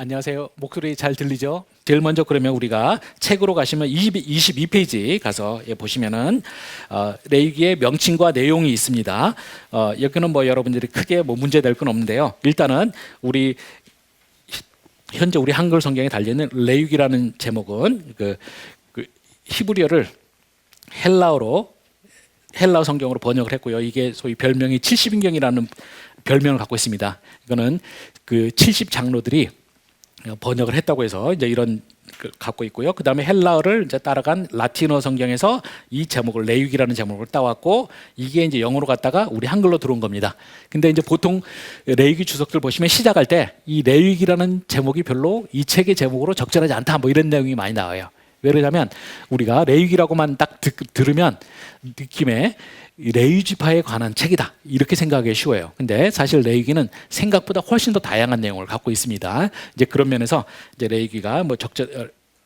안녕하세요. 목소리 잘 들리죠? 제일 먼저 그러면 우리가 책으로 가시면 22페이지 가서 보시면은 레위기의 명칭과 내용이 있습니다. 여기는 뭐 여러분들이 크게 뭐 문제될 건 없는데요. 일단은 우리 현재 우리 한글 성경에 달려 있는 레위기라는 제목은 그 히브리어를 헬라어 성경으로 번역을 했고요. 이게 소위 별명이 70인경이라는 별명을 갖고 있습니다. 이거는 그 70장로들이 번역을 했다고 해서 이제 이런 갖고 있고요. 그 다음에 헬라어를 이제 따라간 라틴어 성경에서 이 제목을 레위기라는 제목을 따왔고 이게 이제 영어로 갔다가 우리 한글로 들어온 겁니다. 근데 이제 보통 레위기 주석들 보시면 시작할 때 이 레위기라는 제목이 별로 이 책의 제목으로 적절하지 않다 뭐 이런 내용이 많이 나와요. 왜 그러냐면 우리가 레위기라고만 딱 들으면 느낌에 레위 지파에 관한 책이다 이렇게 생각하기 쉬워요. 근데 사실 레위기는 생각보다 훨씬 더 다양한 내용을 갖고 있습니다. 이제 그런 면에서 이제 레위기가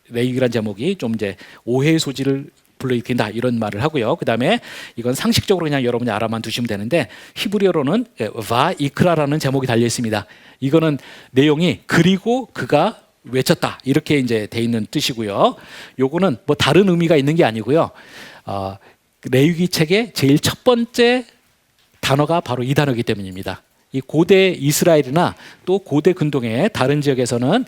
레위기란 제목이 좀 이제 오해의 소지를 불러일으킨다 이런 말을 하고요. 그 다음에 이건 상식적으로 그냥 여러분이 알아만 두시면 되는데 히브리어로는 바이크라라는 제목이 달려 있습니다. 이거는 내용이 그리고 그가 외쳤다 이렇게 이제 돼 있는 뜻이고요. 요거는 뭐 다른 의미가 있는 게 아니고요. 레위기 책의 제일 첫 번째 단어가 바로 이 단어이기 때문입니다. 이 고대 이스라엘이나 또 고대 근동의 다른 지역에서는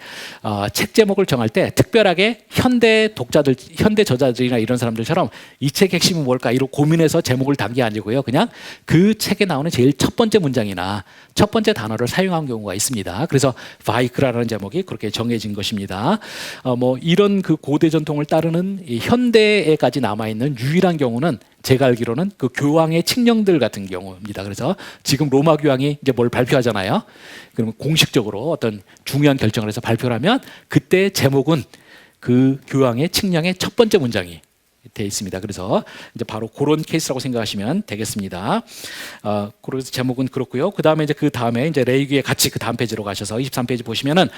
책 제목을 정할 때 특별하게 현대 저자들이나 이런 사람들처럼 이 책 핵심은 뭘까 이런 고민해서 제목을 단 게 아니고요. 그냥 그 책에 나오는 제일 첫 번째 문장이나 첫 번째 단어를 사용한 경우가 있습니다. 그래서 바이크라라는 제목이 그렇게 정해진 것입니다. 뭐 이런 그 고대 전통을 따르는 이 현대에까지 남아 있는 유일한 경우는 제가 알기로는 그 교황의 칙령들 같은 경우입니다. 그래서 지금 로마 교황이 이제 뭘 발표하잖아요. 그러면 공식적으로 어떤 중요한 결정을 해서 발표를 하면 그때 제목은 그 교황의 칙령의 첫 번째 문장이 되어 있습니다. 그래서 이제 바로 그런 케이스라고 생각하시면 되겠습니다. 그래서 제목은 그렇고요. 그 다음에 이제 레위기에 같이 그 다음 페이지로 가셔서 23페이지 보시면은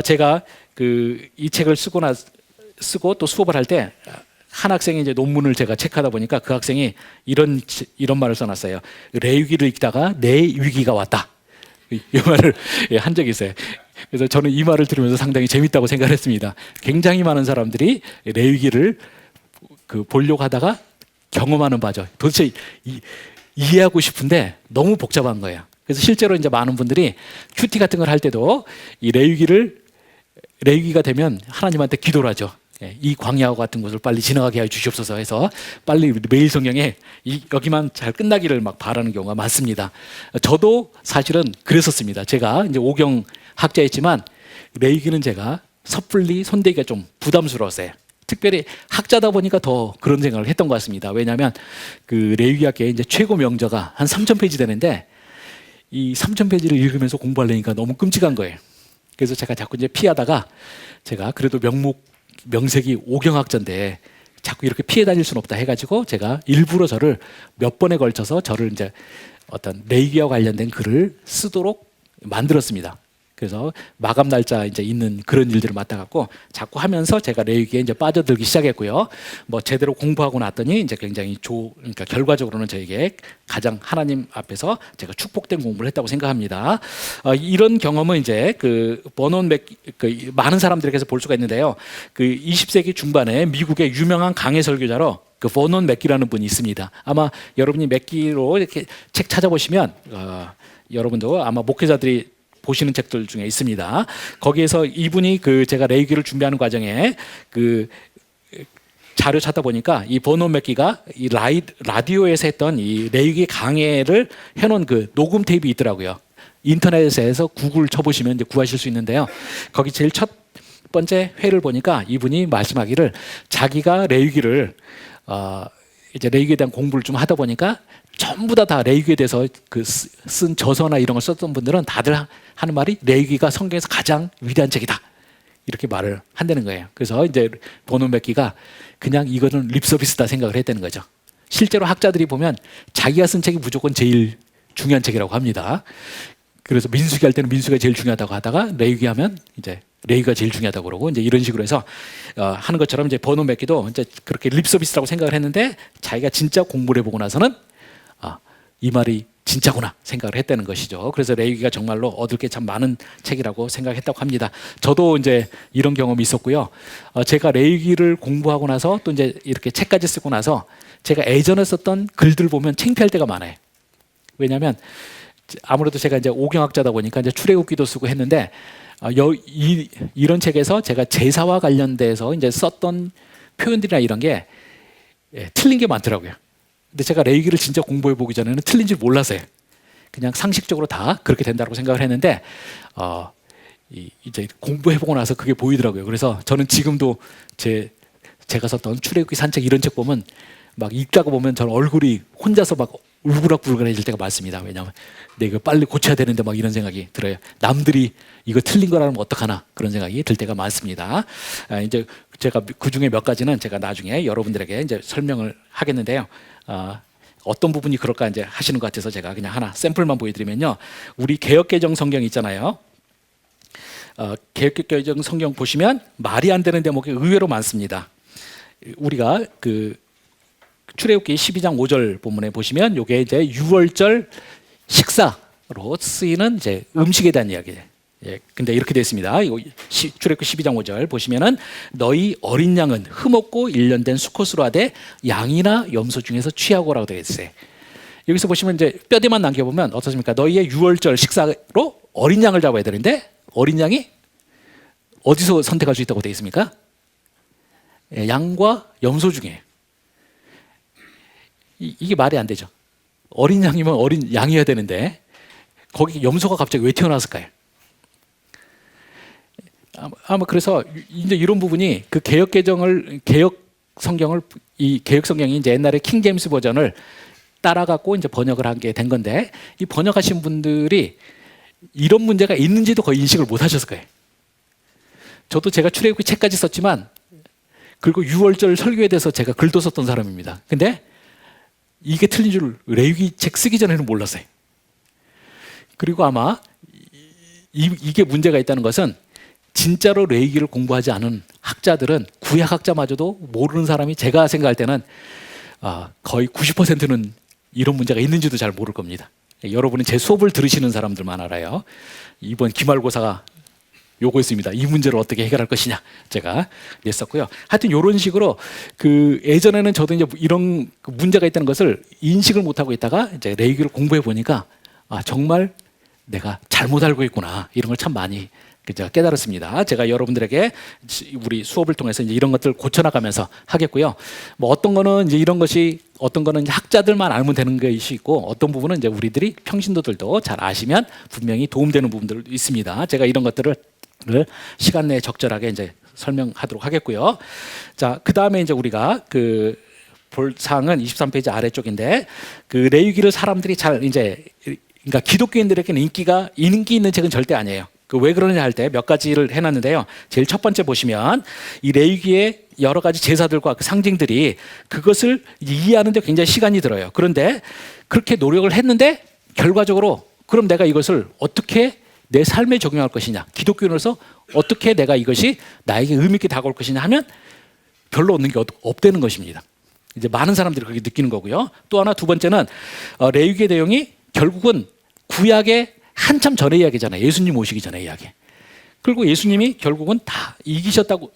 제가 이 책을 쓰고 또 수업을 할 때 한 학생이 이제 논문을 제가 체크하다 보니까 그 학생이 이런 말을 써놨어요. 레위기를 읽다가 내 위기가 왔다. 이 말을 한 적이 있어요. 그래서 저는 이 말을 들으면서 상당히 재밌다고 생각했습니다. 굉장히 많은 사람들이 레위기를 보려고 하다가 경험하는 바죠. 도대체 이해하고 싶은데 너무 복잡한 거예요. 그래서 실제로 이제 많은 분들이 큐티 같은 걸 할 때도 이 레위기가 되면 하나님한테 기도를 하죠. 이 광야 같은 곳을 빨리 지나가게 해 주시옵소서 해서 빨리 매일 성경에 여기만 잘 끝나기를 막 바라는 경우가 많습니다. 저도 사실은 그랬었습니다. 제가 이제 오경 학자였지만 레위기는 제가 섣불리 손대기가 좀 부담스러웠어요. 특별히 학자다 보니까 더 그런 생각을 했던 것 같습니다. 왜냐하면 그 레위기학계의 이제 최고 명저가 한 3,000페이지 되는데 이 3,000페이지를 읽으면서 공부하려니까 너무 끔찍한 거예요. 그래서 제가 자꾸 이제 피하다가 제가 그래도 명색이 오경학자인데 자꾸 이렇게 피해 다닐 수는 없다 해가지고 제가 일부러 저를 몇 번에 걸쳐서 저를 이제 어떤 레위기와 관련된 글을 쓰도록 만들었습니다. 그래서 마감 날짜 이제 있는 그런 일들을 맡아갖고 자꾸 하면서 제가 레위기에 이제 빠져들기 시작했고요. 뭐 제대로 공부하고 났더니 이제 굉장히 그러니까 결과적으로는 저에게 가장 하나님 앞에서 제가 축복된 공부를 했다고 생각합니다. 이런 경험은 이제 많은 사람들에게서 볼 수가 있는데요. 20세기 중반에 미국의 유명한 강해 설교자로 버논 맥기라는 분이 있습니다. 아마 여러분이 맥기로 이렇게 책 찾아보시면 여러분도 아마 목회자들이 보시는 책들 중에 있습니다. 거기에서 이분이 제가 레위기를 준비하는 과정에 자료 찾다 보니까 이 버논 맥기가 이 라디오에서 했던 이 레위기 강해를 해놓은 녹음 테이프 있더라고요. 인터넷에서 구글 쳐보시면 이제 구하실 수 있는데요. 거기 제일 첫 번째 회를 보니까 이분이 말씀하기를 자기가 레위기를 이제 레위기에 대한 공부를 좀 하다 보니까 전부 다 레위기에 대해서 쓴 저서나 이런 걸 썼던 분들은 다들 하는 말이 레위기가 성경에서 가장 위대한 책이다 이렇게 말을 한다는 거예요. 그래서 이제 버논 맥기가 그냥 이거는 립서비스다 생각을 했다는 거죠. 실제로 학자들이 보면 자기가 쓴 책이 무조건 제일 중요한 책이라고 합니다. 그래서 민수기 할 때는 민수기가 제일 중요하다고 하다가 레위기 하면 이제 레위기가 제일 중요하다고 그러고 이제 이런 식으로 해서 하는 것처럼 이제 버논 맥기도 이제 그렇게 립서비스라고 생각을 했는데 자기가 진짜 공부를 해보고 나서는 이 말이 진짜구나 생각을 했다는 것이죠. 그래서 레위기가 정말로 얻을 게 참 많은 책이라고 생각했다고 합니다. 저도 이제 이런 경험이 있었고요. 제가 레위기를 공부하고 나서 또 이제 이렇게 책까지 쓰고 나서 제가 예전에 썼던 글들 보면 창피할 때가 많아요. 왜냐하면 아무래도 제가 이제 오경학자다 보니까 이제 출애굽기도 쓰고 했는데 이런 책에서 제가 제사와 관련돼서 이제 썼던 표현들이나 이런 게 틀린 게 많더라고요. 근데 제가 레위기를 진짜 공부해 보기 전에는 틀린 줄 몰라서요. 그냥 상식적으로 다 그렇게 된다고 생각을 했는데 이제 공부해 보고 나서 그게 보이더라고요. 그래서 저는 지금도 제가 썼던 출애굽기 산책 이런 책 보면 막 읽다가 보면 저는 얼굴이 혼자서 막 울그락불그락해질 때가 많습니다. 왜냐하면 내가 이거 빨리 고쳐야 되는데 막 이런 생각이 들어요. 남들이 이거 틀린 거라면 어떡하나 그런 생각이 들 때가 많습니다. 이제 제가 그 중에 몇 가지는 제가 나중에 여러분들에게 이제 설명을 하겠는데요. 어떤 부분이 그럴까 이제 하시는 것 같아서 제가 그냥 하나 샘플만 보여드리면요. 우리 개역개정 성경 있잖아요. 개역개정 성경 보시면 말이 안 되는 대목이 의외로 많습니다. 우리가 그 출애굽기 12장 5절 본문에 보시면 이게 이제 유월절 식사로 쓰이는 이제 음식에 대한 이야기예요. 근데 이렇게 되어 있습니다. 출애굽기 12장 5절 보시면은 너희 어린 양은 흠없고 일련된 수컷으로 하되 양이나 염소 중에서 취하고라고 되어 있어요. 여기서 보시면 이제 뼈대만 남겨보면 어떻습니까? 너희의 유월절 식사로 어린 양을 잡아야 되는데 어린 양이 어디서 선택할 수 있다고 되어 있습니까? 양과 염소 중에. 이게 말이 안 되죠. 어린 양이면 어린 양이어야 되는데 거기 염소가 갑자기 왜 튀어나왔을까요? 아마 그래서 이제 이런 부분이 그 개역 성경을 이 개역 성경이 이제 옛날에 킹 제임스 버전을 따라갖고 이제 번역을 한 게 된 건데 이 번역하신 분들이 이런 문제가 있는지도 거의 인식을 못 하셨을 거예요. 저도 제가 출애굽기 책까지 썼지만 그리고 유월절 설교에 대해서 제가 글도 썼던 사람입니다. 근데 이게 틀린 줄 레위기 책 쓰기 전에는 몰랐어요. 그리고 아마 이게 문제가 있다는 것은 진짜로 레위기를 공부하지 않은 학자들은 구약학자마저도 모르는 사람이 제가 생각할 때는 거의 90%는 이런 문제가 있는지도 잘 모를 겁니다. 여러분은 제 수업을 들으시는 사람들만 알아요. 이번 기말고사가 요거였습니다. 이 문제를 어떻게 해결할 것이냐 제가 냈었고요. 하여튼 이런 식으로 그 예전에는 저도 이제 이런 문제가 있다는 것을 인식을 못 하고 있다가 이제 레위기를 공부해 보니까 정말 내가 잘못 알고 있구나 이런 걸 참 많이 제가 깨달았습니다. 제가 여러분들에게 우리 수업을 통해서 이제 이런 것들 고쳐나가면서 하겠고요. 뭐 어떤 거는 이제 이런 것이 어떤 거는 이제 학자들만 알면 되는 것이 있고 어떤 부분은 이제 우리들이 평신도들도 잘 아시면 분명히 도움되는 부분들도 있습니다. 제가 이런 것들을 시간 내에 적절하게 이제 설명하도록 하겠고요. 자, 그 다음에 이제 우리가 그 볼 사항은 23페이지 아래쪽인데 그 레위기를 사람들이 잘 이제 그러니까 기독교인들에게는 인기 있는 책은 절대 아니에요. 그 왜 그러냐 할 때 몇 가지를 해놨는데요. 제일 첫 번째 보시면 이 레위기의 여러 가지 제사들과 그 상징들이 그것을 이해하는 데 굉장히 시간이 들어요. 그런데 그렇게 노력을 했는데 결과적으로 그럼 내가 이것을 어떻게 내 삶에 적용할 것이냐, 기독교인으로서 어떻게 내가 이것이 나에게 의미 있게 다가올 것이냐 하면 별로 얻는 게 없다는 것입니다. 이제 많은 사람들이 그렇게 느끼는 거고요. 또 하나 두 번째는 레위기의 내용이 결국은 구약의 한참 전의 이야기잖아요. 예수님 오시기 전의 이야기. 그리고 예수님이 결국은 다 이기셨다고,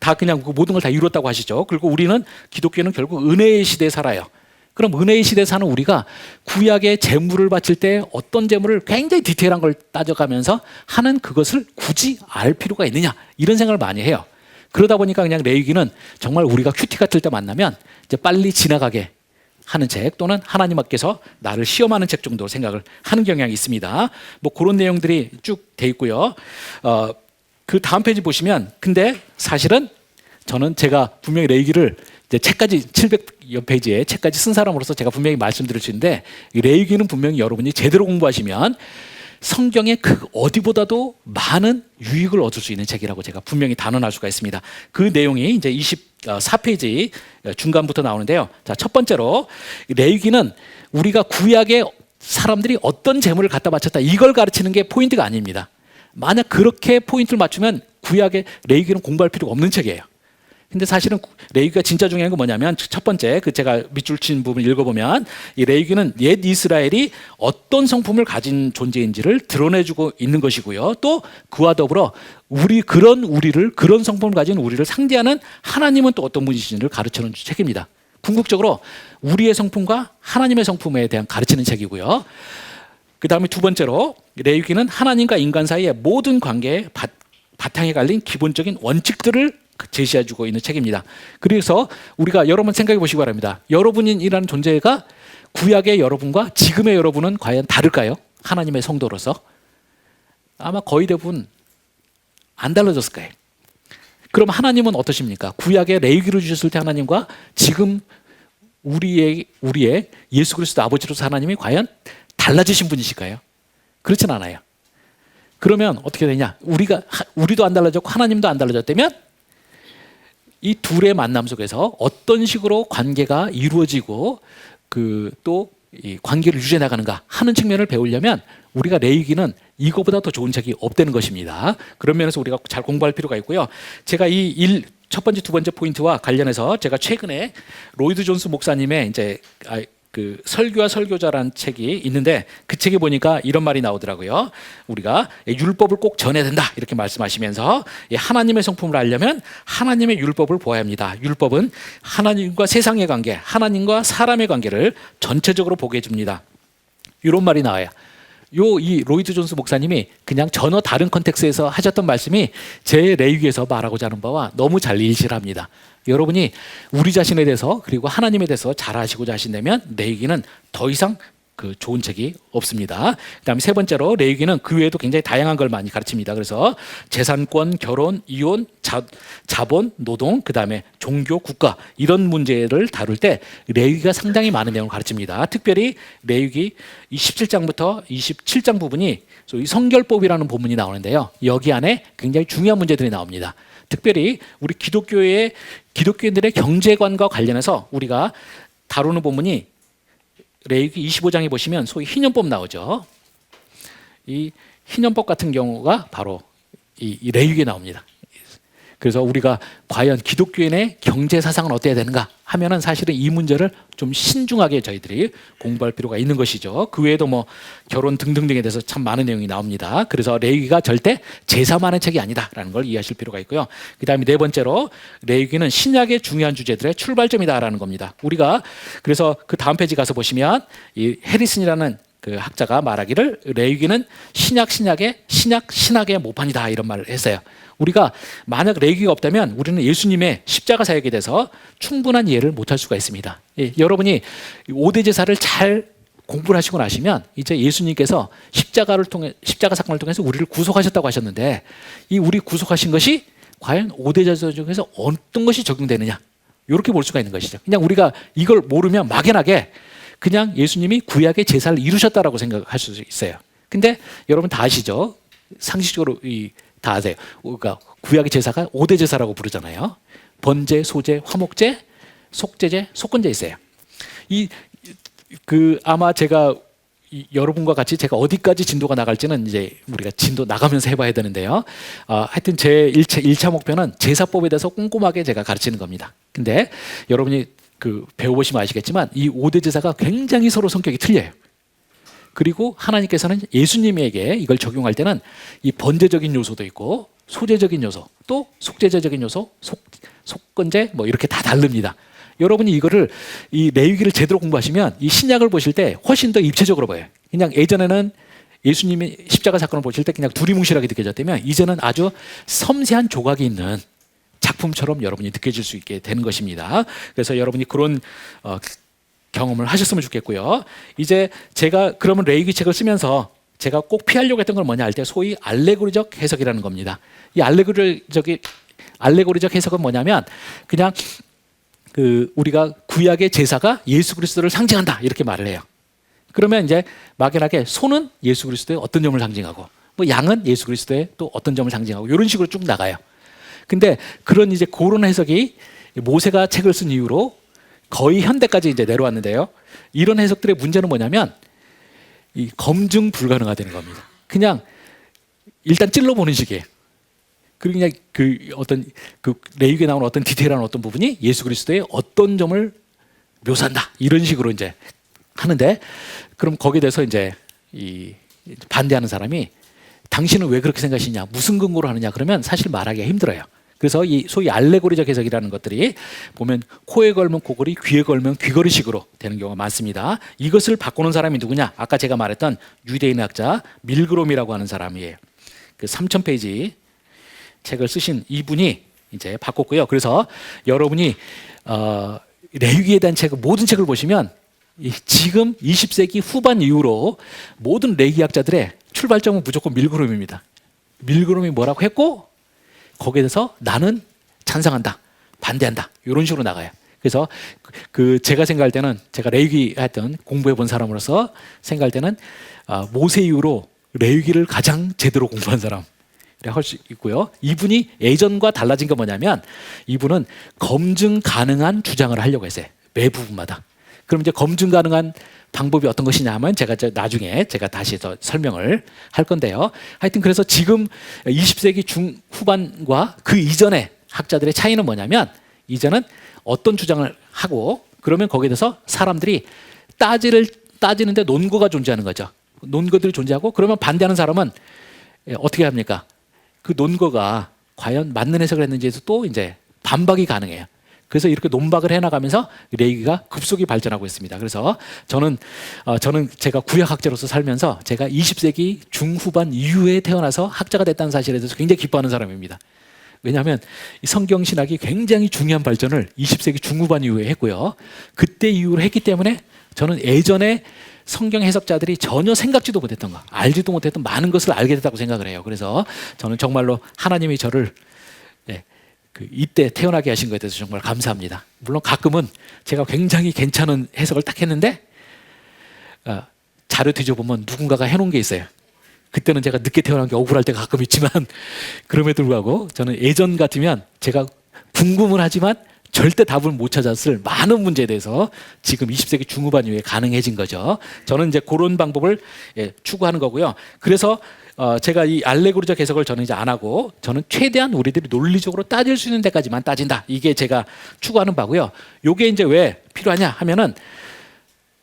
다 그냥 모든 걸 다 이뤘다고 하시죠. 그리고 우리는 기독교는 결국 은혜의 시대에 살아요. 그럼 은혜의 시대에 사는 우리가 구약의 제물을 바칠 때 어떤 제물을 굉장히 디테일한 걸 따져가면서 하는 그것을 굳이 알 필요가 있느냐 이런 생각을 많이 해요. 그러다 보니까 그냥 레위기는 정말 우리가 큐티 같을 때 만나면 이제 빨리 지나가게 하는 책 또는 하나님께서 나를 시험하는 책 정도 생각을 하는 경향이 있습니다. 뭐 그런 내용들이 쭉 돼 있고요. 그 다음 페이지 보시면 근데 사실은 저는 제가 분명히 레위기를 이제 책까지 700여 페이지에 책까지 쓴 사람으로서 제가 분명히 말씀드릴 수 있는데 이 레위기는 분명히 여러분이 제대로 공부하시면 성경의 그 어디보다도 많은 유익을 얻을 수 있는 책이라고 제가 분명히 단언할 수가 있습니다. 그 내용이 이제 24페이지 중간부터 나오는데요. 자, 첫 번째로 레위기는 우리가 구약의 사람들이 어떤 제물을 갖다 바쳤다 이걸 가르치는 게 포인트가 아닙니다. 만약 그렇게 포인트를 맞추면 구약의 레위기는 공부할 필요가 없는 책이에요. 근데 사실은 레위기가 진짜 중요한 건 뭐냐면 첫 번째 그 제가 밑줄 친 부분 읽어보면 이 레위기는 옛 이스라엘이 어떤 성품을 가진 존재인지를 드러내주고 있는 것이고요. 또 그와 더불어 그런 성품을 가진 우리를 상대하는 하나님은 또 어떤 분이신지를 가르치는 책입니다. 궁극적으로 우리의 성품과 하나님의 성품에 대한 가르치는 책이고요. 그 다음에 두 번째로 레위기는 하나님과 인간 사이의 모든 관계의 바탕에 갈린 기본적인 원칙들을 제시해주고 있는 책입니다. 그래서 우리가 여러분 생각해 보시기 바랍니다. 여러분이라는 존재가 구약의 여러분과 지금의 여러분은 과연 다를까요? 하나님의 성도로서 아마 거의 대부분 안 달라졌을 거예요. 그럼 하나님은 어떠십니까? 구약의 레위기를 주셨을 때 하나님과 지금 우리의 예수 그리스도 아버지로서 하나님이 과연 달라지신 분이실까요? 그렇진 않아요. 그러면 어떻게 되냐? 우리도 안 달라졌고 하나님도 안 달라졌다면 이 둘의 만남 속에서 어떤 식으로 관계가 이루어지고 또 이 관계를 유지해 나가는가 하는 측면을 배우려면 우리가 레위기는 이거보다 더 좋은 책이 없다는 것입니다. 그런 면에서 우리가 잘 공부할 필요가 있고요. 제가 첫 번째, 두 번째 포인트와 관련해서 제가 최근에 로이드 존스 목사님의 이제 그 설교와 설교자라는 책이 있는데 그 책에 보니까 이런 말이 나오더라고요. 우리가 율법을 꼭 전해야 된다 이렇게 말씀하시면서 하나님의 성품을 알려면 하나님의 율법을 보아야 합니다. 율법은 하나님과 세상의 관계, 하나님과 사람의 관계를 전체적으로 보게 해줍니다. 이런 말이 나와요. 이 로이드 존스 목사님이 그냥 전혀 다른 컨텍스트에서 하셨던 말씀이 제 레위기에서 말하고자 하는 바와 너무 잘 일치합니다. 여러분이 우리 자신에 대해서 그리고 하나님에 대해서 잘 아시고자 하신다면 레위기는 더 이상 그 좋은 책이 없습니다. 그다음에 세 번째로 레위기는 그 외에도 굉장히 다양한 걸 많이 가르칩니다. 그래서 재산권, 결혼, 이혼, 자본, 노동, 그다음에 종교, 국가 이런 문제를 다룰 때 레위기가 상당히 많은 내용을 가르칩니다. 특별히 레위기 27장부터 27장 부분이 소위 성결법이라는 본문이 나오는데요. 여기 안에 굉장히 중요한 문제들이 나옵니다. 특별히 우리 기독교인들의 경제관과 관련해서 우리가 다루는 본문이 레위기 25장에 보시면 소위 희년법 나오죠. 이 희년법 같은 경우가 바로 이 레위기에 나옵니다. 그래서 우리가 과연 기독교인의 경제 사상은 어때야 되는가 하면은 사실은 이 문제를 좀 신중하게 저희들이 공부할 필요가 있는 것이죠. 그 외에도 뭐 결혼 등등등에 대해서 참 많은 내용이 나옵니다. 그래서 레위기가 절대 제사만의 책이 아니다라는 걸 이해하실 필요가 있고요. 그다음에 네 번째로 레위기는 신약의 중요한 주제들의 출발점이다라는 겁니다. 우리가 그래서 그 다음 페이지 가서 보시면 이 해리슨이라는 그 학자가 말하기를 레위기는 신약의 모판이다 이런 말을 했어요. 우리가 만약 레위기가 없다면 우리는 예수님의 십자가 사역에 대해서 충분한 이해를 못할 수가 있습니다. 여러분이 5대 제사를 잘 공부를 하시고 나시면 이제 예수님께서 십자가 사건을 통해서 우리를 구속하셨다고 하셨는데 이 우리 구속하신 것이 과연 5대 제사 중에서 어떤 것이 적용되느냐 이렇게 볼 수가 있는 것이죠. 그냥 우리가 이걸 모르면 막연하게 그냥 예수님이 구약의 제사를 이루셨다라고 생각할 수 있어요. 근데 여러분 다 아시죠? 상식적으로 다 아세요. 그러니까 구약의 제사가 5대 제사라고 부르잖아요. 번제, 소제, 화목제, 속제제, 속건제 있어요. 아마 제가 여러분과 같이 제가 어디까지 진도가 나갈지는 이제 우리가 진도 나가면서 해봐야 되는데요. 하여튼 제 1차 목표는 제사법에 대해서 꼼꼼하게 제가 가르치는 겁니다. 근데 여러분이 배워보시면 아시겠지만 이 5대 제사가 굉장히 서로 성격이 틀려요. 그리고 하나님께서는 예수님에게 이걸 적용할 때는 이 번제적인 요소도 있고 소제적인 요소, 또 속제제적인 요소, 속건제 뭐 이렇게 다 다릅니다. 여러분이 이 레위기를 제대로 공부하시면 이 신약을 보실 때 훨씬 더 입체적으로 보여요. 그냥 예전에는 예수님이 십자가 사건을 보실 때 그냥 두리뭉실하게 느껴졌다면 이제는 아주 섬세한 조각이 있는 작품처럼 여러분이 느껴질 수 있게 되는 것입니다. 그래서 여러분이 그런 경험을 하셨으면 좋겠고요. 이제 제가 그러면 레위기 책을 쓰면서 제가 꼭 피하려고 했던 건 뭐냐 할 때 소위 알레고리적 해석이라는 겁니다. 이 알레고리적 해석은 뭐냐면 그냥 우리가 구약의 제사가 예수 그리스도를 상징한다 이렇게 말을 해요. 그러면 이제 막연하게 소는 예수 그리스도의 어떤 점을 상징하고 뭐 양은 예수 그리스도의 또 어떤 점을 상징하고 이런 식으로 쭉 나가요. 근데 그런 이제 그런 해석이 모세가 책을 쓴 이후로 거의 현대까지 이제 내려왔는데요. 이런 해석들의 문제는 뭐냐면 이 검증 불가능하다는 겁니다. 그냥 일단 찔러보는 식이에요. 그냥 그 어떤 그 레위기에 나오는 어떤 디테일한 어떤 부분이 예수 그리스도의 어떤 점을 묘사한다 이런 식으로 이제 하는데, 그럼 거기에 대해서 이제 이 반대하는 사람이 당신은 왜 그렇게 생각하시냐, 무슨 근거로 하느냐 그러면 사실 말하기가 힘들어요. 그래서 이 소위 알레고리적 해석이라는 것들이 보면 코에 걸면 코걸이, 귀에 걸면 귀걸이식으로 되는 경우가 많습니다. 이것을 바꾸는 사람이 누구냐? 아까 제가 말했던 유대인 학자 밀그롬이라고 하는 사람이에요. 그 3,000페이지 책을 쓰신 이분이 이제 바꿨고요. 그래서 여러분이 레위기에 대한 책, 모든 책을 보시면 지금 20세기 후반 이후로 모든 레위기학자들의 출발점은 무조건 밀그롬입니다. 밀그롬이 뭐라고 했고 거기에 대해서 나는 찬성한다, 반대한다 이런 식으로 나가요. 그래서 그 제가 생각할 때는, 제가 레위기 했던 공부해 본 사람으로서 생각할 때는 모세 이후로 레위기를 가장 제대로 공부한 사람 할 수 있고요. 이분이 예전과 달라진 건 뭐냐면 이분은 검증 가능한 주장을 하려고 했어요. 매 부분마다. 그럼 이제 검증 가능한 방법이 어떤 것이냐 하면 제가 나중에 제가 다시 더 설명을 할 건데요. 하여튼 그래서 지금 20세기 중후반과 그 이전의 학자들의 차이는 뭐냐면, 이제는 어떤 주장을 하고 그러면 거기에 대해서 사람들이 따지는데 논거가 존재하는 거죠. 논거들이 존재하고 그러면 반대하는 사람은 어떻게 합니까? 그 논거가 과연 맞는 해석을 했는지에서 또 이제 반박이 가능해요. 그래서 이렇게 논박을 해나가면서 레위기가 급속히 발전하고 있습니다. 그래서 저는 제가 구약학자로서 살면서 제가 20세기 중후반 이후에 태어나서 학자가 됐다는 사실에 대해서 굉장히 기뻐하는 사람입니다. 왜냐하면 성경 신학이 굉장히 중요한 발전을 20세기 중후반 이후에 했고요. 그때 이후로 했기 때문에 저는 예전에 성경 해석자들이 전혀 생각지도 못했던 거, 알지도 못했던 많은 것을 알게 됐다고 생각을 해요. 그래서 저는 정말로 하나님이 저를 이때 태어나게 하신 것에 대해서 정말 감사합니다. 물론 가끔은 제가 굉장히 괜찮은 해석을 딱 했는데 자료 뒤져보면 누군가가 해놓은 게 있어요. 그때는 제가 늦게 태어난 게 억울할 때가 가끔 있지만 그럼에도 불구하고 저는 예전 같으면 제가 궁금은 하지만 절대 답을 못 찾았을 많은 문제에 대해서 지금 20세기 중후반 이후에 가능해진 거죠. 저는 이제 그런 방법을 추구하는 거고요. 그래서 제가 이 알레고리적 해석을 저는 이제 안 하고 저는 최대한 우리들이 논리적으로 따질 수 있는 데까지만 따진다. 이게 제가 추구하는 바고요. 요게 이제 왜 필요하냐 하면은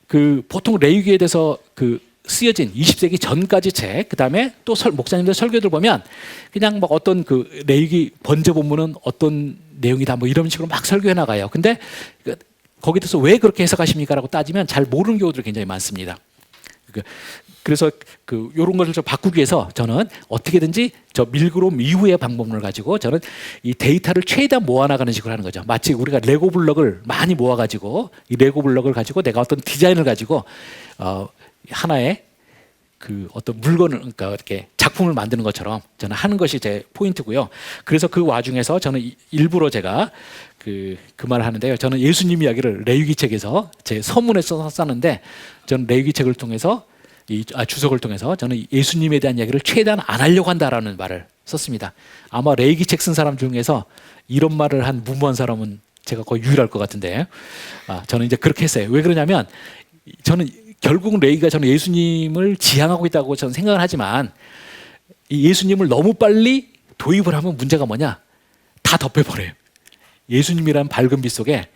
그 보통 레위기에 대해서 그 쓰여진 20세기 전까지 책, 그다음에 또 목사님들 설교들 보면 그냥 막 어떤 그 레위기 번제 본문은 어떤 내용이다 뭐 이런 식으로 막 설교해 나가요. 근데 거기에 대해서 왜 그렇게 해석하십니까라고 따지면 잘 모르는 경우들이 굉장히 많습니다. 그래서 요런 것을 좀 바꾸기 위해서 저는 어떻게든지 저 밀그롬 이후의 방법론을 가지고 저는 이 데이터를 최대한 모아나가는 식으로 하는 거죠. 마치 우리가 레고 블럭을 많이 모아가지고 이 레고 블럭을 가지고 내가 어떤 디자인을 가지고 하나의 그 어떤 물건을, 그러니까 이렇게 작품을 만드는 것처럼 저는 하는 것이 제 포인트고요. 그래서 그 와중에서 저는 일부러 제가 그 말을 하는데요. 저는 예수님 이야기를 레위기 책에서 제 서문에 써서 썼는데 저는 레위기 책을 통해서 주석을 통해서 저는 예수님에 대한 이야기를 최대한 안 하려고 한다라는 말을 썼습니다. 아마 레위기 책 쓴 사람 중에서 이런 말을 한 무모한 사람은 제가 거의 유일할 것 같은데 저는 이제 그렇게 했어요. 왜 그러냐면 저는 결국은 레위기가 저는 예수님을 지향하고 있다고 저는 생각을 하지만 이 예수님을 너무 빨리 도입을 하면 문제가 뭐냐? 다 덮여버려요. 예수님이라는 밝은 빛 속에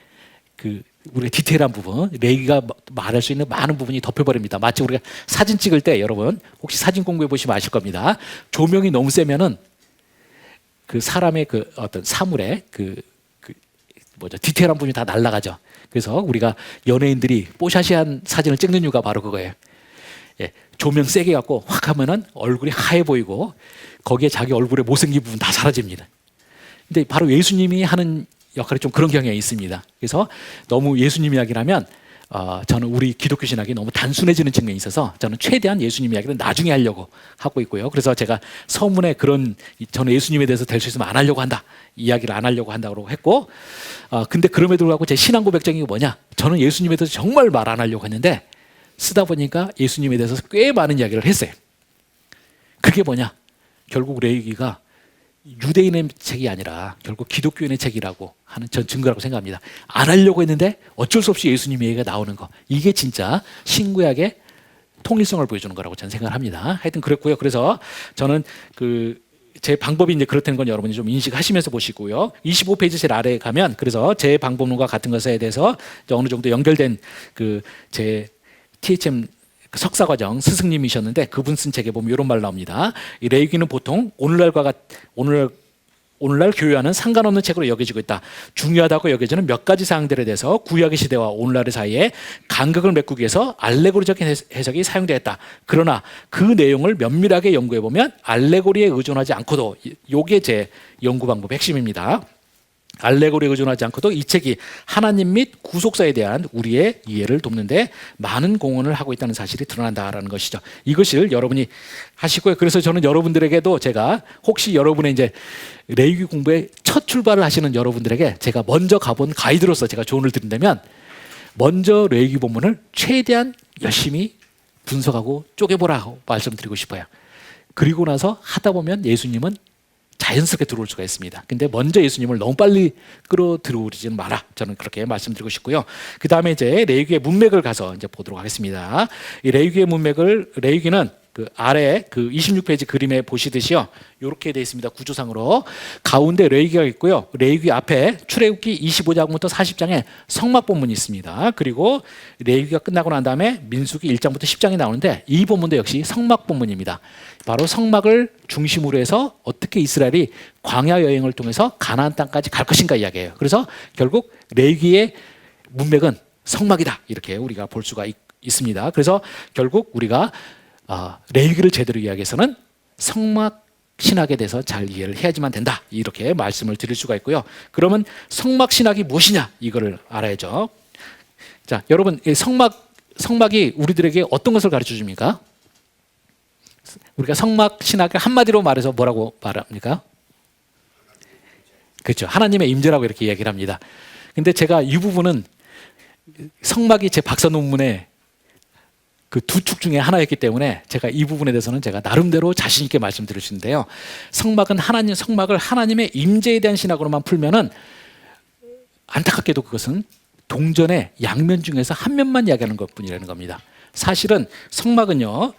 그 우리가 디테일한 부분, 레위기가 말할 수 있는 많은 부분이 덮여버립니다. 마치 우리가 사진 찍을 때 여러분 혹시 사진 공부해 보시면 아실 겁니다. 조명이 너무 세면은 그 사람의 그 어떤 사물의 디테일한 부분이 다 날아가죠. 그래서 우리가 연예인들이 뽀샤시한 사진을 찍는 이유가 바로 그거예요. 조명 세게 갖고 확 하면은 얼굴이 하얘 보이고 거기에 자기 얼굴의 못생긴 부분 다 사라집니다. 근데 바로 예수님이 하는 역할이 좀 그런 경향이 있습니다. 그래서 너무 예수님 이야기를 하면 저는 우리 기독교 신학이 너무 단순해지는 측면이 있어서 저는 최대한 예수님 이야기를 나중에 하려고 하고 있고요. 그래서 제가 서문에 저는 예수님에 대해서 될 수 있으면 안 하려고 한다. 이야기를 안 하려고 한다고 했고 근데 그럼에도 불구하고 제 신앙 고백적인 게 뭐냐? 저는 예수님에 대해서 정말 말 안 하려고 했는데 쓰다 보니까 예수님에 대해서 꽤 많은 이야기를 했어요. 그게 뭐냐? 결국 레위기가 유대인의 책이 아니라 결국 기독교인의 책이라고 하는 전 증거라고 생각합니다. 안 하려고 했는데 어쩔 수 없이 예수님 얘기가 나오는 거. 이게 진짜 신구약의 통일성을 보여주는 거라고 저는 생각을 합니다. 하여튼 그랬고요. 그래서 저는 그 제 방법이 이제 그렇다는 건 여러분이 좀 인식하시면서 보시고요. 25페이지 제일 아래에 가면 그래서 제 방법론과 같은 것에 대해서 이제 어느 정도 연결된 그 제 THM 석사과정 스승님이셨는데 그분 쓴 책에 보면 이런 말 나옵니다. 이 레위기는 보통 오늘날 교회와는 상관없는 책으로 여겨지고 있다. 중요하다고 여겨지는 몇 가지 사항들에 대해서 구약의 시대와 오늘날의 사이에 간극을 메꾸기 위해서 알레고리적인 해석이 사용되었다. 그러나 그 내용을 면밀하게 연구해 보면 알레고리에 의존하지 않고도 이게 제 연구 방법의 핵심입니다. 알레고리에 의존하지 않고도 이 책이 하나님 및 구속사에 대한 우리의 이해를 돕는데 많은 공헌을 하고 있다는 사실이 드러난다라는 것이죠. 이것을 여러분이 하시고요. 그래서 저는 여러분들에게도 제가 혹시 여러분의 이제 레위기 공부에 첫 출발을 하시는 여러분들에게 제가 먼저 가본 가이드로서 제가 조언을 드린다면 먼저 레위기 본문을 최대한 열심히 분석하고 쪼개보라고 말씀드리고 싶어요. 그리고 나서 하다 보면 예수님은 자연스럽게 들어올 수가 있습니다. 근데 먼저 예수님을 너무 빨리 끌어들여오지는 마라. 저는 그렇게 말씀드리고 싶고요. 그 다음에 이제 레위기의 문맥을 가서 이제 보도록 하겠습니다. 이 레위기의 문맥을 레위기는 그 아래 그 26페이지 그림에 보시듯이요. 이렇게 되어 있습니다. 구조상으로 가운데 레위기가 있고요. 레위기 앞에 출애굽기 25장부터 40장에 성막 본문이 있습니다. 그리고 레위기가 끝나고 난 다음에 민수기 1장부터 10장이 나오는데 이 본문도 역시 성막 본문입니다. 바로 성막을 중심으로 해서 어떻게 이스라엘이 광야 여행을 통해서 가나안 땅까지 갈 것인가 이야기예요. 그래서 결국 레위기의 문맥은 성막이다 이렇게 우리가 볼 수가 있습니다. 그래서 결국 우리가 레위기를 제대로 이해하기 위해서는 성막 신학에 대해서 잘 이해를 해야지만 된다 이렇게 말씀을 드릴 수가 있고요. 그러면 성막 신학이 무엇이냐 이거를 알아야죠. 자, 여러분 성막이 우리들에게 어떤 것을 가르쳐 줍니까? 우리가 성막 신학을 한마디로 말해서 뭐라고 말합니까? 그렇죠. 하나님의 임재라고 이렇게 이야기를 합니다. 근데 제가 이 부분은 성막이 제 박사 논문에 그 두 축 중에 하나였기 때문에 제가 이 부분에 대해서는 제가 나름대로 자신 있게 말씀드릴 수 있는데요. 성막을 하나님의 임재에 대한 신학으로만 풀면은 안타깝게도 그것은 동전의 양면 중에서 한 면만 이야기하는 것뿐이라는 겁니다. 사실은 성막은요,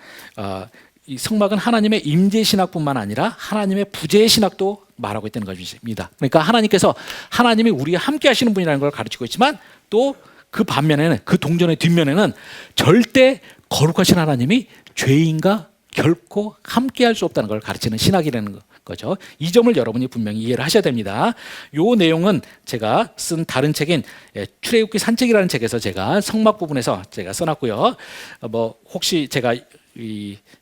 이 성막은 하나님의 임재 신학뿐만 아니라 하나님의 부재 신학도 말하고 있다는 것입니다. 그러니까 하나님께서 하나님이 우리와 함께 하시는 분이라는 걸 가르치고 있지만 또 그 반면에는 그 동전의 뒷면에는 절대 거룩하신 하나님이 죄인과 결코 함께할 수 없다는 걸 가르치는 신학이라는 거죠. 이 점을 여러분이 분명히 이해를 하셔야 됩니다. 이 내용은 제가 쓴 다른 책인 출애굽기 산책이라는 책에서 제가 성막 부분에서 제가 써놨고요. 뭐 혹시 제가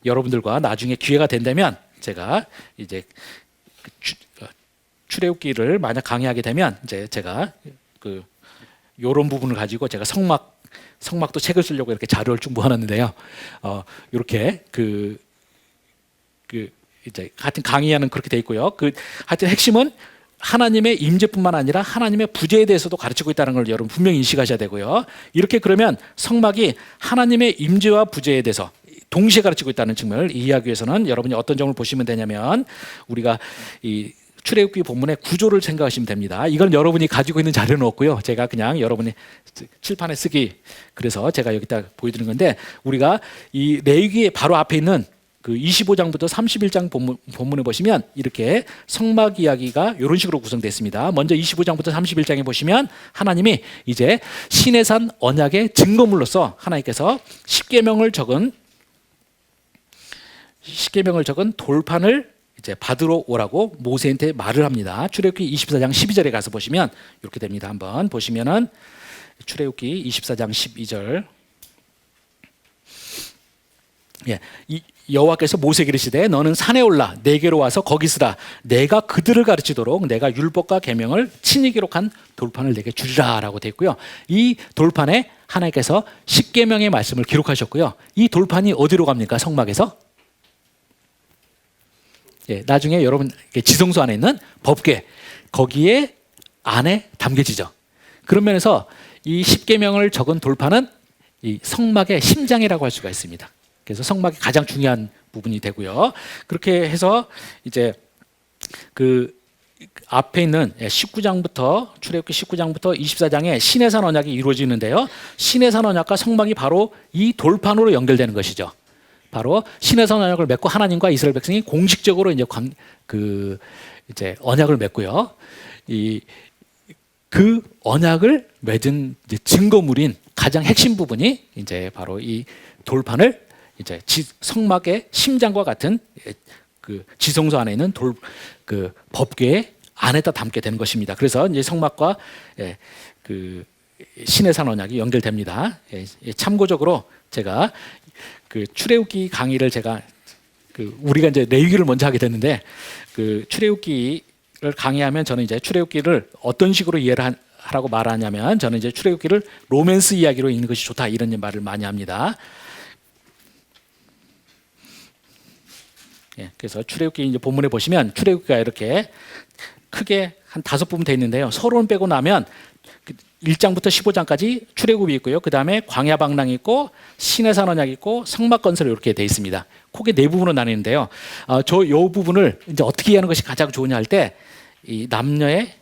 여러분들과 나중에 기회가 된다면 제가 이제 출애굽기를 만약 강의하게 되면 이제 제가 요런 부분을 가지고 제가 성막도 책을 쓰려고 이렇게 자료를 충분하는데요. 이렇게 이제 하여튼 강의하는 그렇게 돼 있고요. 하여튼 핵심은 하나님의 임재뿐만 아니라 하나님의 부재에 대해서도 가르치고 있다는 걸 여러분 분명히 인식하셔야 되고요. 이렇게 그러면 성막이 하나님의 임재와 부재에 대해서 동시에 가르치고 있다는 측면을 이해하기 위해서는 여러분이 어떤 점을 보시면 되냐면 우리가 이 출애굽기 본문의 구조를 생각하시면 됩니다. 이건 여러분이 가지고 있는 자료는 없고요. 제가 그냥 여러분이 칠판에 쓰기 그래서 제가 여기다 보여드리는 건데 우리가 이 레위기의 바로 앞에 있는 그 25장부터 31장 본문에 보시면 이렇게 성막 이야기가 이런 식으로 구성되어 있습니다. 먼저 25장부터 31장에 보시면 하나님이 이제 시내산 언약의 증거물로서 하나님께서 십계명을 적은 돌판을 이제 받으러 오라고 모세한테 말을 합니다. 출애굽기 24장 12절에 가서 보시면 이렇게 됩니다. 한번 보시면은 출애굽기 24장 12절. 예, 여호와께서 모세에게 이르시되 너는 산에 올라 내게로 와서 거기 있으라. 내가 그들을 가르치도록 내가 율법과 계명을 친히 기록한 돌판을 내게 주리라라고 되어 있고요. 이 돌판에 하나님께서 십계명의 말씀을 기록하셨고요. 이 돌판이 어디로 갑니까? 성막에서? 예, 나중에 여러분 지성소 안에 있는 법궤 거기에 안에 담겨지죠. 그런 면에서 이 십계명을 적은 돌판은 이 성막의 심장이라고 할 수가 있습니다. 그래서 성막이 가장 중요한 부분이 되고요. 그렇게 해서 이제 그 앞에 있는 19장부터 출애굽기 19장부터 24장에 시내산 언약이 이루어지는데요. 시내산 언약과 성막이 바로 이 돌판으로 연결되는 것이죠. 바로 신의 선 언약을 맺고 하나님과 이스라엘 백성이 공식적으로 이제 언약을 맺고요. 그 언약을 맺은 이제 증거물인 가장 핵심 부분이 이제 바로 이 돌판을 이제 성막의 심장과 같은 그 지성소 안에 있는 그 법궤의 안에다 담게 되는 것입니다. 그래서 이제 성막과 그 신의 산 언약이 연결됩니다. 참고적으로 제가 그 출애굽기 강의를 우리가 이제 레위기를 먼저 하게 됐는데 그 출애굽기를 강의하면 저는 이제 출애굽기를 어떤 식으로 이해를 하라고 말하냐면 저는 이제 출애굽기를 로맨스 이야기로 읽는 것이 좋다 이런 말을 많이 합니다. 그래서 출애굽기 이제 본문에 보시면 출애굽기가 이렇게 크게 한 5부분 되어 있는데요. 서론 빼고 나면 1장부터 15장까지 출애굽이 있고요. 그 다음에 광야 방랑이 있고 신의 산 언약이 있고 성막 건설이 이렇게 되어 있습니다. 크게 4부분으로 나뉘는데요. 요 부분을 이제 어떻게 이해하는 것이 가장 좋으냐 할 때 이 남녀의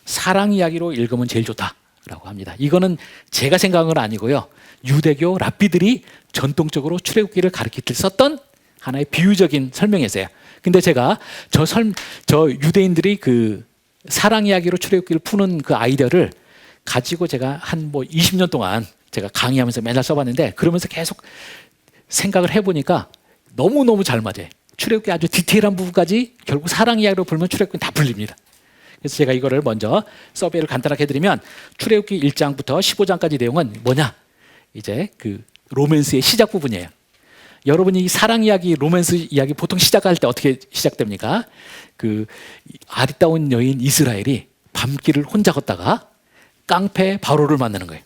사랑 이야기로 읽으면 제일 좋다라고 합니다. 이거는 제가 생각한 건 아니고요. 유대교 랍비들이 전통적으로 출애굽기를 가르칠 때 썼던 하나의 비유적인 설명이었어요. 근데 제가 저 유대인들이 그 사랑 이야기로 출애굽기를 푸는 그 아이디어를 가지고 제가 한 20년 동안 제가 강의하면서 맨날 써봤는데 그러면서 계속 생각을 해보니까 너무너무 잘 맞아요. 출애굽기 아주 디테일한 부분까지 결국 사랑 이야기로 풀면 출애굽기는 다 풀립니다. 그래서 제가 이거를 먼저 서베이를 간단하게 해드리면 출애굽기 1장부터 15장까지 내용은 뭐냐? 이제 그 로맨스의 시작 부분이에요. 여러분이 이 사랑 이야기, 로맨스 이야기 보통 시작할 때 어떻게 시작됩니까? 그 아리따운 여인 이스라엘이 밤길을 혼자 걷다가 깡패 바로를 만나는 거예요.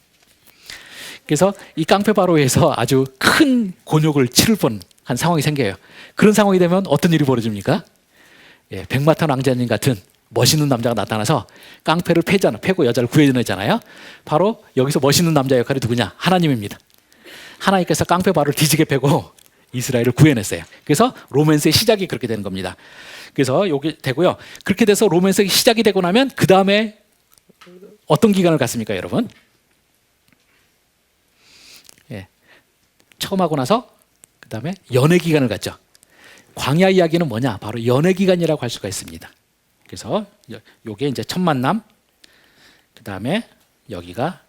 그래서 이 깡패 바로에서 아주 큰 곤욕을 치를 뻔한 상황이 생겨요. 그런 상황이 되면 어떤 일이 벌어집니까? 백마탄 왕자님 같은 멋있는 남자가 나타나서 깡패를 패고 여자를 구해내잖아요. 바로 여기서 멋있는 남자 역할이 누구냐? 하나님입니다. 하나님께서 깡패 바로를 뒤지게 패고 이스라엘을 구해냈어요. 그래서 로맨스의 시작이 그렇게 되는 겁니다. 그래서 이게 되고요. 그렇게 돼서 로맨스가 시작이 되고 나면 그 다음에 어떤 기간을 갖습니까, 여러분? 처음 하고 나서 그 다음에 연애 기간을 갖죠. 광야 이야기는 뭐냐? 바로 연애 기간이라고 할 수가 있습니다. 그래서 이게 이제 첫 만남, 그 다음에 여기가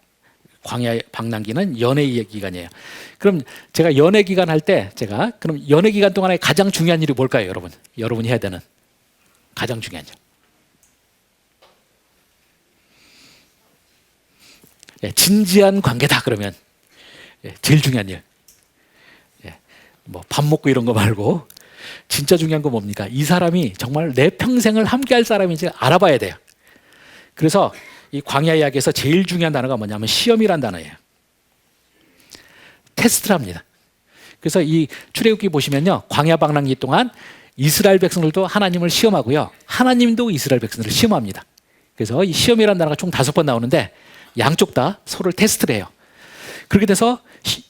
광야 방랑기는 연애 기간이에요. 그럼 제가 연애 기간 할 때 그럼 연애 기간 동안에 가장 중요한 일이 뭘까요, 여러분? 여러분이 해야 되는 가장 중요한 일. 진지한 관계다 그러면 제일 중요한 일. 뭐 밥 먹고 이런 거 말고 진짜 중요한 거 뭡니까? 이 사람이 정말 내 평생을 함께할 사람인지 알아봐야 돼요. 그래서 이 광야 이야기에서 제일 중요한 단어가 뭐냐면 시험이란 단어예요. 테스트랍니다. 그래서 이 출애굽기 보시면요, 광야 방랑기 동안 이스라엘 백성들도 하나님을 시험하고요, 하나님도 이스라엘 백성들을 시험합니다. 그래서 이 시험이란 단어가 총 5번 나오는데 양쪽 다 서로를 테스트를 해요. 그렇게 돼서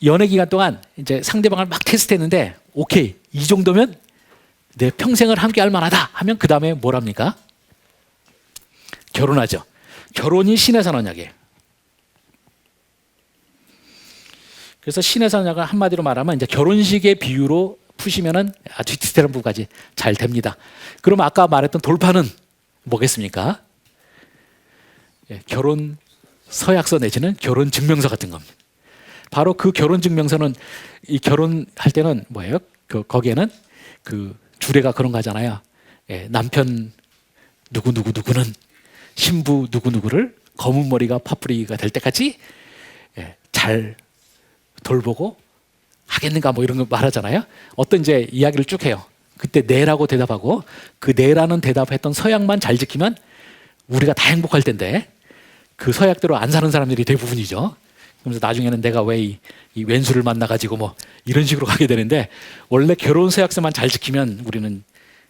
연애 기간 동안 이제 상대방을 막 테스트했는데 오케이, 이 정도면 내 평생을 함께할 만하다 하면 그 다음에 뭘 합니까? 결혼하죠. 결혼이 신의 산 언약이에요. 그래서 신의 산 언약을 한마디로 말하면 이제 결혼식의 비유로 푸시면은 아주 디테일한 부분까지 잘 됩니다. 그럼 아까 말했던 돌파는 뭐겠습니까? 결혼 서약서 내지는 결혼 증명서 같은 겁니다. 바로 그 결혼 증명서는 이 결혼할 때는 뭐예요? 거기에는 그 주례가 그런 거 하잖아요. 남편 누구는 신부 누구를 검은 머리가 파뿌리가 될 때까지 잘 돌보고 하겠는가 뭐 이런 거 말하잖아요. 어떤 이제 이야기를 쭉 해요. 그때 네라고 대답하고 그 네라는 대답했던 서약만 잘 지키면 우리가 다 행복할 텐데 그 서약대로 안 사는 사람들이 대부분이죠. 그러면서 나중에는 내가 왜 이 왼수를 만나가지고 뭐 이런 식으로 가게 되는데 원래 결혼 서약서만 잘 지키면 우리는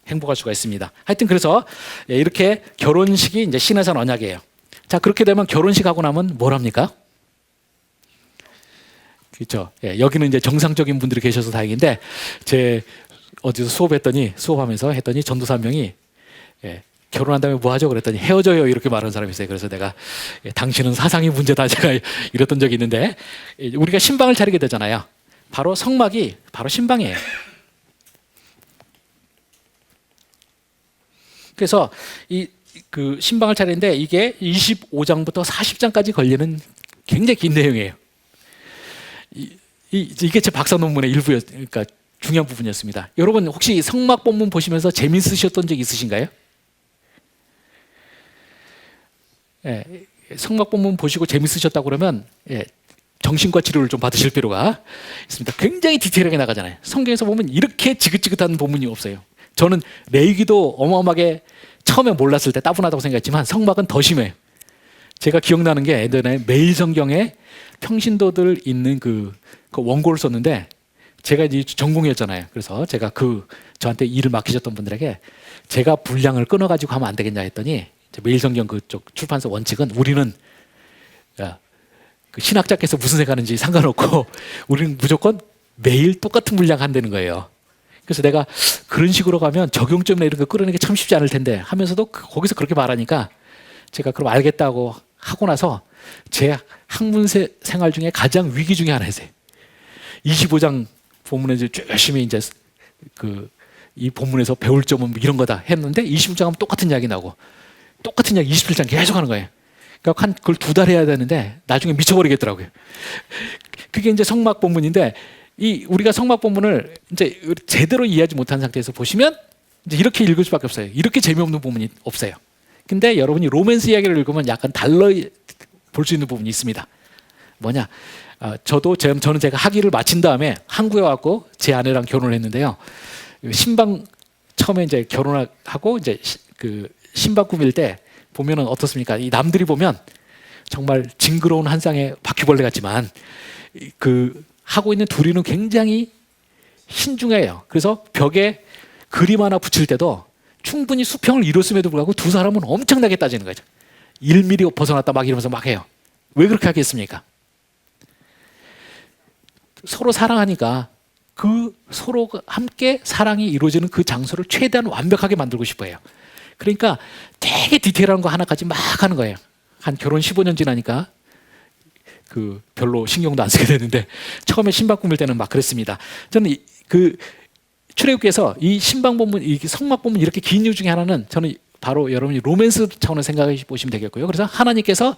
행복할 수가 있습니다. 하여튼 그래서 이렇게 결혼식이 이제 신의 산 언약이에요. 자, 그렇게 되면 결혼식 하고 나면 뭘 합니까? 그렇죠. 여기는 이제 정상적인 분들이 계셔서 다행인데 제 어디서 수업하면서 했더니 전도사 한 명이 결혼한 다음에 뭐 하죠? 그랬더니 헤어져요 이렇게 말하는 사람이 있어요. 그래서 내가 당신은 사상이 문제다 제가 이랬던 적이 있는데 우리가 신방을 차리게 되잖아요. 바로 성막이 바로 신방이에요. 그래서 그 신방을 차리는데 이게 25장부터 40장까지 걸리는 굉장히 긴 내용이에요. 이게 제 박사 논문의 그러니까 중요한 부분이었습니다. 여러분 혹시 성막 본문 보시면서 재밌으셨던 적 있으신가요? 예, 성막 본문 보시고 재밌으셨다고 그러면 정신과 치료를 좀 받으실 필요가 있습니다. 굉장히 디테일하게 나가잖아요. 성경에서 보면 이렇게 지긋지긋한 본문이 없어요. 저는 레위기도 어마어마하게 처음에 몰랐을 때 따분하다고 생각했지만 성막은 더 심해요. 제가 기억나는 게 예전에 매일 성경에 평신도들 있는 그 원고를 썼는데 제가 이제 전공이었잖아요. 그래서 제가 저한테 일을 맡기셨던 분들에게 제가 분량을 끊어가지고 하면 안 되겠냐 했더니 매일 성경 그쪽 출판사 원칙은 우리는 그 신학자께서 무슨 생각하는지 상관없고 우리는 무조건 매일 똑같은 분량 한다는 거예요. 그래서 내가 그런 식으로 가면 적용점이나 이런 거 끌어내는 게 참 쉽지 않을 텐데 하면서도 거기서 그렇게 말하니까 제가 그럼 알겠다고 하고 나서 제 학문 생활 중에 가장 위기 중에 하나였어요. 25장 본문에 이제 열심히 이제 이 본문에서 배울 점은 이런 거다 했는데 26장 하면 똑같은 이야기 나오고 똑같은 이야기 27장 계속 하는 거예요. 그러니까 그걸 2달 해야 되는데 나중에 미쳐버리겠더라고요. 그게 이제 성막 본문인데 우리가 성막 본문을 이제 제대로 이해하지 못한 상태에서 보시면 이제 이렇게 읽을 수밖에 없어요. 이렇게 재미없는 부분이 없어요. 근데 여러분이 로맨스 이야기를 읽으면 약간 달러 볼 수 있는 부분이 있습니다. 뭐냐? 저는 제가 학위를 마친 다음에 한국에 왔고 제 아내랑 결혼을 했는데요. 신방 처음에 이제 결혼하고 이제 그 신방 꾸밀 때 보면은 어떻습니까? 이 남들이 보면 정말 징그러운 한 쌍의 바퀴벌레 같지만 하고 있는 둘이는 굉장히 신중해요. 그래서 벽에 그림 하나 붙일 때도 충분히 수평을 이뤘음에도 불구하고 두 사람은 엄청나게 따지는 거죠. 1mm 벗어났다 막 이러면서 막 해요. 왜 그렇게 하겠습니까? 서로 사랑하니까 서로가 함께 사랑이 이루어지는 그 장소를 최대한 완벽하게 만들고 싶어요. 그러니까 되게 디테일한 거 하나까지 막 하는 거예요. 한 결혼 15년 지나니까 별로 신경도 안 쓰게 되는데 처음에 신방 꾸밀 때는 막 그랬습니다. 저는 출애굽기에서 이 신방 본문, 이 성막 본문 이렇게 긴 이유 중에 하나는 저는 바로 여러분이 로맨스 차원을 생각해 보시면 되겠고요. 그래서 하나님께서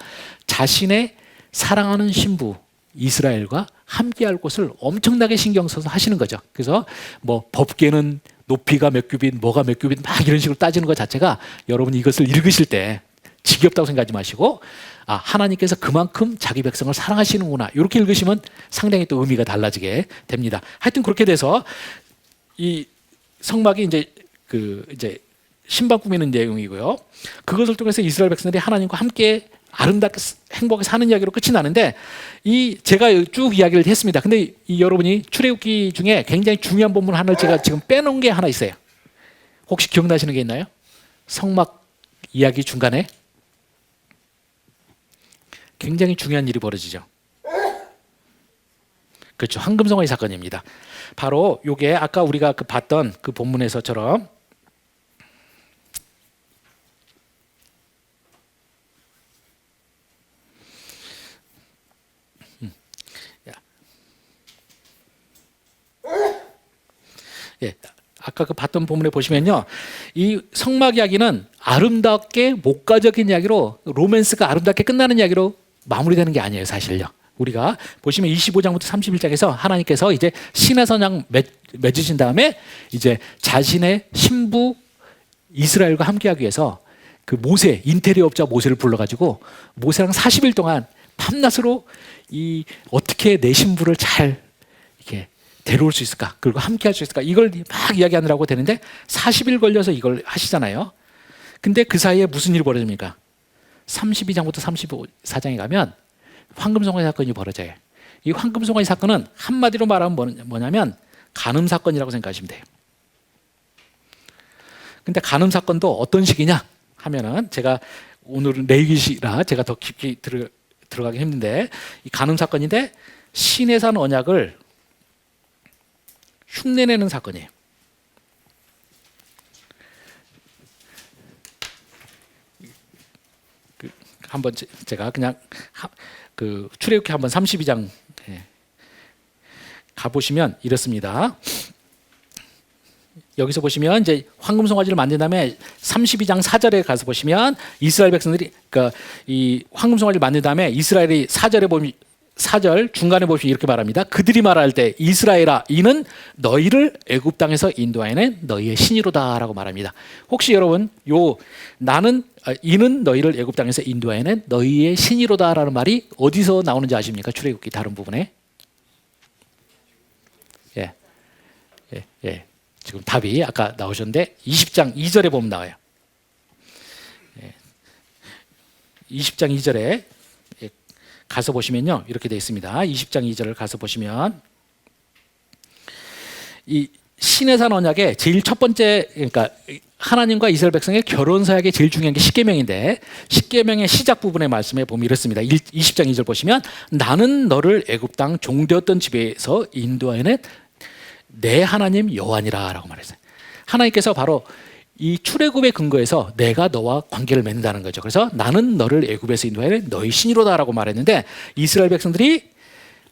자신의 사랑하는 신부 이스라엘과 함께할 곳을 엄청나게 신경 써서 하시는 거죠. 그래서 뭐 법궤는 높이가 몇 규빗, 뭐가 몇 규빗 막 이런 식으로 따지는 것 자체가 여러분이 이것을 읽으실 때 지겹다고 생각하지 마시고 하나님께서 그만큼 자기 백성을 사랑하시는구나 이렇게 읽으시면 상당히 또 의미가 달라지게 됩니다. 하여튼 그렇게 돼서 이 성막이 이제 신방 꾸미는 내용이고요. 그것을 통해서 이스라엘 백성들이 하나님과 함께 아름답게 행복하게 사는 이야기로 끝이 나는데 제가 쭉 이야기를 했습니다. 근데 여러분이 출애굽기 중에 굉장히 중요한 본문 하나를 제가 지금 빼놓은 게 하나 있어요. 혹시 기억나시는 게 있나요? 성막 이야기 중간에 굉장히 중요한 일이 벌어지죠. 그렇죠. 황금송아지 사건입니다. 바로 이게 아까 우리가 봤던 그 본문에서처럼 아까 봤던 본문에 보시면요, 이 성막 이야기는 아름답게 목가적인 이야기로 로맨스가 아름답게 끝나는 이야기로 마무리되는 게 아니에요, 사실요. 우리가 보시면 25장부터 31장에서 하나님께서 이제 신의 선약 맺으신 다음에 이제 자신의 신부 이스라엘과 함께하기 위해서 그 인테리어 업자 모세를 불러가지고 모세랑 40일 동안 밤낮으로 어떻게 내 신부를 잘 이렇게 데려올 수 있을까? 그리고 함께 할 수 있을까? 이걸 막 이야기하느라고 되는데 40일 걸려서 이걸 하시잖아요. 근데 그 사이에 무슨 일이 벌어집니까? 32장부터 34장에 가면 황금송아지 사건이 벌어져요. 이 황금송아지 사건은 한마디로 말하면 뭐냐면 간음 사건이라고 생각하시면 돼요. 근데 간음 사건도 어떤 식이냐 하면은 제가 오늘은 레위기시라 제가 더 깊게 들어가기 힘든데 이 간음 사건인데 신의 산 언약을 흉내내는 사건이에요. 한번 제가 그냥 출애굽기 한번 32장 가보시면 이렇습니다. 여기서 보시면 이제 황금 송아지를 만든 다음에 32장 4절에 가서 보시면 이스라엘 백성들이 그러니까 이 황금 송아지를 만든 다음에 이스라엘이 4절에 보면 4절 중간에 보시면 이렇게 말합니다. 그들이 말할 때 이스라엘아 이는 너희를 애굽 땅에서 인도하여낸 너희의 신이로다라고 말합니다. 혹시 여러분 이는 너희를 애굽 땅에서 인도하여낸 너희의 신이로다라는 말이 어디서 나오는지 아십니까? 출애굽기 다른 부분에. 예. 지금 답이 아까 나오셨는데 20장 2절에 보면 나와요. 20장 2절에 가서 보시면요. 이렇게 되어 있습니다. 20장 2절을 가서 보시면 이 시내산 언약의 제일 첫 번째 그러니까 하나님과 이스라엘 백성의 결혼 사역의 제일 중요한 게 십계명인데 십계명의 시작 부분의 말씀에 보면 이렇습니다. 20장 2절 보시면 나는 너를 애굽 땅 종되었던 집에서 인도하여낸 내 하나님 여호와니라라고 말했어요. 하나님께서 바로 이 출애굽의 근거에서 내가 너와 관계를 맺는다는 거죠. 그래서 나는 너를 애굽에서 인도하여 너희 신이로다라고 말했는데 이스라엘 백성들이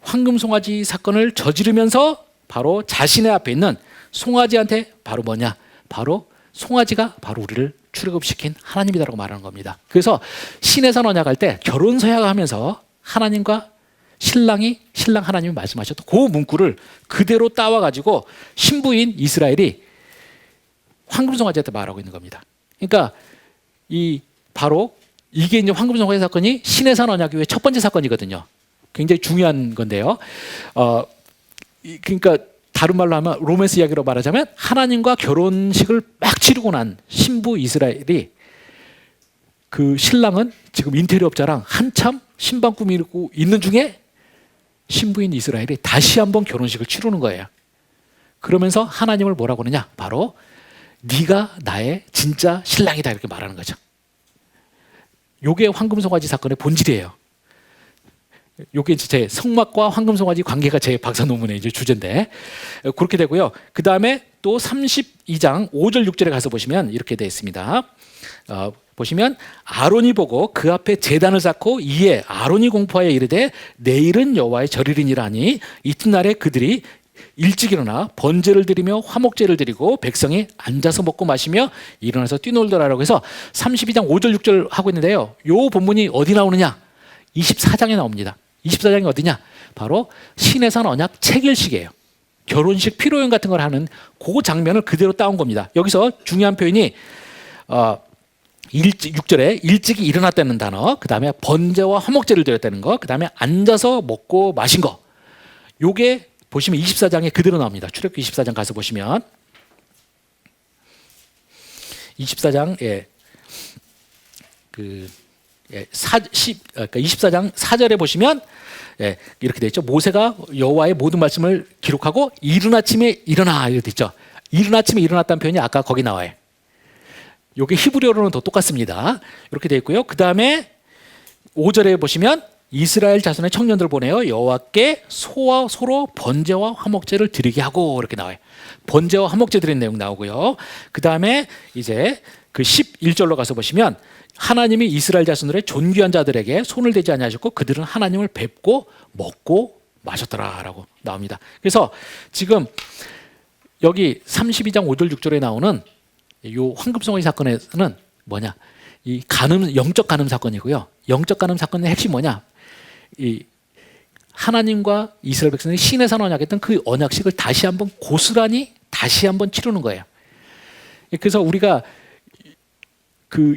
황금 송아지 사건을 저지르면서 바로 자신의 앞에 있는 송아지한테 바로 뭐냐? 바로 송아지가 바로 우리를 출애굽시킨 하나님이다라고 말하는 겁니다. 그래서 시내산 언약할 때 결혼 서약하면서 하나님과 신랑 하나님이 말씀하셨던 그 문구를 그대로 따와가지고 신부인 이스라엘이 황금송아지한테 말하고 있는 겁니다. 그러니까 바로 이게 이제 황금송아지 사건이 시내산 언약 이후의 첫 번째 사건이거든요. 굉장히 중요한 건데요. 그러니까 다른 말로 하면 로맨스 이야기로 말하자면 하나님과 결혼식을 막 치르고 난 신부 이스라엘이 그 신랑은 지금 인테리어업자랑 한참 신방 꾸미고 있는 중에 신부인 이스라엘이 다시 한번 결혼식을 치르는 거예요. 그러면서 하나님을 뭐라고 하느냐? 바로 네가 나의 진짜 신랑이다 이렇게 말하는 거죠. 요게 황금송아지 사건의 본질이에요. 요게 제 성막과 황금송아지 관계가 제 박사 논문의 이제 주제인데 그렇게 되고요. 그 다음에 또 32장 5절 6절에 가서 보시면 이렇게 되어 있습니다. 보시면 아론이 보고 그 앞에 제단을 쌓고 이에 아론이 공포하여 이르되 내일은 여호와의 절일이니라 하니 이튿날에 그들이 일찍 일어나 번제를 드리며 화목제를 드리고 백성이 앉아서 먹고 마시며 일어나서 뛰놀더라라고 해서 32장 5절 6절 하고 있는데요. 요 본문이 어디 나오느냐? 24장에 나옵니다. 24장이 어디냐? 바로 시내산 언약 체결식이에요. 결혼식 피로연 같은 걸 하는 그 장면을 그대로 따온 겁니다. 여기서 중요한 표현이 6절에 일찍이 일어났다는 단어, 그 다음에 번제와 화목제를 드렸다는 거, 그 다음에 앉아서 먹고 마신 거. 요게 보시면 24장에 그대로 나옵니다. 출애굽기 24장 가서 보시면 24장 그러니까 24장 4절에 보시면 이렇게 돼 있죠. 모세가 여호와의 모든 말씀을 기록하고 이른 아침에 일어나 이렇게 돼 있죠. 이른 아침에 일어났다는 표현이 아까 거기 나와요. 이게 히브리어로는 더 똑같습니다. 이렇게 되어 있고요. 그 다음에 5절에 보시면 이스라엘 자손의 청년들 보내어 여호와께 소로 번제와 화목제를 드리게 하고 이렇게 나와요. 번제와 화목제 드리는 내용 나오고요. 그 다음에 이제 그 11절로 가서 보시면 하나님이 이스라엘 자손들의 존귀한 자들에게 손을 대지 아니하셨고 그들은 하나님을 뵙고 먹고 마셨더라라고 나옵니다. 그래서 지금 여기 32장 5절 6절에 나오는 이 황금송아지 사건에서는 뭐냐? 이 영적 간음 사건이고요. 영적 간음 사건의 핵심 뭐냐? 이 하나님과 이스라엘 백성이 시내산 언약했던 그 언약식을 다시 한번 고스란히 다시 한번 치르는 거예요. 그래서 우리가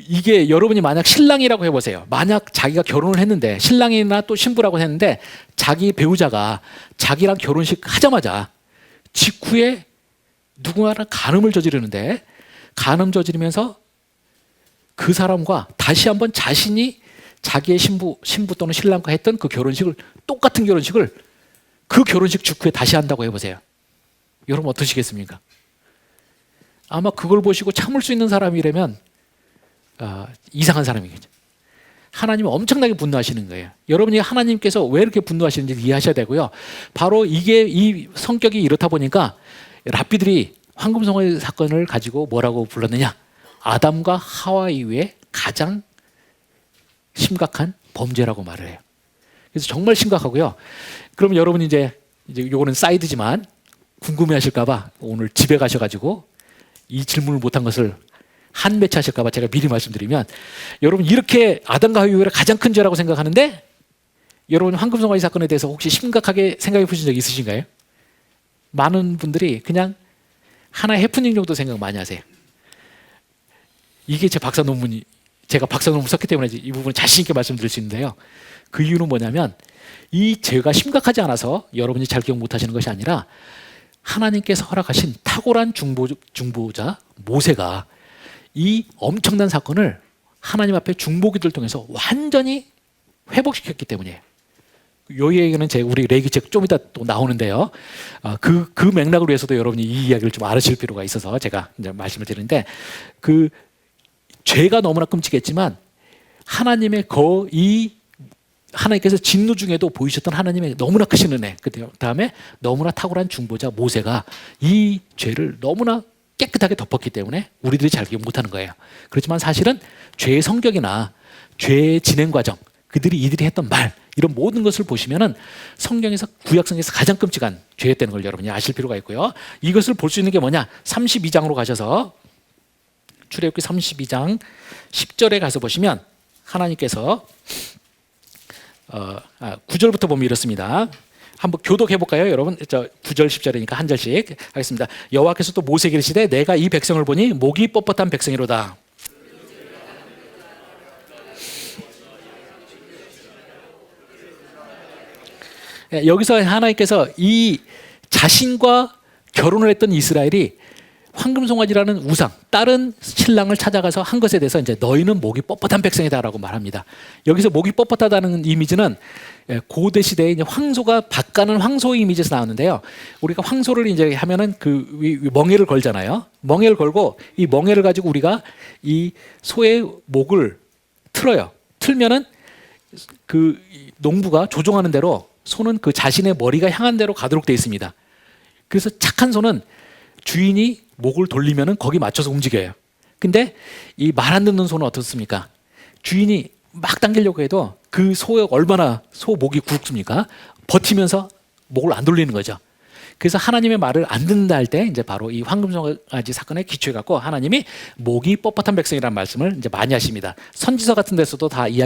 이게 여러분이 만약 신랑이라고 해보세요. 만약 자기가 결혼을 했는데 신랑이나 또 신부라고 했는데 자기 배우자가 자기랑 결혼식 하자마자 직후에 누군가랑 간음을 저지르는데 간음 저지르면서 그 사람과 다시 한번 자신이 자기의 신부 또는 신랑과 했던 그 결혼식을 똑같은 결혼식을 그 결혼식 직후에 다시 한다고 해보세요. 여러분 어떠시겠습니까? 아마 그걸 보시고 참을 수 있는 사람이라면 이상한 사람이겠죠. 하나님은 엄청나게 분노하시는 거예요. 여러분이 하나님께서 왜 이렇게 분노하시는지 이해하셔야 되고요. 바로 이 성격이 이렇다 보니까 랍비들이 황금송아지 사건을 가지고 뭐라고 불렀느냐? 아담과 하와 이후에 가장 심각한 범죄라고 말을 해요. 그래서 정말 심각하고요. 그럼 여러분이 이제 이제 요거는 사이드지만 궁금해하실까봐 오늘 집에 가셔가지고 이 질문을 못한 것을 한 매치하실까봐 제가 미리 말씀드리면, 여러분 이렇게 아담과 하와 이후에 가장 큰 죄라고 생각하는데, 여러분 황금송아지 사건에 대해서 혹시 심각하게 생각해 보신 적 있으신가요? 많은 분들이 그냥 하나의 해프닝 정도 생각 많이 하세요. 이게 제 박사 논문이, 제가 박사 논문 썼기 때문에 이 부분을 자신 있게 말씀드릴 수 있는데요. 그 이유는 뭐냐면, 이 죄가 심각하지 않아서 여러분이 잘 기억 못 하시는 것이 아니라, 하나님께서 허락하신 탁월한 중보자 모세가 이 엄청난 사건을 하나님 앞에 중보기도를 통해서 완전히 회복시켰기 때문이에요. 이 얘기는 우리 레위기책 좀 이따 또 나오는데요. 그 맥락을 위해서도 여러분이 이 이야기를 좀 알으실 필요가 있어서 제가 이제 말씀을 드리는데, 그 죄가 너무나 끔찍했지만 하나님께서 진노 중에도 보이셨던 하나님의 너무나 크신 은혜, 그 다음에 너무나 탁월한 중보자 모세가 이 죄를 너무나 깨끗하게 덮었기 때문에 우리들이 잘 기억 못하는 거예요. 그렇지만 사실은 죄의 성격이나 죄의 진행 과정, 이들이 했던 말, 이런 모든 것을 보시면은 성경에서, 구약성경에서 가장 끔찍한 죄였다는 걸 여러분이 아실 필요가 있고요. 이것을 볼 수 있는 게 뭐냐? 32장으로 가셔서 출애굽기 32장 10절에 가서 보시면 하나님께서 9절부터 보면 이렇습니다. 한번 교독해 볼까요, 여러분? 9절 10절이니까 한 절씩 하겠습니다. 여호와께서 또 모세에게 이르시되 내가 이 백성을 보니 목이 뻣뻣한 백성이로다. 여기서 하나님께서 이 자신과 결혼을 했던 이스라엘이 황금송아지라는 우상, 다른 신랑을 찾아가서 한 것에 대해서 이제 너희는 목이 뻣뻣한 백성이다라고 말합니다. 여기서 목이 뻣뻣하다는 이미지는 고대 시대에 이제 황소가 밭가는 황소의 이미지에서 나오는데요. 우리가 황소를 이제 하면은 그 멍에를 걸잖아요. 멍에를 걸고 이 멍에를 가지고 우리가 이 소의 목을 틀어요. 틀면은 그 농부가 조종하는 대로 소는 그 자신의 머리가 향한 대로 가도록 되어 있습니다. 그래서 착한 소는 주인이 목을 돌리면은 거기 맞춰서 움직여요. 근데 이 말 안 듣는 소는 어떻습니까? 주인이 막 당기려고 해도 그 소에 얼마나 소 목이 굵습니까? 버티면서 목을 안 돌리는 거죠. 그래서 하나님의 말을 안 듣는다 할 때 이제 바로 이 황금송아지 사건에 기초해 갖고 하나님이 목이 뻣뻣한 백성이라는 말씀을 이제 많이 하십니다. 선지서 같은 데서도 다 이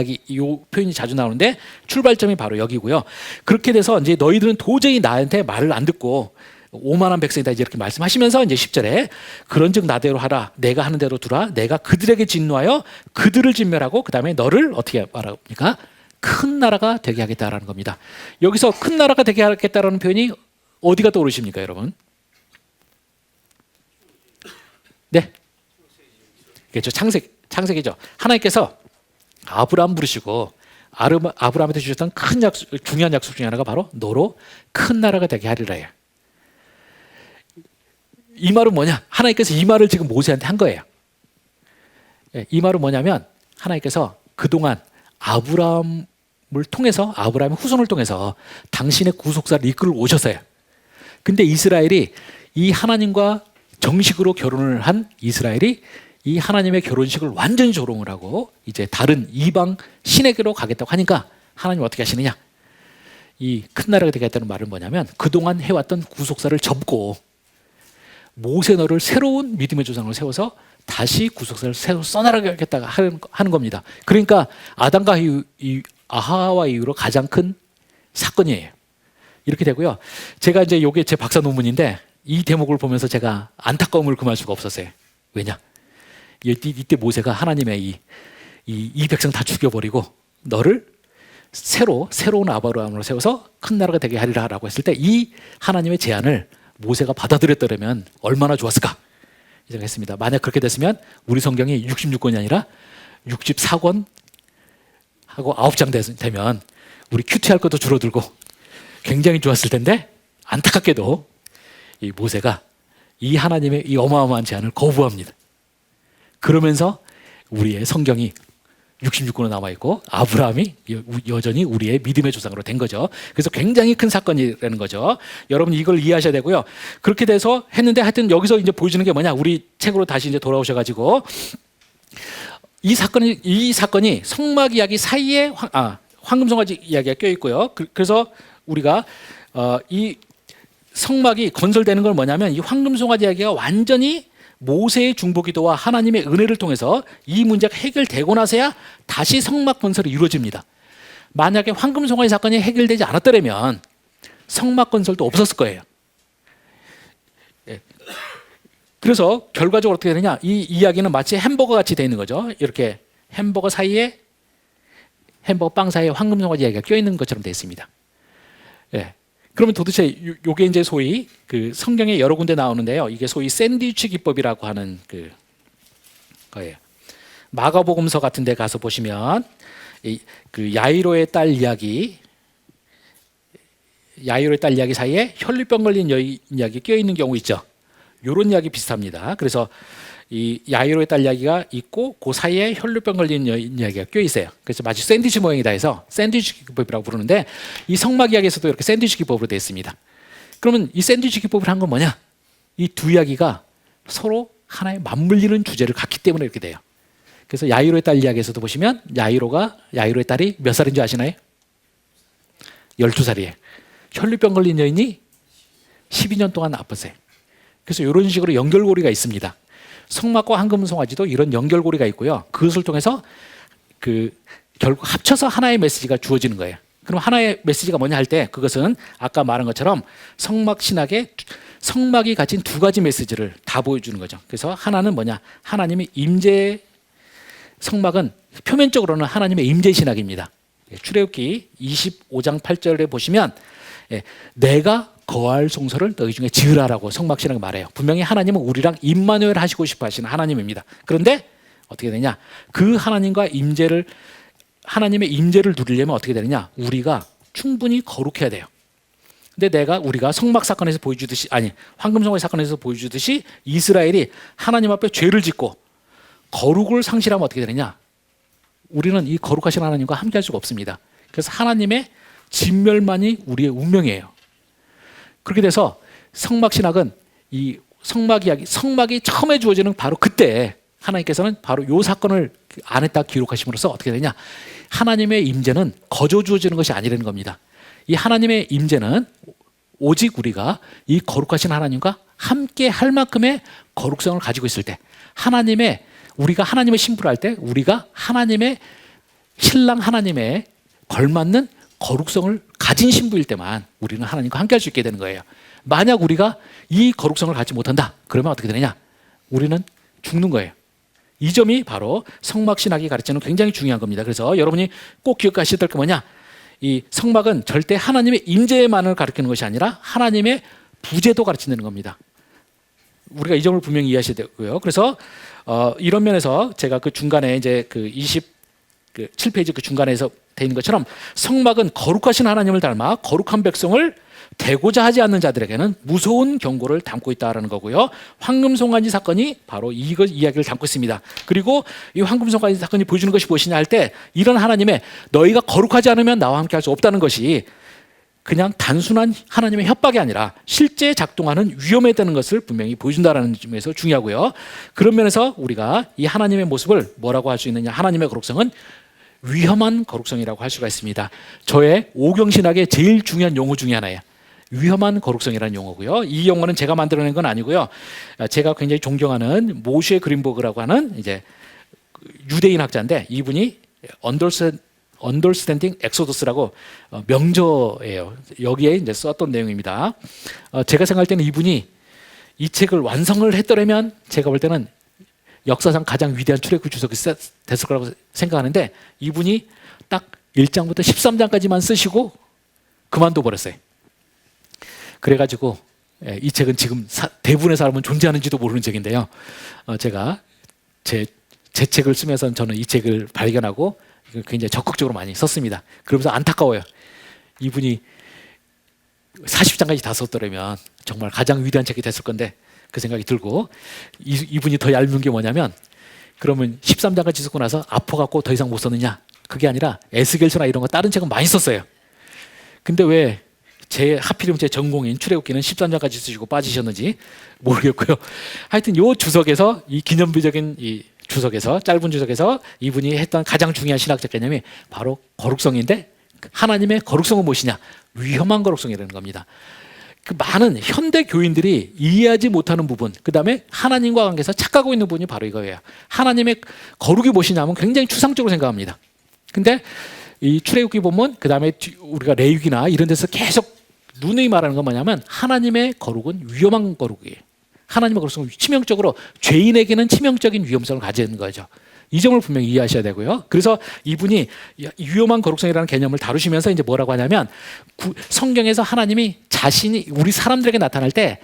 표현이 자주 나오는데 출발점이 바로 여기고요. 그렇게 돼서 이제 너희들은 도저히 나한테 말을 안 듣고 오만한 백성이다 이렇게 말씀하시면서 이제 10절에 그런즉 나대로 하라, 내가 하는 대로 두라, 내가 그들에게 진노하여 그들을 진멸하고 그 다음에 너를 어떻게 말합니까? 큰 나라가 되게 하겠다라는 겁니다. 여기서 큰 나라가 되게 하겠다라는 표현이 어디가 떠오르십니까, 여러분? 네, 그렇죠. 창세기죠. 하나님께서 아브라함 부르시고 아브라함한테 주셨던 큰 약속, 중요한 약속 중에 하나가 바로 너로 큰 나라가 되게 하리라예요. 이 말은 뭐냐? 하나님께서 이 말을 지금 모세한테 한 거예요. 이 말은 뭐냐면 하나님께서 그동안 아브라함의 후손을 통해서 당신의 구속사를 이끌어 오셨어요. 근데 이스라엘이 이 하나님과 정식으로 결혼을 한 이스라엘이 이 하나님의 결혼식을 완전히 조롱을 하고 이제 다른 이방 신에게로 가겠다고 하니까 하나님 어떻게 하시느냐? 이 큰 나라가 되겠다는 말은 뭐냐면 그동안 해왔던 구속사를 접고 모세 너를 새로운 믿음의 조상으로 세워서 다시 구속사를 새로 써나가겠다가 하는 겁니다. 그러니까 아담과 하와 이후로 가장 큰 사건이에요. 이렇게 되고요. 제가 이제 이게 제 박사 논문인데 이 대목을 보면서 제가 안타까움을 금할 수가 없었어요. 왜냐? 이때 모세가 하나님의 이 백성 다 죽여버리고 너를 새로운 아브라함으로 세워서 큰 나라가 되게 하리라라고 했을 때 이 하나님의 제안을 모세가 받아들였더라면 얼마나 좋았을까 생각했습니다. 만약 그렇게 됐으면 우리 성경이 66권이 아니라 64권 하고 9장 되면 우리 큐티할 것도 줄어들고 굉장히 좋았을 텐데 안타깝게도 이 모세가 이 하나님의 이 어마어마한 제안을 거부합니다. 그러면서 우리의 성경이 66권으로 남아있고 아브라함이 여전히 우리의 믿음의 조상으로 된 거죠. 그래서 굉장히 큰 사건이라는 거죠. 여러분 이걸 이해하셔야 되고요. 그렇게 돼서 했는데 하여튼 여기서 이제 보여주는 게 뭐냐? 우리 책으로 다시 이제 돌아오셔가지고 이 사건이 성막 이야기 사이에 황금송아지 이야기가 껴있고요. 그래서 우리가 이 성막이 건설되는 건 뭐냐면 이 황금송아지 이야기가 완전히 모세의 중보기도와 하나님의 은혜를 통해서 이 문제가 해결되고 나서야 다시 성막 건설이 이루어집니다. 만약에 황금송아지 사건이 해결되지 않았더라면 성막 건설도 없었을 거예요. 예. 그래서 결과적으로 어떻게 되느냐, 이 이야기는 마치 햄버거 같이 되어 있는 거죠. 이렇게 햄버거 사이에, 햄버거 빵 사이에 황금송아지 이야기가 껴있는 것처럼 되어 있습니다. 예. 그러면 도대체 요게 이제 소위 그 성경에 여러 군데 나오는데요. 이게 소위 샌드위치 기법이라고 하는 그 거예요. 마가복음서 같은 데 가서 보시면 그 야이로의 딸 이야기 사이에 혈류병 걸린 여인 이야기 껴 있는 경우 있죠. 요런 이야기 비슷합니다. 그래서 이 야이로의 딸 이야기가 있고 그 사이에 혈류병 걸린 여인 이야기가 껴 있어요. 그래서 마치 샌드위치 모양이다 해서 샌드위치 기법이라고 부르는데, 이 성막 이야기에서도 이렇게 샌드위치 기법으로 되어 있습니다. 그러면 이 샌드위치 기법을 한 건 뭐냐? 이 두 이야기가 서로 하나의 맞물리는 주제를 갖기 때문에 이렇게 돼요. 그래서 야이로의 딸 이야기에서도 보시면 야이로의 딸이 몇 살인지 아시나요? 12살이에요. 혈류병 걸린 여인이 12년 동안 아팠어요. 그래서 이런 식으로 연결고리가 있습니다. 성막과 황금송아지도 이런 연결고리가 있고요. 그것을 통해서 결국 합쳐서 하나의 메시지가 주어지는 거예요. 그럼 하나의 메시지가 뭐냐 할 때, 그것은 아까 말한 것처럼 성막 신학의 성막이 가진 두 가지 메시지를 다 보여주는 거죠. 그래서 하나는 뭐냐, 하나님의 임재, 성막은 표면적으로는 하나님의 임재 신학입니다. 출애굽기 25장 8절에 보시면 내가 거할 성소를 너희 중에 지으라라고 성막 신학이 말해요. 분명히 하나님은 우리랑 임마누엘 하시고 싶어 하시는 하나님입니다. 그런데 어떻게 되냐, 그 하나님의 임재를 누리려면 어떻게 되느냐, 우리가 충분히 거룩해야 돼요. 근데 우리가 성막 사건에서 보여주듯이, 아니 황금송아지 사건에서 보여주듯이 이스라엘이 하나님 앞에 죄를 짓고 거룩을 상실하면 어떻게 되느냐, 우리는 이 거룩하신 하나님과 함께 할 수가 없습니다. 그래서 하나님의 진멸만이 우리의 운명이에요. 그렇게 돼서 성막 신학은 이 성막 이야기, 성막이 처음에 주어지는 바로 그때 하나님께서는 바로 이 사건을 안에다 기록하심으로써 어떻게 되냐, 하나님의 임재는 거저 주어지는 것이 아니라는 겁니다. 이 하나님의 임재는 오직 우리가 이 거룩하신 하나님과 함께 할 만큼의 거룩성을 가지고 있을 때, 우리가 하나님의 신부를 할 때, 우리가 하나님의 신랑 하나님의 걸맞는 거룩성을 가진 신부일 때만 우리는 하나님과 함께 할 수 있게 되는 거예요. 만약 우리가 이 거룩성을 갖지 못한다, 그러면 어떻게 되느냐, 우리는 죽는 거예요. 이 점이 바로 성막 신학이 가르치는 굉장히 중요한 겁니다. 그래서 여러분이 꼭 기억하셔야 될 게 뭐냐, 이 성막은 절대 하나님의 임재만을 가르치는 것이 아니라 하나님의 부재도 가르치는 겁니다. 우리가 이 점을 분명히 이해하셔야 되고요. 그래서 이런 면에서 제가 그 중간에 이제 그 27페이지 그 중간에서 되어 있는 것처럼, 성막은 거룩하신 하나님을 닮아 거룩한 백성을 되고자 하지 않는 자들에게는 무서운 경고를 담고 있다라는 거고요. 황금송아지 사건이 바로 이야기를 담고 있습니다. 그리고 이 황금송아지 사건이 보여주는 것이 무엇이냐 할 때, 이런 하나님의 너희가 거룩하지 않으면 나와 함께 할 수 없다는 것이 그냥 단순한 하나님의 협박이 아니라 실제 작동하는 위험에 되는 것을 분명히 보여준다는 점에서 중요하고요. 그런 면에서 우리가 이 하나님의 모습을 뭐라고 할 수 있느냐, 하나님의 거룩성은 위험한 거룩성이라고 할 수가 있습니다. 저의 오경신학의 제일 중요한 용어 중에 하나예요. 위험한 거룩성이라는 용어고요. 이 용어는 제가 만들어낸 건 아니고요. 제가 굉장히 존경하는 모쉐 그린버그라고 하는 이제 유대인 학자인데, 이분이 Understanding Exodus라고 명저예요. 여기에 이제 썼던 내용입니다. 제가 생각할 때는 이분이 이 책을 완성을 했더라면 제가 볼 때는 역사상 가장 위대한 출애굽 주석이 됐을 거라고 생각하는데, 이분이 딱 1장부터 13장까지만 쓰시고 그만둬 버렸어요. 그래가지고 이 책은 지금 대부분의 사람은 존재하는지도 모르는 책인데요. 제가 제 책을 쓰면서 저는 이 책을 발견하고 굉장히 적극적으로 많이 썼습니다. 그러면서 안타까워요. 이분이 40장까지 다 썼더라면 정말 가장 위대한 책이 됐을 건데, 그 생각이 들고, 이분이 더 얄미운 게 뭐냐면, 그러면 13장까지 쓰고 나서 아파갖고 더 이상 못 썼느냐, 그게 아니라 에스겔서나 이런 거 다른 책은 많이 썼어요. 근데 왜 하필이면 제 전공인 출애굽기는 13장까지 쓰시고 빠지셨는지 모르겠고요. 하여튼 이 주석에서, 이 기념비적인 이 주석에서, 짧은 주석에서 이분이 했던 가장 중요한 신학적 개념이 바로 거룩성인데, 하나님의 거룩성은 무엇이냐, 위험한 거룩성이라는 겁니다. 그 많은 현대 교인들이 이해하지 못하는 부분, 그 다음에 하나님과 관계에서 착각하고 있는 부분이 바로 이거예요. 하나님의 거룩이 무엇이냐면 굉장히 추상적으로 생각합니다. 근데 이 출애굽기 보면 그 다음에 우리가 레위기나 이런 데서 계속 누누이 말하는 건 뭐냐면 하나님의 거룩은 위험한 거룩이에요. 하나님의 거룩은 치명적으로 죄인에게는 치명적인 위험성을 가지는 거죠. 이 점을 분명히 이해하셔야 되고요. 그래서 이분이 위험한 거룩성이라는 개념을 다루시면서 이제 뭐라고 하냐면 성경에서 하나님이 자신이 우리 사람들에게 나타날 때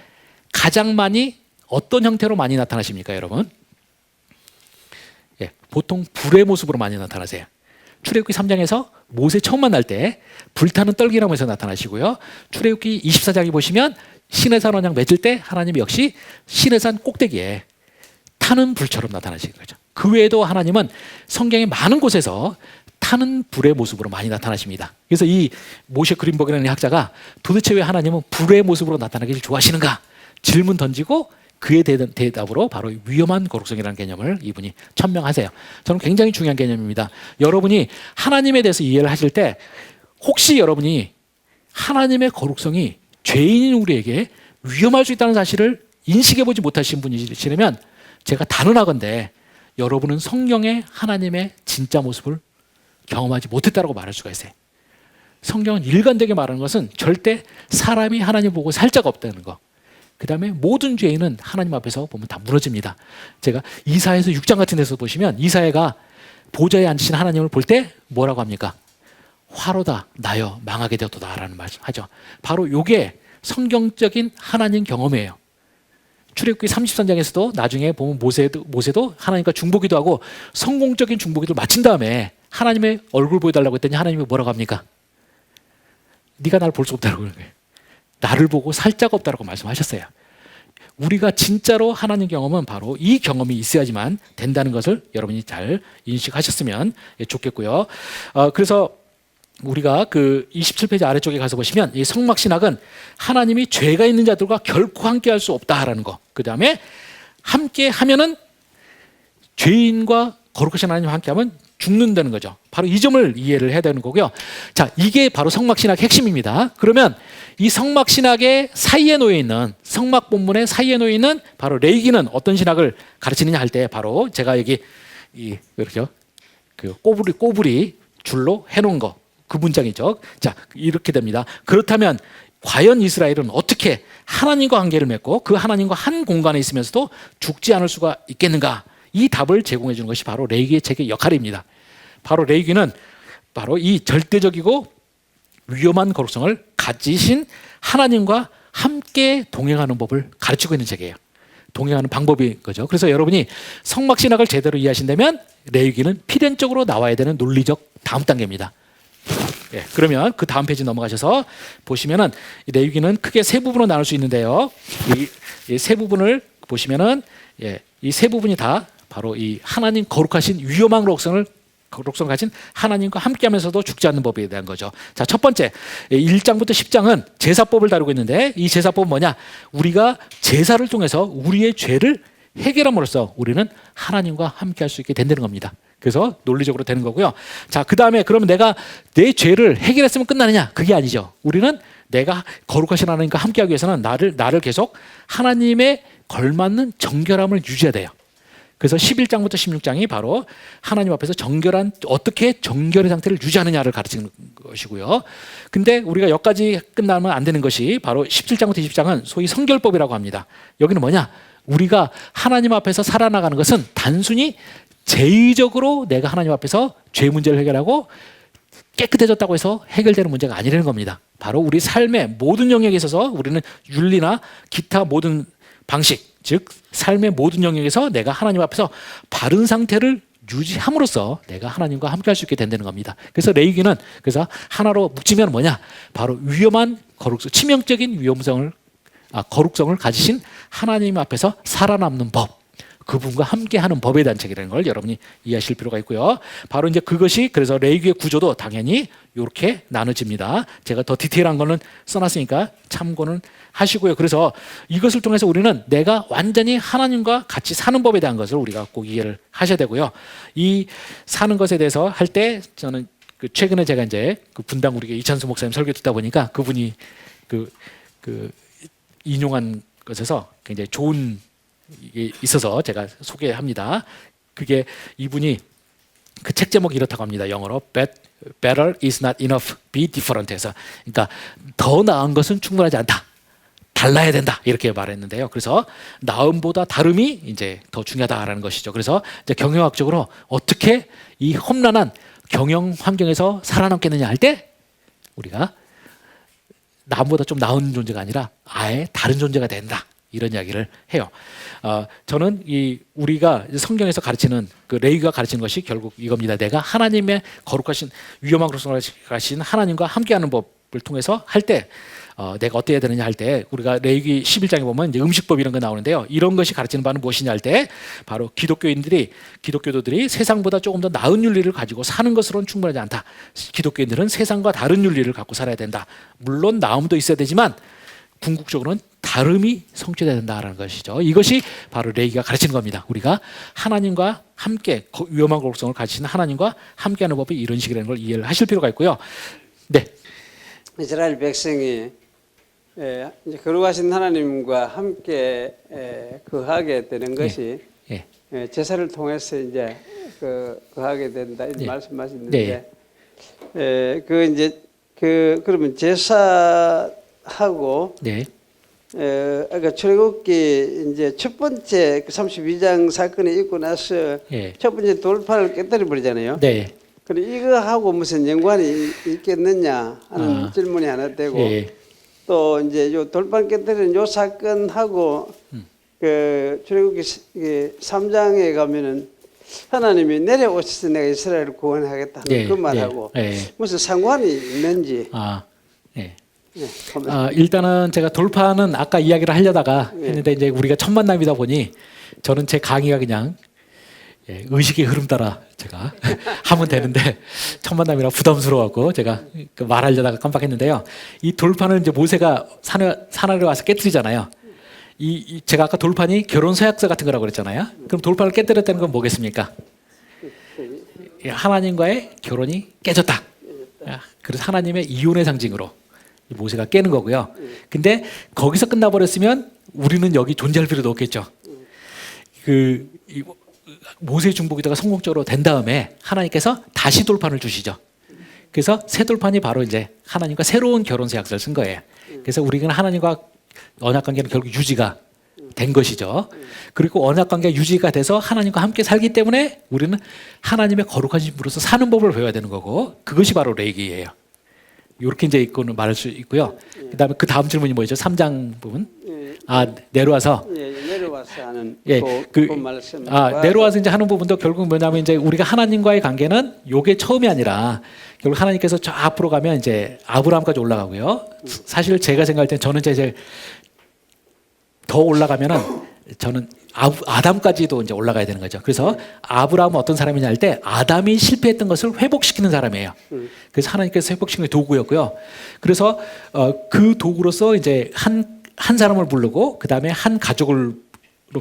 가장 많이 어떤 형태로 많이 나타나십니까, 여러분? 예, 보통 불의 모습으로 많이 나타나세요. 출애굽기 3장에서 모세 처음 만날 때 불타는 떨기라고 해서 나타나시고요. 출애굽기 24장에 보시면 시내산 언약 맺을 때 하나님이 역시 시내산 꼭대기에 타는 불처럼 나타나시는 거죠. 그 외에도 하나님은 성경의 많은 곳에서 타는 불의 모습으로 많이 나타나십니다. 그래서 이 모셰 그린버그라는 학자가 도대체 왜 하나님은 불의 모습으로 나타나기를 좋아하시는가 질문 던지고 그에 대답으로 바로 위험한 거룩성이라는 개념을 이분이 천명하세요. 저는 굉장히 중요한 개념입니다. 여러분이 하나님에 대해서 이해를 하실 때 혹시 여러분이 하나님의 거룩성이 죄인인 우리에게 위험할 수 있다는 사실을 인식해보지 못하신 분이시라면 제가 단언하건대 여러분은 성경의 하나님의 진짜 모습을 경험하지 못했다고 말할 수가 있어요. 성경은 일관되게 말하는 것은 절대 사람이 하나님 보고 살 자가 없다는 거. 그 다음에 모든 죄인은 하나님 앞에서 보면 다 무너집니다. 제가 이사야서 6장 같은 데서 보시면 이사야가 보좌에 앉으신 하나님을 볼 때 뭐라고 합니까? 화로다 나여 망하게 되었도다 라는 말씀 하죠. 바로 이게 성경적인 하나님 경험이에요. 출애굽기 33장에서도 나중에 보면 모세도 하나님과 중보기도 하고 성공적인 중보기도를 마친 다음에 하나님의 얼굴 보여달라고 했더니 하나님이 뭐라고 합니까? 네가 나를 볼 수 없다고 그러는 거예요. 나를 보고 살 자가 없다고 말씀하셨어요. 우리가 진짜로 하나님 경험은 바로 이 경험이 있어야지만 된다는 것을 여러분이 잘 인식하셨으면 좋겠고요. 그래서 우리가 그 27페이지 아래쪽에 가서 보시면 이 성막신학은 하나님이 죄가 있는 자들과 결코 함께 할 수 없다라는 거. 그 다음에 함께 하면은 죄인과 거룩하신 하나님과 함께 하면 죽는다는 거죠. 바로 이 점을 이해를 해야 되는 거고요. 자, 이게 바로 성막신학의 핵심입니다. 그러면 이 성막신학의 사이에 놓여 있는 성막 본문의 사이에 놓여 있는 바로 레위기는 어떤 신학을 가르치느냐 할 때 바로 제가 여기 그렇죠. 그 꼬부리 줄로 해놓은 거. 그 문장이죠. 자, 이렇게 됩니다. 그렇다면 과연 이스라엘은 어떻게 하나님과 관계를 맺고 그 하나님과 한 공간에 있으면서도 죽지 않을 수가 있겠는가? 이 답을 제공해 주는 것이 바로 레위기의 책의 역할입니다. 바로 레위기는 바로 이 절대적이고 위험한 거룩성을 가지신 하나님과 함께 동행하는 법을 가르치고 있는 책이에요. 동행하는 방법인 거죠. 그래서 여러분이 성막신학을 제대로 이해하신다면 레위기는 필연적으로 나와야 되는 논리적 다음 단계입니다. 예, 그러면 그 다음 페이지 넘어가셔서 보시면은 레위기는 크게 세 부분으로 나눌 수 있는데요. 이 세 부분을 보시면은 이 세 부분이 다 바로 이 하나님 거룩하신 위험한 거룩성을 가진 하나님과 함께하면서도 죽지 않는 법에 대한 거죠. 자, 첫 번째 1장부터 10장은 제사법을 다루고 있는데 이 제사법은 뭐냐? 우리가 제사를 통해서 우리의 죄를 해결함으로써 우리는 하나님과 함께할 수 있게 된다는 겁니다. 그래서 논리적으로 되는 거고요. 자, 그 다음에 그러면 내가 내 죄를 해결했으면 끝나느냐? 그게 아니죠. 우리는 내가 거룩하신 하나님과 함께하기 위해서는 나를 계속 하나님의 걸맞는 정결함을 유지해야 돼요. 그래서 11장부터 16장이 바로 하나님 앞에서 어떻게 정결의 상태를 유지하느냐를 가르치는 것이고요. 근데 우리가 여기까지 끝나면 안 되는 것이 바로 17장부터 20장은 소위 성결법이라고 합니다. 여기는 뭐냐? 우리가 하나님 앞에서 살아나가는 것은 단순히 제의적으로 내가 하나님 앞에서 죄 문제를 해결하고 깨끗해졌다고 해서 해결되는 문제가 아니라는 겁니다. 바로 우리 삶의 모든 영역에 있어서 우리는 윤리나 기타 모든 방식, 즉 삶의 모든 영역에서 내가 하나님 앞에서 바른 상태를 유지함으로써 내가 하나님과 함께 할 수 있게 된다는 겁니다. 그래서 레위기는 그래서 하나로 묵지면 뭐냐? 바로 위험한 거룩성, 치명적인 거룩성을 가지신 하나님 앞에서 살아남는 법, 그분과 함께하는 법에 대한 책이라는 걸 여러분이 이해하실 필요가 있고요. 바로 이제 그것이 그래서 레위기의 구조도 당연히 이렇게 나눠집니다. 제가 더 디테일한 거는 써놨으니까 참고는 하시고요. 그래서 이것을 통해서 우리는 내가 완전히 하나님과 같이 사는 법에 대한 것을 우리가 꼭 이해를 하셔야 되고요. 이 사는 것에 대해서 할 때 저는 최근에 제가 이제 그 분당 우리 이찬수 목사님 설교 듣다 보니까 그분이 인용한 것에서 굉장히 좋은 게 있어서 제가 소개합니다. 그게 이분이 그 책 제목이 이렇다고 합니다. 영어로 Better is not enough, be different 해서 그러니까 더 나은 것은 충분하지 않다. 달라야 된다. 이렇게 말했는데요. 그래서 나음보다 다름이 이제 더 중요하다라는 것이죠. 그래서 이제 경영학적으로 어떻게 이 험난한 경영 환경에서 살아남겠느냐 할 때 우리가 남보다 좀 나은 존재가 아니라 아예 다른 존재가 된다. 이런 이야기를 해요. 저는 이 우리가 성경에서 가르치는 그 레이가 가르치는 것이 결국 이겁니다. 내가 하나님의 거룩하신 위엄한 거룩하신 하나님과 함께하는 법을 통해서 할 때 내가 어떻게 해야 되느냐 할 때 우리가 레이기 11장에 보면 이제 음식법 이런 거 나오는데요. 이런 것이 가르치는 바는 무엇이냐 할 때 바로 기독교도들이 세상보다 조금 더 나은 윤리를 가지고 사는 것으로는 충분하지 않다. 기독교인들은 세상과 다른 윤리를 갖고 살아야 된다. 물론 나음도 있어야 되지만 궁극적으로는 다름이 성취돼야 된다라는 것이죠. 이것이 바로 레이기가 가르치는 겁니다. 우리가 하나님과 함께 위엄한 거룩성을 가지신 하나님과 함께하는 법이 이런 식이라는 걸 이해를 하실 필요가 있고요. 네. 이스라엘 백성이 이제 거룩하신 하나님과 함께 거하게 되는 것이 제사를 통해서 이제 거하게 된다 이런 말씀하셨는데 그 이제 그러면 제사하고 그러니까 출애굽기 이제 첫 번째 32장 사건이 있고 나서 첫 번째 돌판을 깨뜨려 버리잖아요. 네. 그럼 이거하고 무슨 연관이 있겠느냐 하는 질문이 하나 되고 또 이제 요 돌판 깨뜨리는 요 사건하고 그 출애굽기 3장에 가면은 하나님이 내려오셔서 내가 이스라엘을 구원하겠다는 그 말하고 무슨 상관이 있는지. 일단은 제가 돌파는 아까 이야기를 하려다가 했는데 이제 우리가 첫 만남이다 보니 저는 제 강의가 그냥 의식의 흐름 따라 제가 하면 되는데 첫 만남이라 부담스러워갖고 제가 말하려다가 깜빡했는데요. 이 돌판을 이제 모세가 산하에 와서 깨뜨리잖아요. 제가 아까 돌판이 결혼 서약서 같은 거라고 그랬잖아요. 그럼 돌판을 깨뜨렸다는 건 뭐겠습니까? 하나님과의 결혼이 깨졌다. 그래서 하나님의 이혼의 상징으로 모세가 깨는 거고요. 근데 거기서 끝나버렸으면 우리는 여기 존재할 필요도 없겠죠. 모세 중보기도가 성공적으로 된 다음에 하나님께서 다시 돌판을 주시죠. 그래서 새 돌판이 바로 이제 하나님과 새로운 결혼 서약서를 쓴 거예요. 그래서 우리는 하나님과 언약 관계는 결국 유지가 된 것이죠. 그리고 언약 관계가 유지가 돼서 하나님과 함께 살기 때문에 우리는 하나님의 거룩한 신부로서 사는 법을 배워야 되는 거고 그것이 바로 레이기예요. 이렇게 이제 이거는 말할 수 있고요. 그다음에 그 다음 질문이 뭐죠? 3장 부분. 내려와서. 내려와서 하는 그 말씀. 내려와서 이제 하는 부분도 결국 뭐냐면 이제 우리가 하나님과의 관계는 요게 처음이 아니라 결국 하나님께서 저 앞으로 가면 이제 아브라함까지 올라가고요. 사실 제가 생각할 때 저는 이제 더 올라가면은 저는 아담까지도 이제 올라가야 되는 거죠. 그래서 아브라함은 어떤 사람이냐 할 때 아담이 실패했던 것을 회복시키는 사람이에요. 그래서 하나님께서 회복시키는 도구였고요. 그래서 그 도구로서 이제 한 사람을 부르고 그 다음에 한 가족을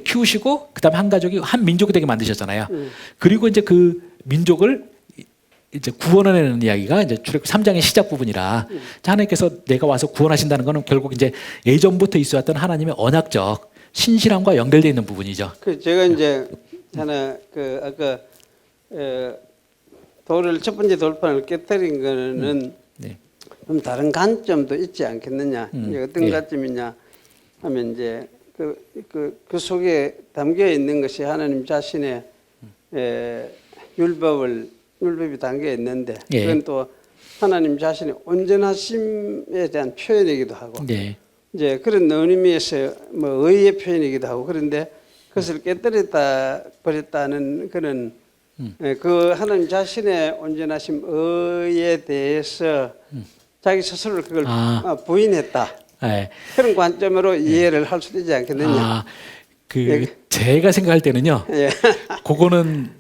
키우시고 그 다음에 한 가족이 한 민족이 되게 만드셨잖아요. 그리고 이제 그 민족을 이제 구원하는 이야기가 이제 출애굽기 3장의 시작 부분이라 하나님께서 내가 와서 구원하신다는 것은 결국 이제 예전부터 있어왔던 하나님의 언약적 신실함과 연결되어 있는 부분이죠. 제가 이제 하나 아까 돌을 첫 번째 돌판을 깨뜨린 거는 좀 다른 관점도 있지 않겠느냐? 어떤 관점이냐 하면 이제 그 속에 담겨 있는 것이 하나님 자신의 율법이 담겨 있는데 그건 또 하나님 자신의 온전하심에 대한 표현이기도 하고. 이제 그런 의미에서 뭐 의의 표현이기도 하고 그런데 그것을 깨뜨렸다 버렸다는 그런 그 하나님 자신의 온전하심 의에 대해서 자기 스스로 그걸 부인했다. 그런 관점으로 이해를 할 수도 있지 않겠느냐. 제가 생각할 때는요. 그거는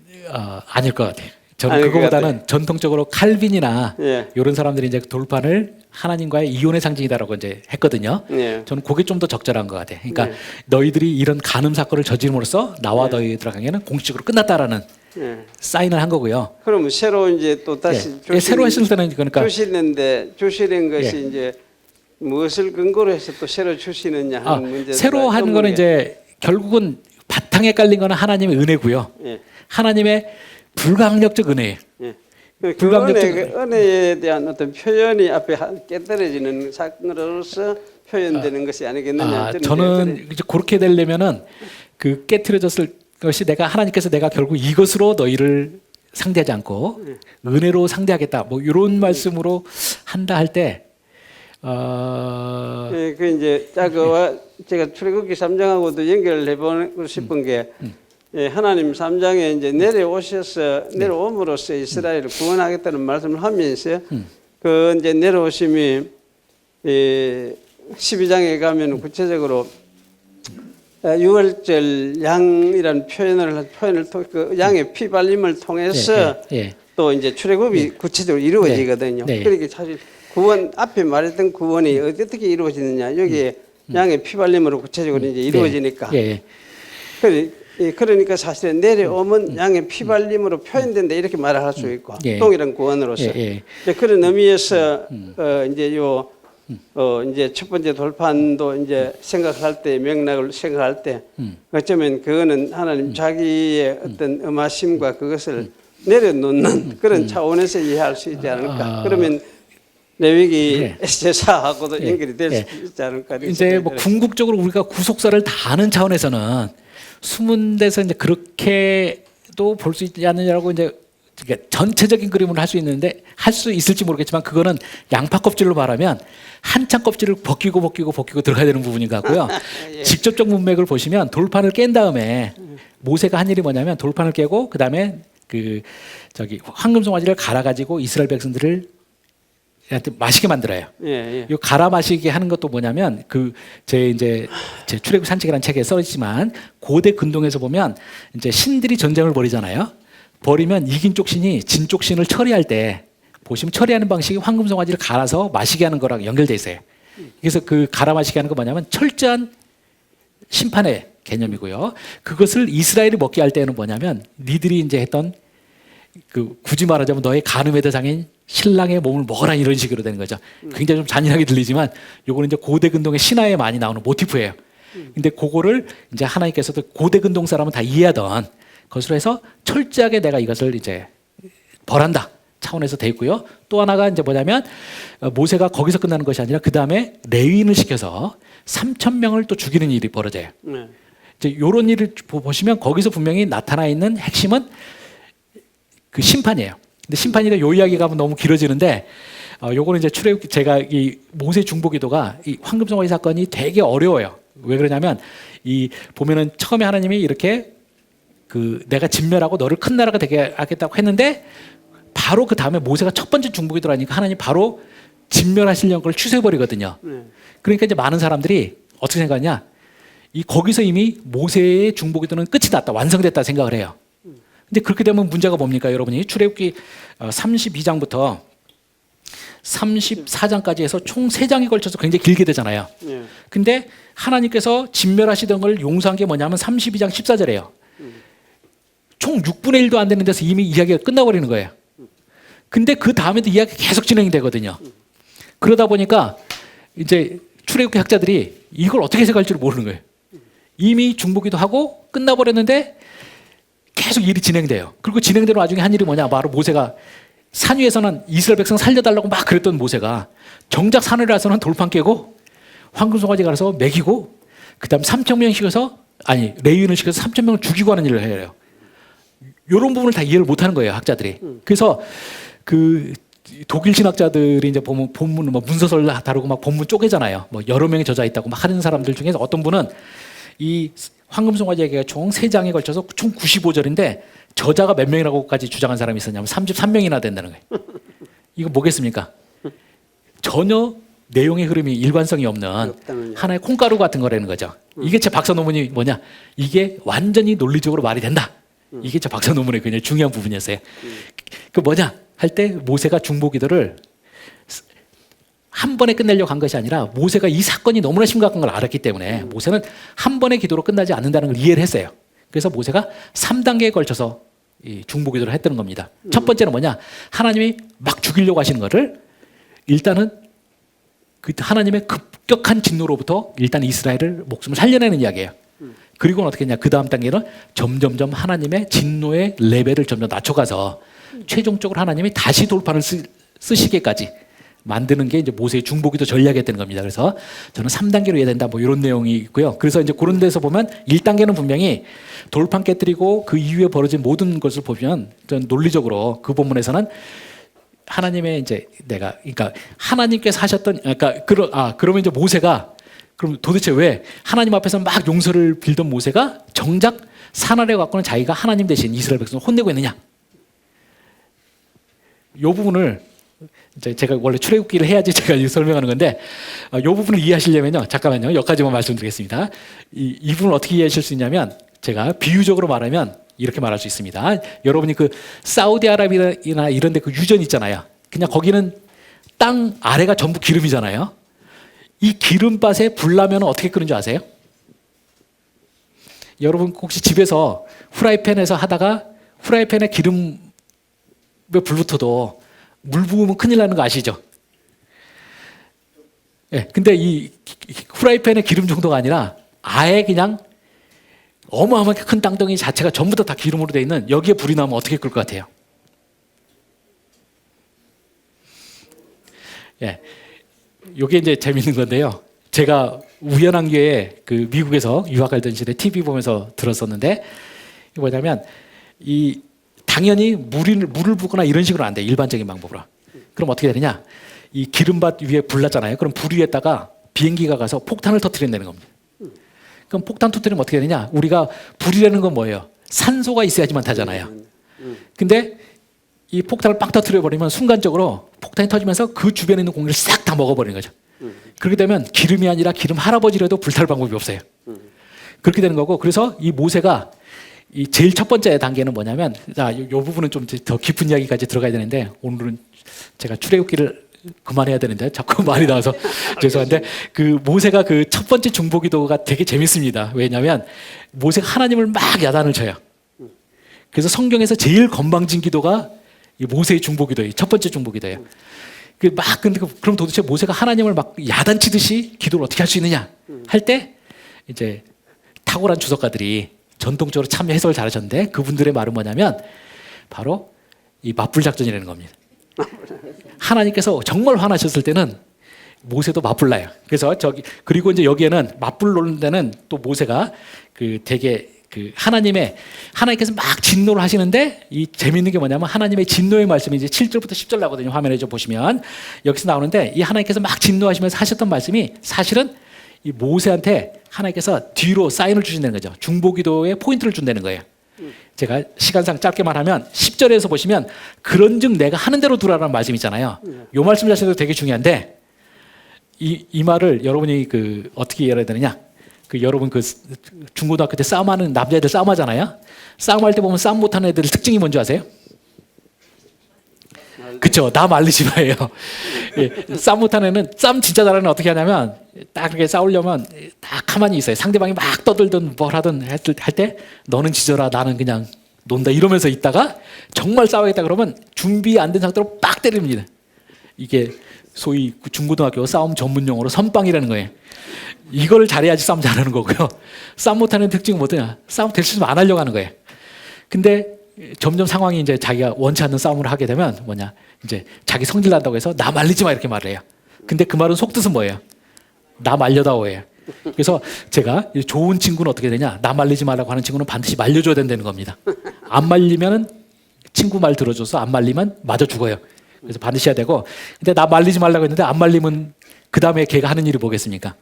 아닐 것 같아요. 저는 그거보다는 전통적으로 칼빈이나 이런 사람들이 이제 돌판을 하나님과의 이혼의 상징이다라고 이제 했거든요. 저는 그게 좀 더 적절한 것 같아요. 그러니까 너희들이 이런 간음 사건을 저지름으로써 나와 너희들 관계는 공식적으로 끝났다라는 사인을 한 거고요. 그러면 새로 이제 또 다시 새로 했을 때는 그러니까 주시는 것이 이제 무엇을 근거로 해서 또 새로 주시느냐 하는 문제. 새로 하는 거는 이제 결국은 바탕에 깔린 거는 하나님의 은혜고요. 예. 하나님의 불가항력적 은혜예요. 예. 그 은혜에 대한 어떤 표현이 앞에 깨달아지는 사건으로서 표현되는 것이 아니겠느냐. 저는 이제 그렇게 되려면은 그 깨트려졌을 것이 하나님께서 내가 결국 이것으로 너희를 상대하지 않고 은혜로 상대하겠다. 뭐 이런 말씀으로 한다 할 때. 예, 그 이제 그와 제가 출애굽기 3장하고도 연결해 보고 싶은 게 예, 하나님 3장에 이제 내려옴으로써 이스라엘을 구원하겠다는 말씀을 하면서 그 이제 내려오심이 12장에 가면 구체적으로 6월절 양이라는 표현을 통해 그 양의 피 발림을 통해서 또 이제 출애굽이 구체적으로 이루어지거든요. 그러니까 사실 구원 앞에 말했던 구원이 어떻게 이루어지느냐 여기에 양의 피 발림으로 구체적으로 이제 이루어지니까. 그러니까 사실은 내려오면 양의 피 발림으로 표현된다 이렇게 말을 할 수 있고 동일한 구원으로서 그런 의미에서 이제 이제 첫 번째 돌판도 이제 생각할 때 맥락을 생각할 때 어쩌면 그거는 하나님 자기의 어떤 음하심과 그것을 내려놓는 그런 차원에서 이해할 수 있지 않을까. 그러면 레위기 제사하고도 연결이 될 수 있지 않을까. 이제 뭐 궁극적으로 우리가 구속사를 다 아는 차원에서는 숨은 데서 이제 그렇게도 볼 수 있지 않느냐라고 이제 전체적인 그림을 할 수 있는데 할 수 있을지 모르겠지만 그거는 양파 껍질로 말하면 한참 껍질을 벗기고 들어가야 되는 부분인 것 같고요. 직접적 문맥을 보시면 돌판을 깬 다음에 모세가 한 일이 뭐냐면 돌판을 깨고 그 다음에 황금송아지를 갈아가지고 이스라엘 백성들을 마시게 만들어요. 이 갈아 마시게 하는 것도 뭐냐면 제 출애굽 산책이라는 책에 써 있지만 고대 근동에서 보면 이제 신들이 전쟁을 벌이잖아요. 버리면 이긴 쪽 신이 진 쪽 신을 처리할 때 보시면 처리하는 방식이 황금송아지를 갈아서 마시게 하는 거랑 연결돼 있어요. 그래서 그 갈아 마시게 하는 거 뭐냐면 철저한 심판의 개념이고요. 그것을 이스라엘이 먹게 할 때는 뭐냐면 니들이 이제 했던 굳이 말하자면 너의 간음의 대상인 신랑의 몸을 먹어라 이런 식으로 되는 거죠. 굉장히 좀 잔인하게 들리지만 요거는 이제 고대 근동의 신화에 많이 나오는 모티프예요. 근데 그거를 이제 하나님께서도 고대 근동 사람은 다 이해하던 것으로 해서 철저하게 내가 이것을 이제 벌한다 차원에서 돼 있고요. 또 하나가 이제 뭐냐면 모세가 거기서 끝나는 것이 아니라 그 다음에 레위인을 시켜서 3,000명을 또 죽이는 일이 벌어져요. 이제 이런 일을 보시면 거기서 분명히 나타나 있는 핵심은 그 심판이에요. 근데 심판이라 요 이야기 가면 너무 길어지는데 요거는 이제 출애굽 제가 이 모세 중보기도가 이 황금송아지 사건이 되게 어려워요. 왜 그러냐면 이 보면은 처음에 하나님이 이렇게 내가 진멸하고 너를 큰 나라가 되게 하겠다고 했는데 바로 그 다음에 모세가 첫 번째 중보기도를 하니까 하나님 바로 진멸하시려는 걸 취소해버리거든요. 그러니까 이제 많은 사람들이 어떻게 생각하냐 거기서 이미 모세의 중보기도는 끝이 났다 완성됐다 생각을 해요. 근데 그렇게 되면 문제가 뭡니까 여러분이 출애굽기 32장부터 34장까지 해서 총 3장에 걸쳐서 굉장히 길게 되잖아요. 근데 하나님께서 진멸하시던 걸 용서한 게 뭐냐면 32장 14절이에요. 총 6분의 1도 안 되는 데서 이미 이야기가 끝나버리는 거예요. 근데 그 다음에도 이야기가 계속 진행이 되거든요. 그러다 보니까 이제 출애굽기 학자들이 이걸 어떻게 해석할지를 모르는 거예요. 이미 중보기도 하고 끝나버렸는데 계속 일이 진행돼요. 그리고 진행되는 와중에 한 일이 뭐냐 바로 모세가 산 위에서는 이스라엘 백성 살려달라고 막 그랬던 모세가 정작 산을 가서는 돌판 깨고 황금송아지 가서 먹이고 그 다음 3,000명 시켜서 레위인을 시켜서 3,000명을 죽이고 하는 일을 해요. 이런 부분을 다 이해를 못하는 거예요 학자들이. 그래서 독일 신학자들이 이제 보면 본문 문서설 다루고 막 본문 쪼개잖아요. 여러 명이 저자 있다고 막 하는 사람들 중에서 어떤 분은 이 황금송아지 얘기가 총 3장에 걸쳐서 총 95절인데 저자가 몇 명이라고까지 주장한 사람이 있었냐면 33명이나 된다는 거예요. 이거 뭐겠습니까? 전혀 내용의 흐름이 일관성이 없는 하나의 콩가루 같은 거라는 거죠. 이게 제 박사 논문이 뭐냐? 이게 완전히 논리적으로 말이 된다. 이게 제 박사 논문의 굉장히 중요한 부분이었어요. 그 뭐냐? 할 때 모세가 중보기도를 한 번에 끝내려고 한 것이 아니라 모세가 이 사건이 너무나 심각한 걸 알았기 때문에 모세는 한 번의 기도로 끝나지 않는다는 걸 이해를 했어요. 그래서 모세가 3단계에 걸쳐서 이 중보기도를 했다는 겁니다. 첫 번째는 뭐냐? 하나님이 막 죽이려고 하시는 거를 일단은 그 하나님의 급격한 진노로부터 일단 이스라엘을 목숨을 살려내는 이야기예요. 그리고는 어떻게 했냐? 그 다음 단계는 점점점 하나님의 진노의 레벨을 점점 낮춰가서 최종적으로 하나님이 다시 돌판을 쓰시게까지 만드는 게 이제 모세의 중보기도 전략이었던 겁니다. 그래서 저는 3단계로 해야 된다 뭐 이런 내용이 있고요. 그래서 이제 그런 데서 보면 1단계는 분명히 돌판 깨뜨리고 그 이후에 벌어진 모든 것을 보면 전 논리적으로 그 본문에서는 하나님의 이제 그러니까 하나님께서 하셨던 그러면 이제 모세가 그럼 도대체 왜 하나님 앞에서 막 용서를 빌던 모세가 정작 산 아래 갖고는 자기가 하나님 대신 이스라엘 백성을 혼내고 있느냐? 이 부분을 이제 제가 원래 출애굽기를 해야지 제가 설명하는 건데 이 부분을 이해하시려면요, 잠깐만요, 여기까지만 말씀드리겠습니다. 이 부분을 어떻게 이해하실 수 있냐면 제가 비유적으로 말하면 이렇게 말할 수 있습니다. 여러분이 그 사우디아라비아나 이런 데 그 유전 있잖아요. 그냥 거기는 땅 아래가 전부 기름이잖아요. 이 기름밭에 불 나면 어떻게 끄는 줄 아세요? 여러분 혹시 집에서 후라이팬에서 하다가 후라이팬에 기름에 불 붙어도 물 부으면 큰일 나는 거 아시죠? 예, 근데 이 후라이팬의 기름 정도가 아니라 아예 그냥 어마어마하게 큰 땅덩이 자체가 전부 다 기름으로 되어 있는 여기에 불이 나면 어떻게 끌 것 같아요? 예, 이게 이제 재밌는 건데요. 제가 우연한 기회에 그 미국에서 유학하던 시절에 TV 보면서 들었었는데 이게 뭐냐면 당연히 물을 붓거나 이런 식으로 안 돼. 일반적인 방법으로. 그럼 어떻게 되느냐? 이 기름밭 위에 불 났잖아요. 그럼 불 위에다가 비행기가 가서 폭탄을 터뜨린다는 겁니다. 그럼 폭탄 터뜨리면 어떻게 되느냐? 우리가 불이라는 건 뭐예요? 산소가 있어야지만 타잖아요. 근데 이 폭탄을 빡 터뜨려 버리면 순간적으로 폭탄이 터지면서 그 주변에 있는 공기를 싹 다 먹어버리는 거죠. 그렇게 되면 기름이 아니라 기름 할아버지라도 불탈 방법이 없어요. 그렇게 되는 거고, 그래서 이 모세가 이 제일 첫 번째 단계는 뭐냐면, 이 부분은 좀 더 깊은 이야기까지 들어가야 되는데 오늘은 제가 출애굽기를 그만해야 되는데 자꾸 말이 나와서 죄송한데, 그 모세가 그 첫 번째 중보기도가 되게 재밌습니다. 왜냐하면 모세가 하나님을 막 야단을 쳐요. 그래서 성경에서 제일 건방진 기도가 이 모세의 중보기도예요. 첫 번째 중보기도예요. 근데 그럼 도대체 모세가 하나님을 막 야단치듯이 기도를 어떻게 할 수 있느냐 할 때 이제 탁월한 주석가들이 전통적으로 참 해석을 잘하셨는데 그분들의 말은 뭐냐면 바로 이 맞불 작전이라는 겁니다. 하나님께서 정말 화나셨을 때는 모세도 맞불나요. 그래서 그리고 이제 여기에는 맞불 놓는 데는 또 모세가 되게 하나님께서 막 진노를 하시는데 이 재미있는 게 뭐냐면 하나님의 진노의 말씀이 이제 7절부터 10절 나거든요. 화면에 좀 보시면 여기서 나오는데 이 하나님께서 막 진노하시면서 하셨던 말씀이 사실은 이 모세한테 하나님께서 뒤로 사인을 주신다는 거죠. 중보기도에 포인트를 준다는 거예요. 제가 시간상 짧게만 하면 10절에서 보시면 그런즉 내가 하는 대로 두라라는 말씀 있잖아요. 이 말씀 자체도 되게 중요한데 이 말을 여러분이 어떻게 이해해야 되느냐? 여러분 중고등학교 때 싸움하는 남자애들 싸움하잖아요. 싸움할 때 보면 싸움 못하는 애들 특징이 뭔지 아세요? 그렇죠. 나 말리지 마예요. 예, 싸움 못하는 애는 싸움 진짜 잘하는 애는 어떻게 하냐면 딱 그렇게 싸우려면 딱 가만히 있어요. 상대방이 막 떠들든 뭘 하든 할 때 너는 지져라 나는 그냥 논다 이러면서 있다가 정말 싸우겠다 그러면 준비 안 된 상태로 빡 때립니다. 이게 소위 중고등학교 싸움 전문 용어로 선빵이라는 거예요. 이걸 잘해야지 싸움 잘하는 거고요. 싸움 못하는 특징은 뭐냐? 싸움 될 수 있으면 안 하려고 하는 거예요. 근데 점점 상황이 이제 자기가 원치 않는 싸움을 하게 되면 뭐냐? 이제 자기 성질 난다고 해서 나 말리지 마 이렇게 말을 해요. 근데 그 말은 속뜻은 뭐예요? 나 말려다오예요. 그래서 제가 좋은 친구는 어떻게 되냐? 나 말리지 말라고 하는 친구는 반드시 말려줘야 된다는 겁니다. 안 말리면은 친구 말 들어줘서 안 말리면 맞아 죽어요. 그래서 반드시 해야 되고, 근데 나 말리지 말라고 했는데 안 말리면 그 다음에 걔가 하는 일이 뭐겠습니까?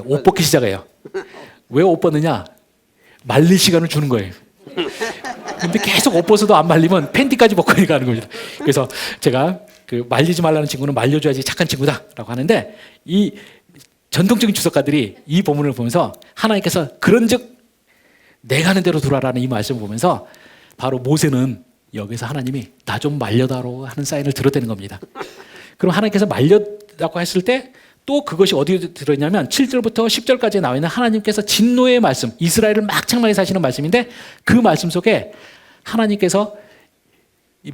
옷 벗기 시작해요. 왜 옷 벗느냐? 말릴 시간을 주는 거예요. 근데 계속 옷 벗어도 안 말리면 팬티까지 벗고 가는 겁니다. 그래서 제가 말리지 말라는 친구는 말려줘야지 착한 친구다라고 하는데 이 전통적인 주석가들이 이 본문을 보면서 하나님께서 그런즉 내가 하는 대로 두라라는 이 말씀을 보면서 바로 모세는 여기서 하나님이 나 좀 말려다로 하는 사인을 들었다는 겁니다. 그럼 하나님께서 말려다고 했을 때 또 그것이 어디에 들어있냐면 7절부터 10절까지 나와 있는 하나님께서 진노의 말씀, 이스라엘을 막 책망해서 하시는 말씀인데 그 말씀 속에 하나님께서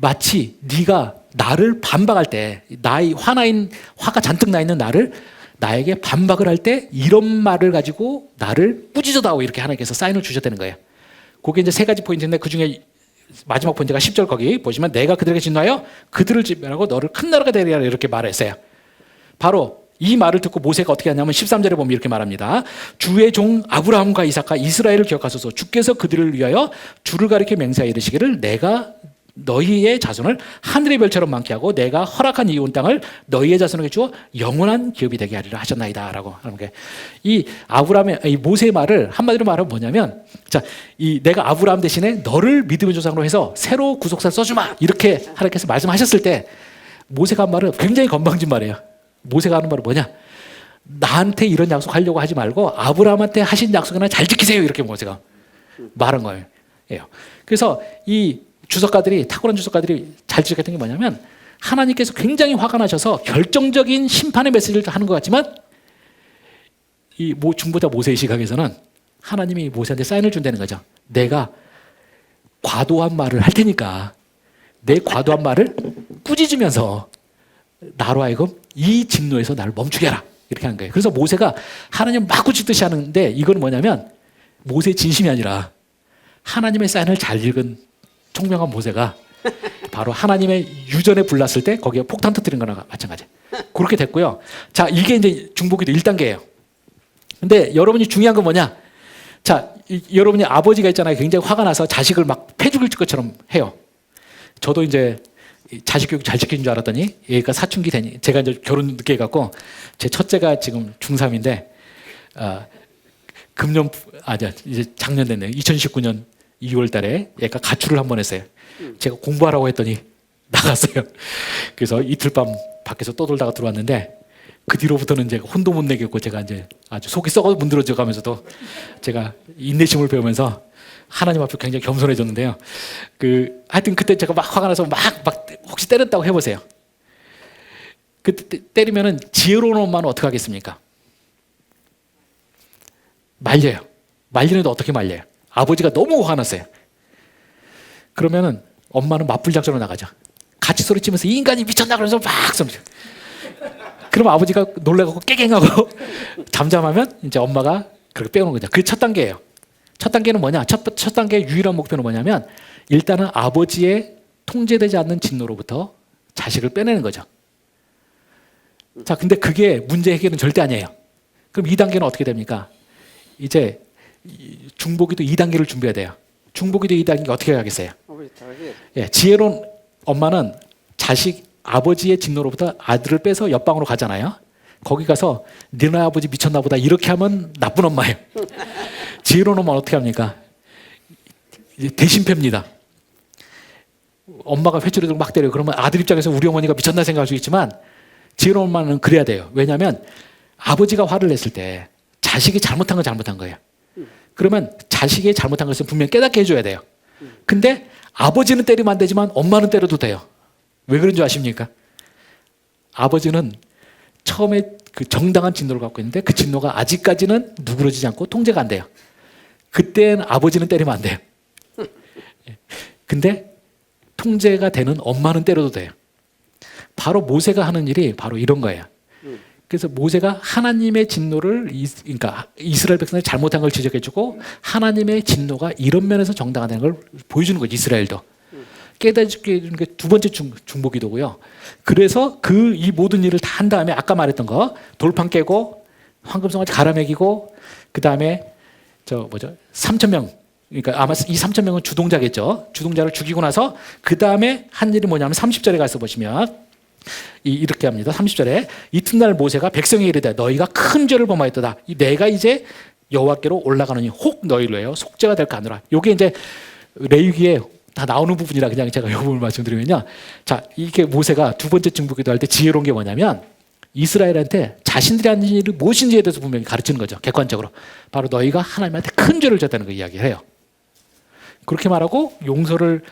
마치 네가 나를 반박할 때, 나의 화가 잔뜩 나 있는 나를 나에게 반박을 할 때 이런 말을 가지고 나를 꾸짖어다오, 이렇게 하나님께서 사인을 주셨다는 거예요. 그게 이제 세 가지 포인트인데 그 중에 마지막 포인트가 10절 거기 보시면 내가 그들에게 진노하여 그들을 지배하고 너를 큰 나라가 되리라 이렇게 말했어요. 바로 이 말을 듣고 모세가 어떻게 하냐면 13절에 보면 이렇게 말합니다. 주의 종 아브라함과 이삭과 이스라엘을 기억하소서. 주께서 그들을 위하여 주를 가리켜 맹세하여 이르시기를 내가 너희의 자손을 하늘의 별처럼 많게 하고 내가 허락한 이 온 땅을 너희의 자손에게 주어 영원한 기업이 되게 하리라 하셨나이다 라고 하는 게, 이 이 모세의 말을 한마디로 말하면 뭐냐면, 자, 이 내가 아브라함 대신에 너를 믿음의 조상으로 해서 새로 구속사를 써주마 이렇게 하나님께서 말씀하셨을 때 모세가 한 말은 굉장히 건방진 말이에요. 모세가 하는 말은 뭐냐, 나한테 이런 약속하려고 하지 말고 아브라함한테 하신 약속이나 잘 지키세요, 이렇게 모세가 말한 거예요. 그래서 이 주석가들이, 탁월한 주석가들이 잘 지적했던 게 뭐냐면, 하나님께서 굉장히 화가 나셔서 결정적인 심판의 메시지를 하는 것 같지만 이 중보자 모세의 시각에서는 하나님이 모세한테 사인을 준다는 거죠. 내가 과도한 말을 할 테니까 내 과도한 말을 꾸짖으면서 나로 하여금 이 진노에서 나를 멈추게 하라, 이렇게 한 거예요. 그래서 모세가 하나님 막 꾸짖듯이 하는데, 이건 뭐냐면 모세의 진심이 아니라 하나님의 사인을 잘 읽은 총명한 모세가 바로 하나님의 유전에 불났을 때 거기에 폭탄 터뜨린 거나 마찬가지. 그렇게 됐고요. 자, 이게 이제 중보기도 1단계예요. 근데 여러분이 중요한 건 뭐냐? 자, 여러분이 아버지가 있잖아요. 굉장히 화가 나서 자식을 막 패 죽일 것처럼 해요. 저도 이제 자식 교육 잘 시키는 줄 알았더니 얘가 사춘기 되니, 제가 이제 결혼 늦게 해갖고 제 첫째가 지금 중3인데 이제 작년 됐네요. 2019년 2월 달에 얘가 가출을 한번 했어요. 제가 공부하라고 했더니 나갔어요. 그래서 이틀 밤 밖에서 떠돌다가 들어왔는데 그 뒤로부터는 제가 혼도 못 내겠고 제가 이제 아주 속이 썩어 문드러져 가면서도 제가 인내심을 배우면서 하나님 앞에 굉장히 겸손해졌는데요. 하여튼 그때 제가 막 화가 나서 막 혹시 때렸다고 해보세요. 그때 때리면은 지혜로운 엄마는 어떻게 하겠습니까? 말려요. 말리는데 어떻게 말려요? 아버지가 너무 화났어요. 그러면은 엄마는 맞불 작전으로 나가죠. 같이 소리치면서 이 인간이 미쳤나 그러면서 막 소리쳐. 그럼 아버지가 놀래갖고 깨갱하고 잠잠하면 이제 엄마가 그렇게 빼오는 거죠. 그게 첫 단계예요. 첫 단계는 뭐냐? 첫 단계의 유일한 목표는 뭐냐면 일단은 아버지의 통제되지 않는 진노로부터 자식을 빼내는 거죠. 자, 근데 그게 문제 해결은 절대 아니에요. 그럼 2단계는 어떻게 됩니까? 이제 중보기도 2단계를 준비해야 돼요. 중보기도 2단계가 어떻게 하겠어요? 지혜로운 엄마는 아버지의 진노로부터 아들을 빼서 옆방으로 가잖아요. 거기 가서 너네 아버지 미쳤나 보다 이렇게 하면 나쁜 엄마예요. 지혜로운 엄마는 어떻게 합니까? 대신 팹니다. 엄마가 회초리 들고 막 때려요. 그러면 아들 입장에서 우리 어머니가 미쳤나 생각할 수 있지만 지혜로운 엄마는 그래야 돼요. 왜냐하면 아버지가 화를 냈을 때 자식이 잘못한 건 잘못한 거예요. 그러면 자식이 잘못한 것을 분명히 깨닫게 해줘야 돼요. 근데 아버지는 때리면 안 되지만 엄마는 때려도 돼요. 왜 그런 줄 아십니까? 아버지는 처음에 그 정당한 진노를 갖고 있는데 그 진노가 아직까지는 누그러지지 않고 통제가 안 돼요. 그때는 아버지는 때리면 안 돼요. 근데 통제가 되는 엄마는 때려도 돼요. 바로 모세가 하는 일이 바로 이런 거예요. 그래서 모세가 하나님의 진노를, 그러니까 이스라엘 백성이 잘못한 걸 지적해주고 하나님의 진노가 이런 면에서 정당하다는 걸 보여주는 거죠. 이스라엘도. 깨닫게 해주는 게 두 번째 중보기도고요. 그래서 이 모든 일을 다 한 다음에 아까 말했던 거 돌판 깨고 황금송아지 갈아먹이고 그 다음에 3,000명, 그러니까 아마 이 3,000명은 주동자겠죠. 주동자를 죽이고 나서 그 다음에 한 일이 뭐냐면 30절에 가서 보시면 이렇게 합니다. 30절에 이튿날 모세가 백성에게 이르되 너희가 큰 죄를 범하였도다. 내가 이제 여호와께로 올라가느니 혹 너희로 해요 속죄가 될까 하노라. 이게 이제 레위기에 다 나오는 부분이라 그냥 제가 이 부분을 말씀드리면요. 자, 이게 모세가 두 번째 중보기도 할 때 지혜로운 게 뭐냐면 이스라엘한테 자신들이 하는 일이 무엇인지에 대해서 분명히 가르치는 거죠. 객관적으로. 바로 너희가 하나님한테 큰 죄를 졌다는 거 이야기를 해요. 그렇게 말하고 용서를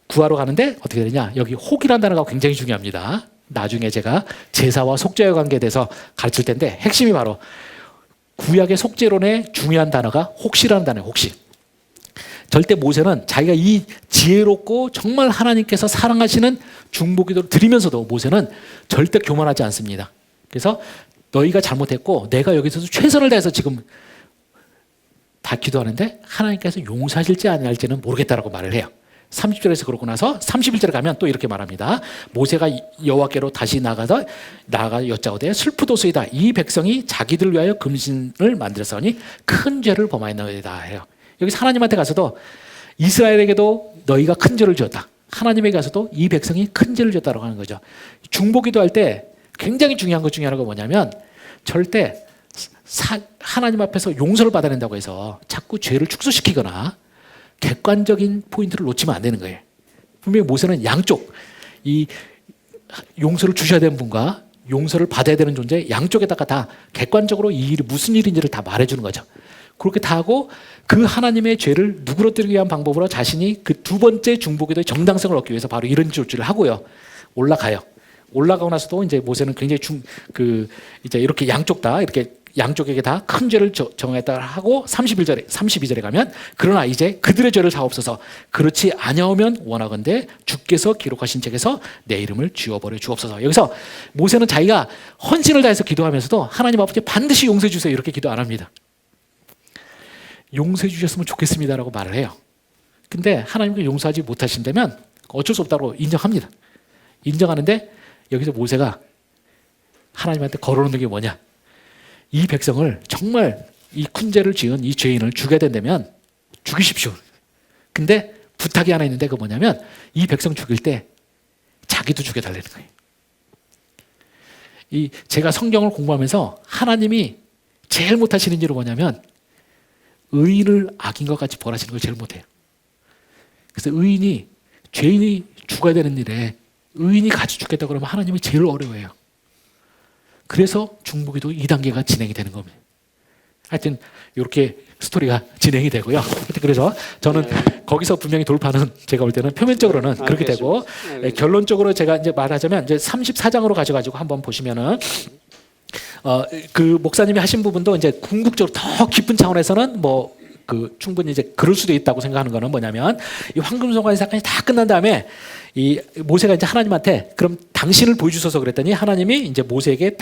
구하러 가는데 어떻게 되냐. 여기 혹이라는 단어가 굉장히 중요합니다. 나중에 제가 제사와 속죄의 관계에 대해서 가르칠 텐데 핵심이 바로 구약의 속죄론의 중요한 단어가 혹시라는 단어예요. 혹시. 절대 모세는 자기가 이 지혜롭고 정말 하나님께서 사랑하시는 중보기도를 드리면서도 모세는 절대 교만하지 않습니다. 그래서 너희가 잘못했고 내가 여기서도 최선을 다해서 지금 다 기도하는데 하나님께서 용서하실지 아니할지는 모르겠다라고 말을 해요. 30절에서 그러고 나서 31절에 가면 또 이렇게 말합니다. 모세가 여호와께로 다시 나가 여짜오되 슬프도소이다. 이 백성이 자기들 위하여 금신을 만들었으니 큰 죄를 범하였나이다 해요. 여기서 하나님한테 가서도 이스라엘에게도 너희가 큰 죄를 지었다. 하나님에게 가서도 이 백성이 큰 죄를 지었다고 하는 거죠. 중보기도 할 때 굉장히 중요한 것 중에 하나가 뭐냐면 절대 하나님 앞에서 용서를 받아야 된다고 해서 자꾸 죄를 축소시키거나 객관적인 포인트를 놓치면 안 되는 거예요. 분명히 모세는 양쪽, 이 용서를 주셔야 되는 분과 용서를 받아야 되는 존재 양쪽에다가 다 객관적으로 이 일이 무슨 일인지를 다 말해주는 거죠. 그렇게 다 하고 그 하나님의 죄를 누그러뜨리기 위한 방법으로 자신이 그 두 번째 중보기도의 정당성을 얻기 위해서 바로 이런 조치를 하고요. 올라가요. 올라가고 나서도 이제 모세는 굉장히 이제 이렇게 양쪽 다 이렇게 양쪽에게 다 큰 죄를 정했다 하고 32절에 가면 그러나 이제 그들의 죄를 사옵소서 그렇지 아니하면 원하건대 주께서 기록하신 책에서 내 이름을 지워버려 주옵소서. 여기서 모세는 자기가 헌신을 다해서 기도하면서도 하나님 아버지 반드시 용서해 주세요 이렇게 기도 안 합니다. 용서해 주셨으면 좋겠습니다라고 말을 해요. 근데 하나님께 용서하지 못하신다면 어쩔 수 없다고 인정합니다. 인정하는데 여기서 모세가 하나님한테 걸어놓는 게 뭐냐? 이 백성을 정말 이 큰 죄를 지은 이 죄인을 죽여야 된다면 죽이십시오. 근데 부탁이 하나 있는데 그거 뭐냐면 이 백성 죽일 때 자기도 죽여달라는 거예요. 제가 성경을 공부하면서 하나님이 제일 못하시는 일은 뭐냐면 의인을 악인과 같이 벌하시는 걸 제일 못해요. 그래서 죄인이 죽어야 되는 일에 의인이 같이 죽겠다 그러면 하나님이 제일 어려워해요. 그래서 중보기도 2단계가 진행이 되는 겁니다. 하여튼 이렇게 스토리가 진행이 되고요. 그래서 저는 거기서 분명히 돌파는 제가 볼 때는 표면적으로는 그렇게 되고 결론적으로 제가 이제 말하자면 이제 34장으로 가져가지고 한번 보시면은 그 목사님이 하신 부분도 이제 궁극적으로 더 깊은 차원에서는 충분히 이제 그럴 수도 있다고 생각하는 거는 뭐냐면 이 황금송아지 사건이 다 끝난 다음에 이 모세가 이제 하나님한테 그럼 당신을 보여주소서 그랬더니 하나님이 이제 모세에게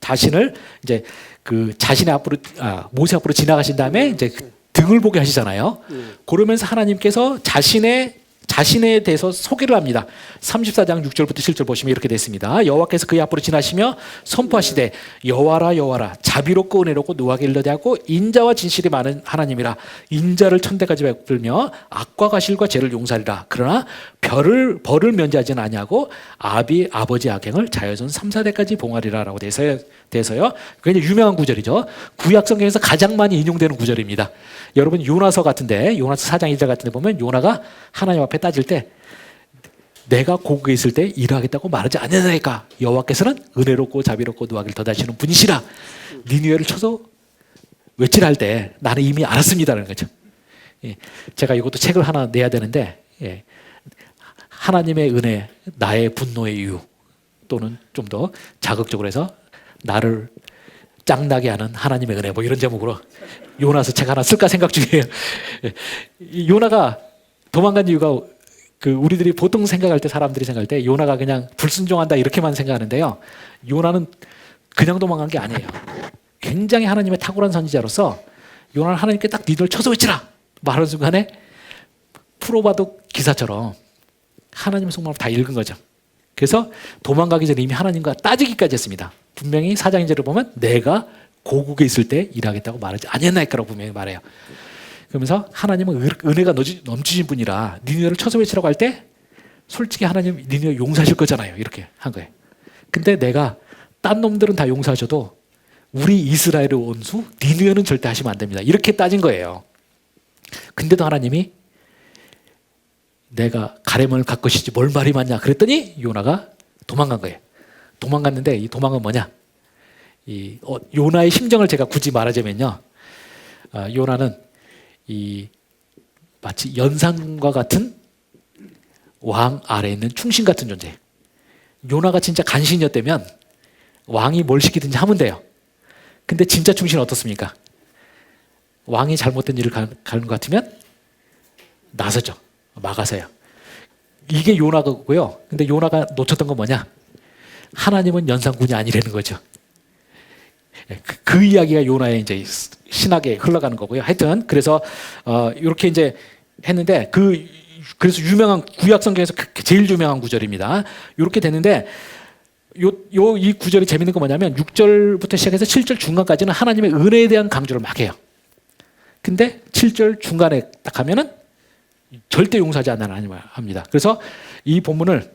자신을 이제 그 자신의 앞으로 모세 앞으로 지나가신 다음에 이제 등을 보게 하시잖아요. 그러면서 하나님께서 자신에 대해서 소개를 합니다. 34장 6절부터 7절 보시면 이렇게 됐습니다. 여호와께서 그의 앞으로 지나시며 선포하시되 여호와라 여호와라 자비롭고 은혜롭고 노하게 일러대하고 인자와 진실이 많은 하나님이라 인자를 천대까지 베풀며 악과 과실과 죄를 용서하리라. 그러나 벌을 면제하지는 아니하고 아버지 악행을 자여손 3, 4대까지 봉하리라라고 돼서요. 굉장히 유명한 구절이죠. 구약 성경에서 가장 많이 인용되는 구절입니다. 여러분 요나서 같은데 요나서 4장 1절 같은데 보면 요나가 하나님 앞에 따질 때 내가 고국에 있을 때 일하겠다고 말하지 않느냐니까 여호와께서는 은혜롭고 자비롭고 노하기를 더하시는 분이시라. 니느웨를 쳐서 외치라 할 때 나는 이미 알았습니다라는 거죠. 제가 이것도 책을 하나 내야 되는데 하나님의 은혜 나의 분노의 이유 또는 좀 더 자극적으로 해서 나를 짱나게 하는 하나님의 은혜 이런 제목으로 요나서 책 하나 쓸까 생각 중이에요. 요나가 도망간 이유가 우리들이 보통 생각할 때 사람들이 생각할 때 요나가 그냥 불순종한다 이렇게만 생각하는데요. 요나는 그냥 도망간 게 아니에요. 굉장히 하나님의 탁월한 선지자로서 요나는 하나님께 딱 니들 쳐서 외치라 말하는 순간에 프로바독 기사처럼 하나님의 속마음을 다 읽은 거죠. 그래서 도망가기 전에 이미 하나님과 따지기까지 했습니다. 분명히 4장 2절을 보면 내가 고국에 있을 때 일하겠다고 말하지 아니했나이까라고 분명히 말해요. 그러면서 하나님은 은혜가 넘치신 분이라 니느웨를 쳐서 외치라고 할 때 솔직히 하나님 니느웨 용서하실 거잖아요. 이렇게 한 거예요. 근데 내가 딴 놈들은 다 용서하셔도 우리 이스라엘의 원수 니느웨는 절대 하시면 안 됩니다. 이렇게 따진 거예요. 근데도 하나님이 내가 가래문을 갈 것이지 뭘 말이 많냐 그랬더니 요나가 도망간 거예요. 도망갔는데 이 도망은 뭐냐? 요나의 심정을 제가 굳이 말하자면요. 요나는 마치 연상과 같은 왕 아래에 있는 충신 같은 존재예요. 요나가 진짜 간신이었다면 왕이 뭘 시키든지 하면 돼요. 근데 진짜 충신은 어떻습니까? 왕이 잘못된 일을 가는 것 같으면 나서죠. 막아서요. 이게 요나고요. 근데 요나가 놓쳤던 건 뭐냐? 하나님은 연산군이 아니라는 거죠. 그 이야기가 요나의 이제 신학에 흘러가는 거고요. 하여튼 그래서 이렇게 이제 했는데 그래서 유명한 구약 성경에서 제일 유명한 구절입니다. 이렇게 됐는데 이 구절이 재밌는 건 뭐냐면 6절부터 시작해서 7절 중간까지는 하나님의 은혜에 대한 강조를 막 해요. 근데 7절 중간에 딱 하면은 절대 용서하지 않는 하나님을 합니다. 그래서 이 본문을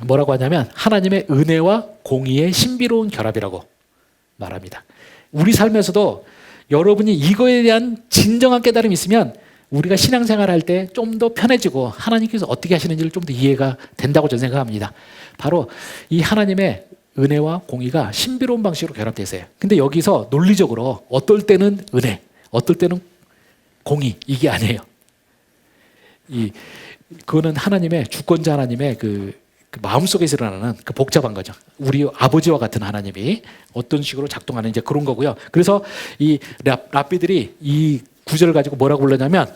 뭐라고 하냐면 하나님의 은혜와 공의의 신비로운 결합이라고 말합니다. 우리 삶에서도 여러분이 이거에 대한 진정한 깨달음이 있으면 우리가 신앙생활 할 때 좀 더 편해지고 하나님께서 어떻게 하시는지를 좀 더 이해가 된다고 저는 생각합니다. 바로 이 하나님의 은혜와 공의가 신비로운 방식으로 결합되어 있어요. 근데 여기서 논리적으로 어떨 때는 은혜, 어떨 때는 공의, 이게 아니에요. 그거는 하나님의 주권자 하나님의 그 마음속에서 일어나는 그 복잡한 거죠. 우리 아버지와 같은 하나님이 어떤 식으로 작동하는 이제 그런 거고요. 그래서 이 랍비들이 이 구절을 가지고 뭐라고 불렀냐면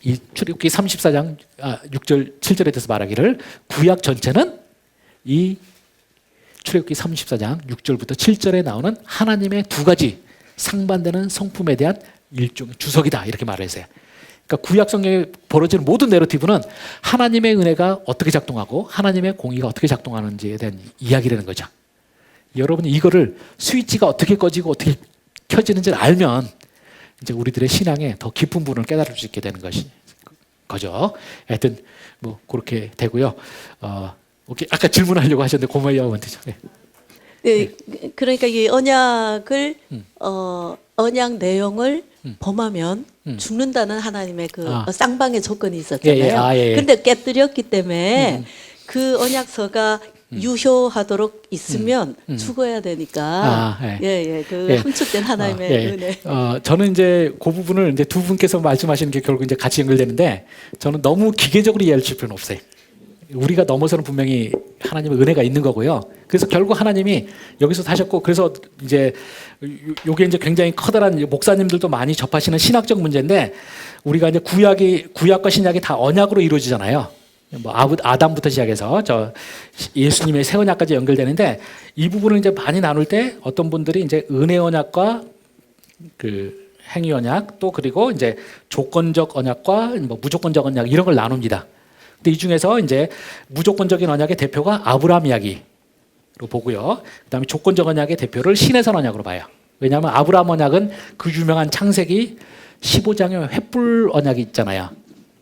이 출애굽기 34장 6절 7절에 대해서 말하기를 구약 전체는 이 출애굽기 34장 6절부터 7절에 나오는 하나님의 두 가지 상반되는 성품에 대한 일종의 주석이다 이렇게 말을 했어요. 그러니까 구약 성경에 벌어지는 모든 내러티브는 하나님의 은혜가 어떻게 작동하고 하나님의 공의가 어떻게 작동하는지에 대한 이야기라는 거죠. 여러분이 이거를 스위치가 어떻게 꺼지고 어떻게 켜지는지를 알면 이제 우리들의 신앙에 더 깊은 부분을 깨달을 수 있게 되는 거죠. 하여튼 뭐 그렇게 되고요. 오케이. 아까 질문하려고 하셨는데 고마워요, 원태죠. 네. 네, 그러니까 이 언약을 언약 내용을 범하면 죽는다는 하나님의 그 쌍방의 조건이 있었잖아요. 근데 깨뜨렸기 때문에 그 언약서가 유효하도록 있으면 죽어야 되니까 함축된 하나님의 은혜. 저는 이제 그 부분을 이제 두 분께서 말씀하시는 게 결국 이제 같이 연결되는데 저는 너무 기계적으로 이해할 필요는 없어요. 우리가 넘어서는 분명히 하나님의 은혜가 있는 거고요. 그래서 결국 하나님이 여기서 하셨고, 그래서 이제 요게 이제 굉장히 커다란 목사님들도 많이 접하시는 신학적 문제인데, 우리가 이제 구약과 신약이 다 언약으로 이루어지잖아요. 뭐 아담부터 시작해서 저 예수님의 새 언약까지 연결되는데, 이 부분을 이제 많이 나눌 때 어떤 분들이 이제 은혜 언약과 그 행위 언약, 또 그리고 이제 조건적 언약과 뭐 무조건적 언약 이런 걸 나눕니다. 근데 이 중에서 이제 무조건적인 언약의 대표가 아브라함 이야기로 보고요. 그다음에 조건적 언약의 대표를 신해선 언약으로 봐요. 왜냐하면 아브라함 언약은 그 유명한 창세기 15장의 횃불 언약이 있잖아요.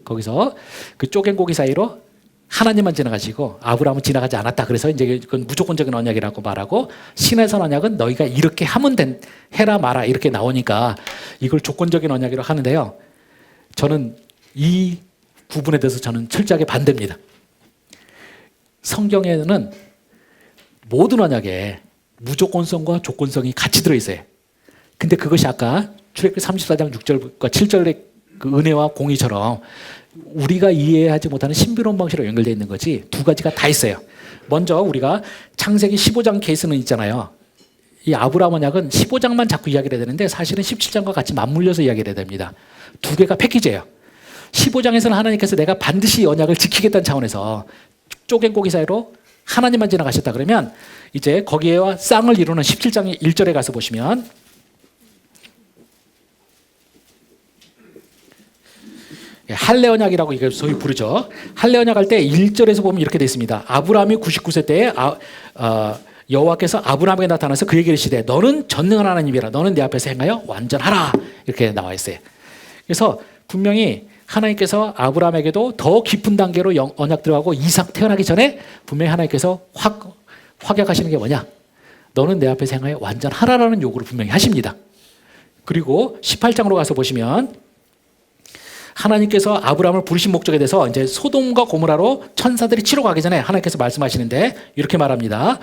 거기서 그 쪼갠 고기 사이로 하나님만 지나가시고 아브라함은 지나가지 않았다. 그래서 이제 그건 무조건적인 언약이라고 말하고, 신해선 언약은 너희가 이렇게 하면 해라 마라 이렇게 나오니까 이걸 조건적인 언약이라고 하는데요. 저는 이 부분에 대해서 저는 철저하게 반대입니다. 성경에는 모든 언약에 무조건성과 조건성이 같이 들어있어요. 근데 그것이 아까 출애굽기 34장 6절과 7절의 그 은혜와 공의처럼 우리가 이해하지 못하는 신비로운 방식으로 연결되어 있는 거지, 두 가지가 다 있어요. 먼저 우리가 창세기 15장 케이스는 있잖아요. 이 아브라함 언약은 15장만 자꾸 이야기를 해야 되는데 사실은 17장과 같이 맞물려서 이야기를 해야 됩니다. 두 개가 패키지예요. 15장에서는 하나님께서 내가 반드시 언약을 지키겠다는 차원에서 쪼갠 고기 사이로 하나님만 지나가셨다 그러면, 이제 거기에와 쌍을 이루는 17장 1절에 가서 보시면 할례 언약이라고 이걸 소위 부르죠. 할례 언약 할 때 1절에서 보면 이렇게 되어 있습니다. 아브라함이 99세 때에 여호와께서 아브라함에게 나타나서 그에게 이르시되 너는 전능한 하나님이라, 너는 내 앞에서 행하여 완전하라, 이렇게 나와 있어요. 그래서 분명히 하나님께서 아브라함에게도 더 깊은 단계로 언약 들어가고 이삭 태어나기 전에 분명히 하나님께서 확약하시는 게 뭐냐? 너는 내 앞에서 행하여 완전하라라는 요구를 분명히 하십니다. 그리고 18장으로 가서 보시면 하나님께서 아브라함을 부르신 목적에 대해서 이제 소돔과 고모라로 천사들이 치러 가기 전에 하나님께서 말씀하시는데 이렇게 말합니다.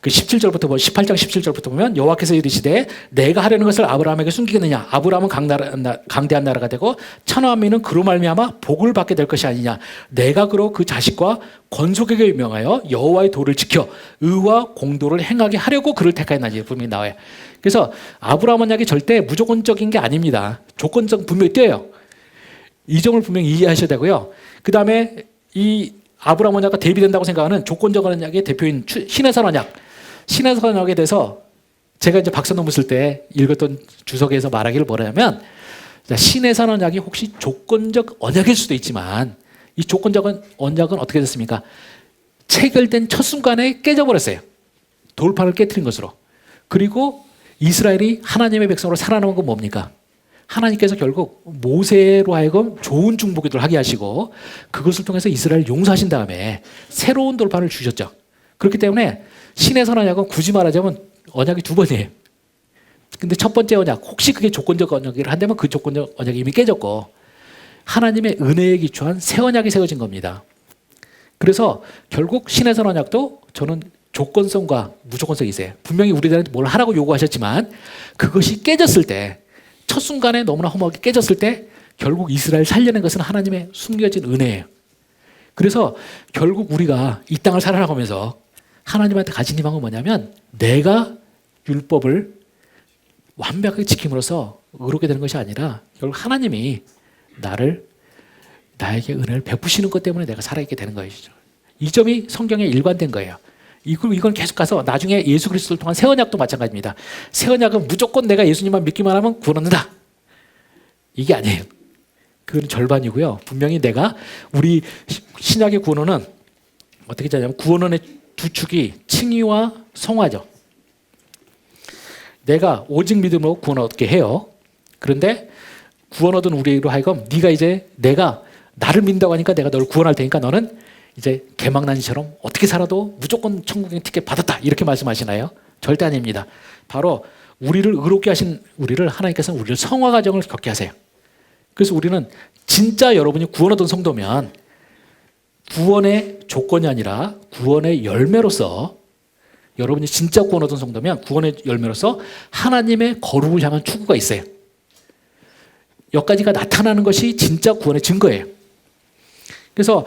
그 17절부터 18장 17절부터 보면 여호와께서 이르시되 내가 하려는 것을 아브라함에게 숨기겠느냐? 아브라함은 강대한 나라가 되고 천하만민은 그로 말미암아 복을 받게 될 것이 아니냐? 내가 그로 그 자식과 건속에게 명하여 여호와의 도를 지켜 의와 공도를 행하게 하려고 그를 택하였나니 분명히 나와요. 그래서 아브라함 언약이 절대 무조건적인 게 아닙니다. 조건적 분명히 떼요. 이 점을 분명히 이해하셔야 되고요. 그 다음에 이 아브라함 언약과 대비된다고 생각하는 조건적 언약의 대표인 신해산 언약. 신해산 언약에 대해서 제가 이제 박사 논문 쓸 때 읽었던 주석에서 말하기를 뭐냐면, 신해산 언약이 혹시 조건적 언약일 수도 있지만 이 조건적 언약은 어떻게 됐습니까? 체결된 첫 순간에 깨져버렸어요. 돌판을 깨트린 것으로. 그리고 이스라엘이 하나님의 백성으로 살아남은 건 뭡니까? 하나님께서 결국 모세로 하여금 좋은 중보기도를 하게 하시고 그것을 통해서 이스라엘을 용서하신 다음에 새로운 돌판을 주셨죠. 그렇기 때문에 신해산 언약은 굳이 말하자면 언약이 두 번이에요. 근데 첫 번째 언약, 혹시 그게 조건적 언약이라 한다면 그 조건적 언약이 이미 깨졌고 하나님의 은혜에 기초한 새 언약이 세워진 겁니다. 그래서 결국 신해산 언약도 저는 조건성과 무조건성이 있어요. 분명히 우리들한테 뭘 하라고 요구하셨지만 그것이 깨졌을 때, 첫 순간에 너무나 허무하게 깨졌을 때 결국 이스라엘 살려낸 것은 하나님의 숨겨진 은혜예요. 그래서 결국 우리가 이 땅을 살아가면서 하나님한테 가진 희망은 뭐냐면 내가 율법을 완벽하게 지킴으로써 의롭게 되는 것이 아니라 결국 하나님이 나에게 은혜를 베푸시는 것 때문에 내가 살아있게 되는 것이죠. 이 점이 성경에 일관된 거예요. 이건 계속 가서 나중에 예수 그리스도를 통한 새 언약도 마찬가지입니다. 새 언약은 무조건 내가 예수님만 믿기만 하면 구원 얻는다. 이게 아니에요. 그건 절반이고요. 분명히 내가 우리 신약의 구원론은 어떻게 되냐면 구원론의 두 축이 칭의와 성화죠. 내가 오직 믿음으로 구원 얻게 해요. 그런데 구원 얻은 우리로 하여금 네가 이제 내가 나를 믿는다고 하니까 내가 너를 구원할 테니까 너는 이제 개망난이처럼 어떻게 살아도 무조건 천국의 티켓 받았다 이렇게 말씀하시나요? 절대 아닙니다. 바로 우리를 의롭게 하신 우리를 하나님께서는 우리를 성화 과정을 겪게 하세요. 그래서 우리는 진짜 여러분이 구원 얻은 성도면 구원의 조건이 아니라 구원의 열매로서, 여러분이 진짜 구원 얻은 성도면 구원의 열매로서 하나님의 거룩을 향한 추구가 있어요. 여기까지가 나타나는 것이 진짜 구원의 증거예요. 그래서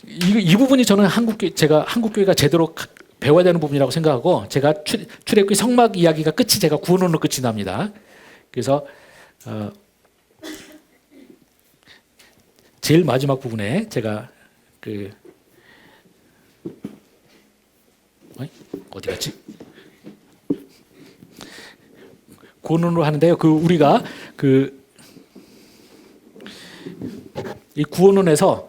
이 부분이 저는 제가 한국교회가 제대로 배워야 되는 부분이라고 생각하고, 제가 출애굽기 성막 이야기가 끝이 제가 구원론으로 끝이 납니다. 그래서 제일 마지막 부분에 제가 어디 갔지? 구원론으로 하는데요. 우리가 이 구원론에서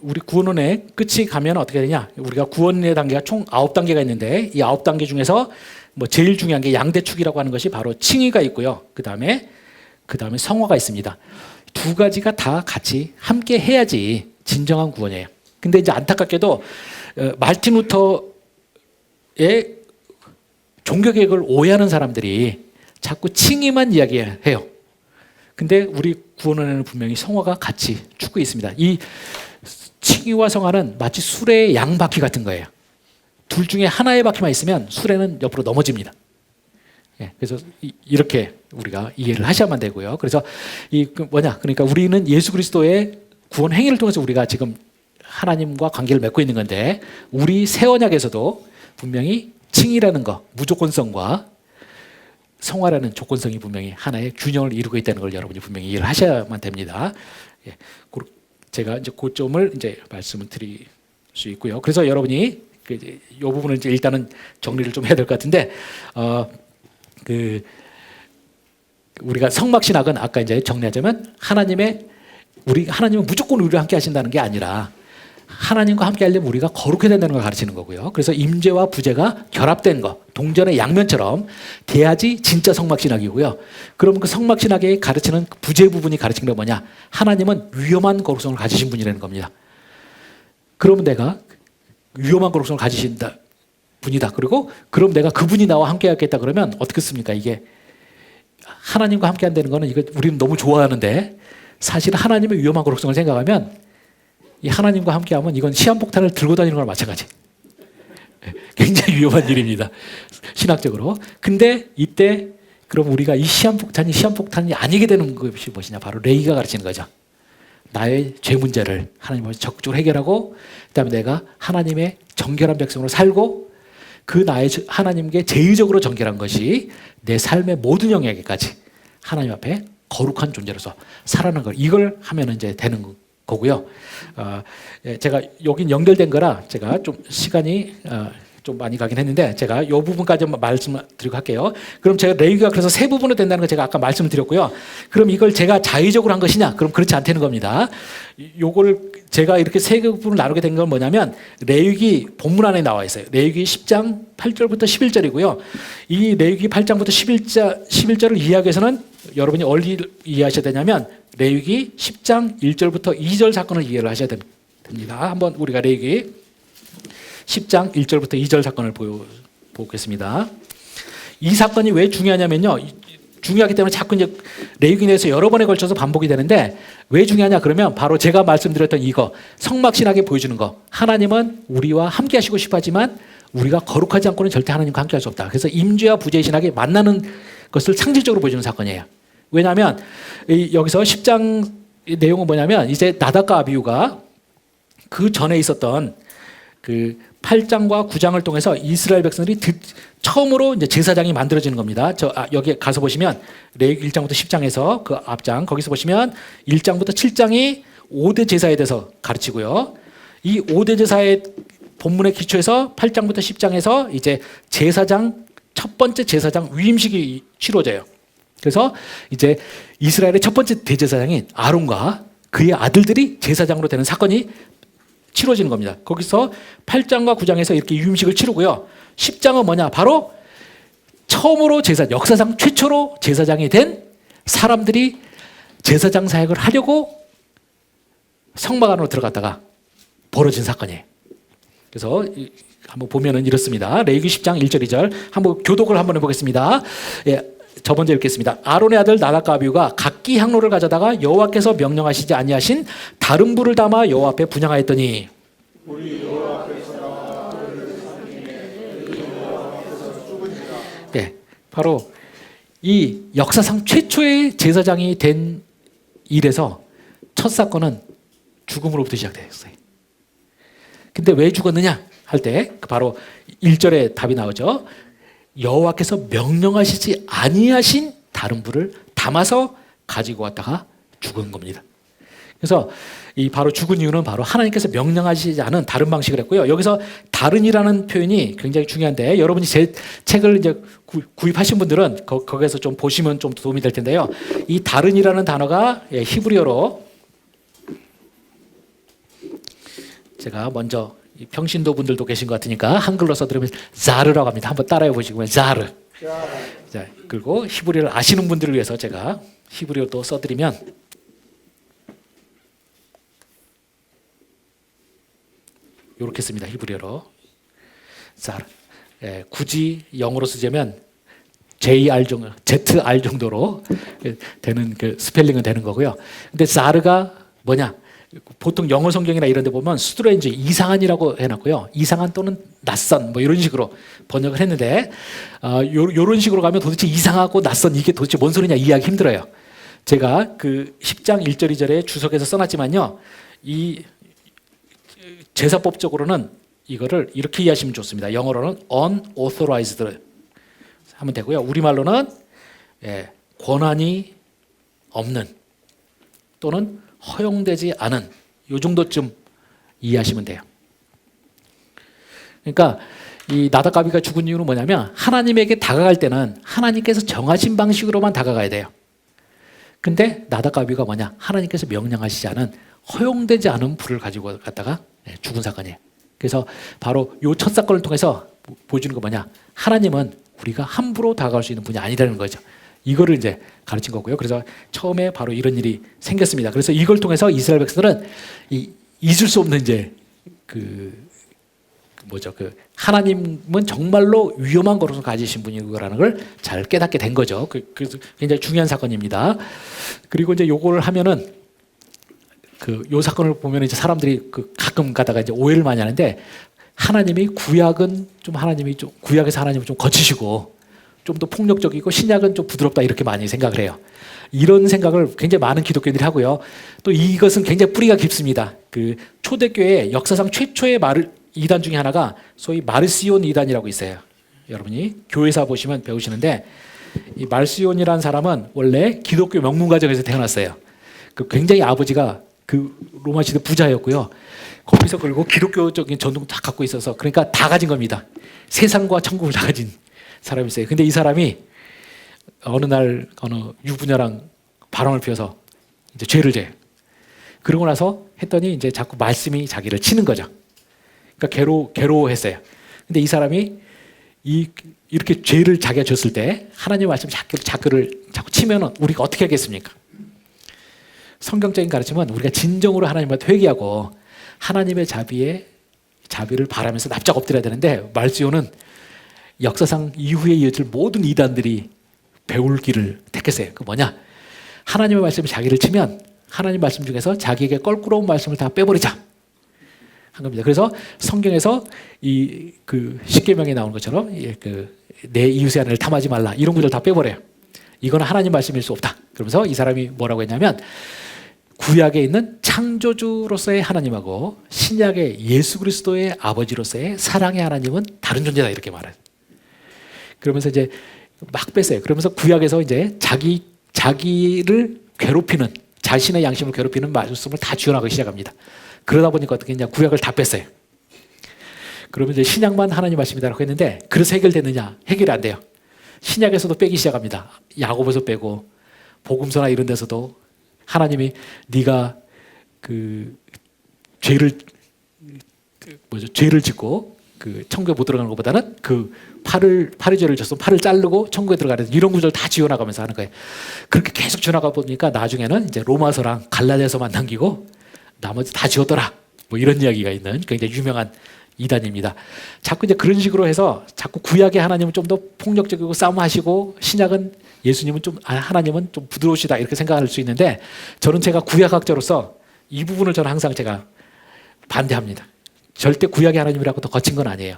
우리 구원론의 끝이 가면 어떻게 되냐? 우리가 구원의 단계가 총 9단계가 있는데 이 9단계 중에서 뭐 제일 중요한 게 양대축이라고 하는 것이 바로 칭의가 있고요. 그다음에 성화가 있습니다. 두 가지가 다 같이 함께 해야지 진정한 구원이에요. 근데 이제 안타깝게도 말틴 루터의 종교 개혁을 오해하는 사람들이 자꾸 칭의만 이야기해요. 근데 우리 구원론에는 분명히 성화가 같이 축구에 있습니다. 이 칭의와 성화는 마치 수레의 양바퀴 같은 거예요. 둘 중에 하나의 바퀴만 있으면 수레는 옆으로 넘어집니다. 그래서 이렇게 우리가 이해를 하셔야만 되고요. 그래서 그러니까 우리는 예수 그리스도의 구원 행위를 통해서 우리가 지금 하나님과 관계를 맺고 있는 건데, 우리 새 언약에서도 분명히 칭의라는 거, 무조건성과 성화라는 조건성이 분명히 하나의 균형을 이루고 있다는 걸 여러분이 분명히 이해를 하셔야만 됩니다. 제가 이제 그 점을 이제 말씀을 드릴 수 있고요. 그래서 여러분이 이 부분을 이제 일단은 정리를 좀 해야 될 것 같은데, 우리가 성막 신학은 아까 이제 정리하자면 하나님은 무조건 우리와 함께 하신다는 게 아니라 하나님과 함께 하려면 우리가 거룩해야 된다는 걸 가르치는 거고요. 그래서 임재와 부재가 결합된 거, 동전의 양면처럼 돼야지 진짜 성막 신학이고요. 그러면 그 성막 신학에 가르치는 부재 부분이 가르치는 게 뭐냐? 하나님은 위험한 거룩성을 가지신 분이라는 겁니다. 그러면 내가 위험한 거룩성을 가지신다 분이다. 그럼 내가 그분이 나와 함께 하겠다 그러면 어떻겠습니까? 이게 하나님과 함께 한다는 거는 이거 우리는 너무 좋아하는데, 사실 하나님의 위험한 거룩성을 생각하면 이 하나님과 함께하면 이건 시한폭탄을 들고 다니는 거랑 마찬가지. 굉장히 위험한 일입니다, 신학적으로. 근데 이때 그럼 우리가 이 시한폭탄이 아니게 되는 것이 무엇이냐? 바로 레이가 가르치는 거죠. 나의 죄 문제를 하나님 앞에서 적극적으로 해결하고, 그다음에 내가 하나님의 정결한 백성으로 살고, 그 나의 하나님께 제의적으로 정결한 것이 내 삶의 모든 영역에까지 하나님 앞에 거룩한 존재로서 살아나는 걸, 이걸 하면 이제 되는 거고요. 제가 여긴 연결된 거라 제가 좀 시간이 좀 많이 가긴 했는데 제가 이 부분까지 말씀드리고 할게요. 그럼 제가 레위기가 그래서 세 부분으로 된다는 거 제가 아까 말씀드렸고요. 그럼 이걸 제가 자의적으로 한 것이냐? 그럼 그렇지 않다는 겁니다. 요걸 제가 이렇게 세 부분을 나누게 된 건 뭐냐면 레위기 본문 안에 나와 있어요. 레위기 10장 8절부터 11절이고요. 이 레위기 8장부터 11절을 이해하기 위해서는 여러분이 어디 이해하셔야 되냐면 레위기 10장 1절부터 2절 사건을 이해를 하셔야 됩니다. 한번 우리가 레위기 10장 1절부터 2절 사건을 보겠습니다. 이 사건이 왜 중요하냐면요. 중요하기 때문에 자꾸 이제 레위기 내에서 여러 번에 걸쳐서 반복이 되는데 왜 중요하냐 그러면 바로 제가 말씀드렸던 이거 성막신학에 보여주는 거. 하나님은 우리와 함께 하시고 싶어 하지만 우리가 거룩하지 않고는 절대 하나님과 함께 할 수 없다. 그래서 임죄와 부재의 신학이 만나는 것을 상징적으로 보여주는 사건이에요. 왜냐하면 여기서 10장 내용은 뭐냐면 이제 나답과 아비후가 그 전에 있었던 그 8장과 9장을 통해서 이스라엘 백성들이 처음으로 이제 제사장이 만들어지는 겁니다. 여기 가서 보시면 레위기 1장부터 10장에서 그 앞장 거기서 보시면 1장부터 7장이 5대 제사에 대해서 가르치고요. 이 5대 제사의 본문의 기초에서 8장부터 10장에서 이제 제사장 첫 번째 제사장 위임식이 치러져요. 그래서 이제 이스라엘의 첫 번째 대제사장인 아론과 그의 아들들이 제사장으로 되는 사건이 치러지는 겁니다. 거기서 8장과 9장에서 이렇게 유임식을 치르고요. 10장은 뭐냐? 바로 처음으로 역사상 최초로 제사장이 된 사람들이 제사장 사역을 하려고 성막 안으로 들어갔다가 벌어진 사건이에요. 그래서 한번 보면은 이렇습니다. 레위기 10장 1절 2절 한번 교독을 한번 해보겠습니다. 저 먼저 읽겠습니다. 아론의 아들 나답과 아비후가 각기 향로를 가져다가 여호와께서 명령하시지 아니하신 다른 불을 담아 여호와 앞에 분향하였더니 바로 이 역사상 최초의 제사장이 된 일에서 첫 사건은 죽음으로부터 시작되었어요. 근데 왜 죽었느냐 할 때 바로 1절에 답이 나오죠. 여호와께서 명령하시지 아니하신 다른 불을 담아서 가지고 왔다가 죽은 겁니다. 그래서 이 바로 죽은 이유는 바로 하나님께서 명령하시지 않은 다른 방식을 했고요. 여기서 다른이라는 표현이 굉장히 중요한데 여러분이 제 책을 이제 구입하신 분들은 거기에서 좀 보시면 좀 도움이 될 텐데요. 이 다른이라는 단어가 히브리어로 제가 먼저 평신도 분들도 계신 것 같으니까 한글로 써드리면 자르라고 합니다. 한번 따라해 보시고 자르. 자, 그리고 히브리어를 아시는 분들을 위해서 제가 히브리어 또 써드리면 이렇게 씁니다. 히브리어로 자르. 굳이 영어로 쓰자면 ZR 정도로 되는 그 스펠링은 되는 거고요. 근데 자르가 뭐냐? 보통 영어 성경이나 이런 데 보면 스트레인지 이상한이라고 해놨고요. 이상한 또는 낯선 뭐 이런 식으로 번역을 했는데 요런 식으로 가면 도대체 이상하고 낯선 이게 도대체 뭔 소리냐 이해하기 힘들어요. 제가 그 10장 1절 2절에 주석에서 써놨지만요. 이 제사법적으로는 이거를 이렇게 이해하시면 좋습니다. 영어로는 unauthorized 하면 되고요. 우리말로는 권한이 없는 또는 허용되지 않은 요 정도쯤 이해하시면 돼요. 그러니까 이 나답과 아비후가 죽은 이유는 뭐냐면 하나님에게 다가갈 때는 하나님께서 정하신 방식으로만 다가가야 돼요. 근데 나답과 아비후가 뭐냐? 하나님께서 명령하시지 않은 허용되지 않은 불을 가지고 갔다가 죽은 사건이에요. 그래서 바로 요 첫 사건을 통해서 보여주는 거 뭐냐? 하나님은 우리가 함부로 다가갈 수 있는 분이 아니라는 거죠. 이거를 이제 가르친 거고요. 그래서 처음에 바로 이런 일이 생겼습니다. 그래서 이걸 통해서 이스라엘 백성들은 잊을 수 없는 이제 그 하나님은 정말로 위험한 거로서 가지신 분이라는 걸 잘 깨닫게 된 거죠. 그래서 굉장히 중요한 사건입니다. 그리고 이제 요거를 하면은 요 사건을 보면 이제 사람들이 가끔 가다가 이제 오해를 많이 하는데 하나님이 구약에서 하나님을 좀 거치시고 좀 더 폭력적이고 신약은 좀 부드럽다 이렇게 많이 생각을 해요. 이런 생각을 굉장히 많은 기독교인들이 하고요. 또 이것은 굉장히 뿌리가 깊습니다. 그 초대교회 역사상 최초의 이단 중에 하나가 소위 마르시온 이단이라고 있어요. 여러분이 교회사 보시면 배우시는데 이 말시온이라는 사람은 원래 기독교 명문 가정에서 태어났어요. 그 굉장히 아버지가 그 로마 시대 부자였고요. 거기서 그리고 기독교적인 전통 다 갖고 있어서 그러니까 다 가진 겁니다. 세상과 천국을 다 가진 사람이었어요. 근데 이 사람이 어느 날 어느 유부녀랑 바람을 피워서 이제 죄를 져요. 그러고 나서 했더니 이제 자꾸 말씀이 자기를 치는 거죠. 그러니까 괴로워했어요. 근데 이 사람이 이렇게 죄를 자기가 졌을 때 하나님 말씀 자꾸 치면은 우리가 어떻게 하겠습니까? 성경적인 가르침은 우리가 진정으로 하나님한테 회개하고 하나님의 자비를 바라면서 납작 엎드려야 되는데 말시온은 역사상 이후에 이어질 모든 이단들이 배울 길을 택했어요. 그 뭐냐? 하나님의 말씀이 자기를 치면 하나님 말씀 중에서 자기에게 껄끄러운 말씀을 다 빼버리자 한 겁니다. 그래서 성경에서 그 십계명에 나오는 것처럼 내 이웃의 아내를 탐하지 말라 이런 구절 다 빼버려요. 이건 하나님 말씀일 수 없다. 그러면서 이 사람이 뭐라고 했냐면 구약에 있는 창조주로서의 하나님하고 신약의 예수 그리스도의 아버지로서의 사랑의 하나님은 다른 존재다 이렇게 말해요. 그러면서 이제 막 뺐어요. 그러면서 구약에서 이제 자기를 괴롭히는 자신의 양심을 괴롭히는 말씀을 다 지어나가기 시작합니다. 그러다 보니까 어떻게 했냐? 구약을 다 뺐어요. 그러면 이제 신약만 하나님 말씀이다라고 했는데 그래서 해결됐느냐? 해결이 안 돼요. 신약에서도 빼기 시작합니다. 야고보서 빼고 복음서나 이런 데서도 하나님이 네가 그 죄를 짓고 그 천국에 못 들어가는 것보다는 그 팔의 죄를 졌으면 팔을 자르고 천국에 들어가는 이런 구절 다 지어나가면서 하는 거예요. 그렇게 계속 지어나가 보니까 나중에는 이제 로마서랑 갈라디아서만 남기고 나머지 다 지웠더라. 뭐 이런 이야기가 있는 굉장히 유명한 이단입니다. 자꾸 이제 그런 식으로 해서 자꾸 구약의 하나님은 좀 더 폭력적이고 싸움하시고 신약은 예수님은 하나님은 좀 부드러우시다 이렇게 생각할 수 있는데 저는 제가 구약학자로서 이 부분을 저는 항상 제가 반대합니다. 절대 구약의 하나님이라고 더 거친 건 아니에요.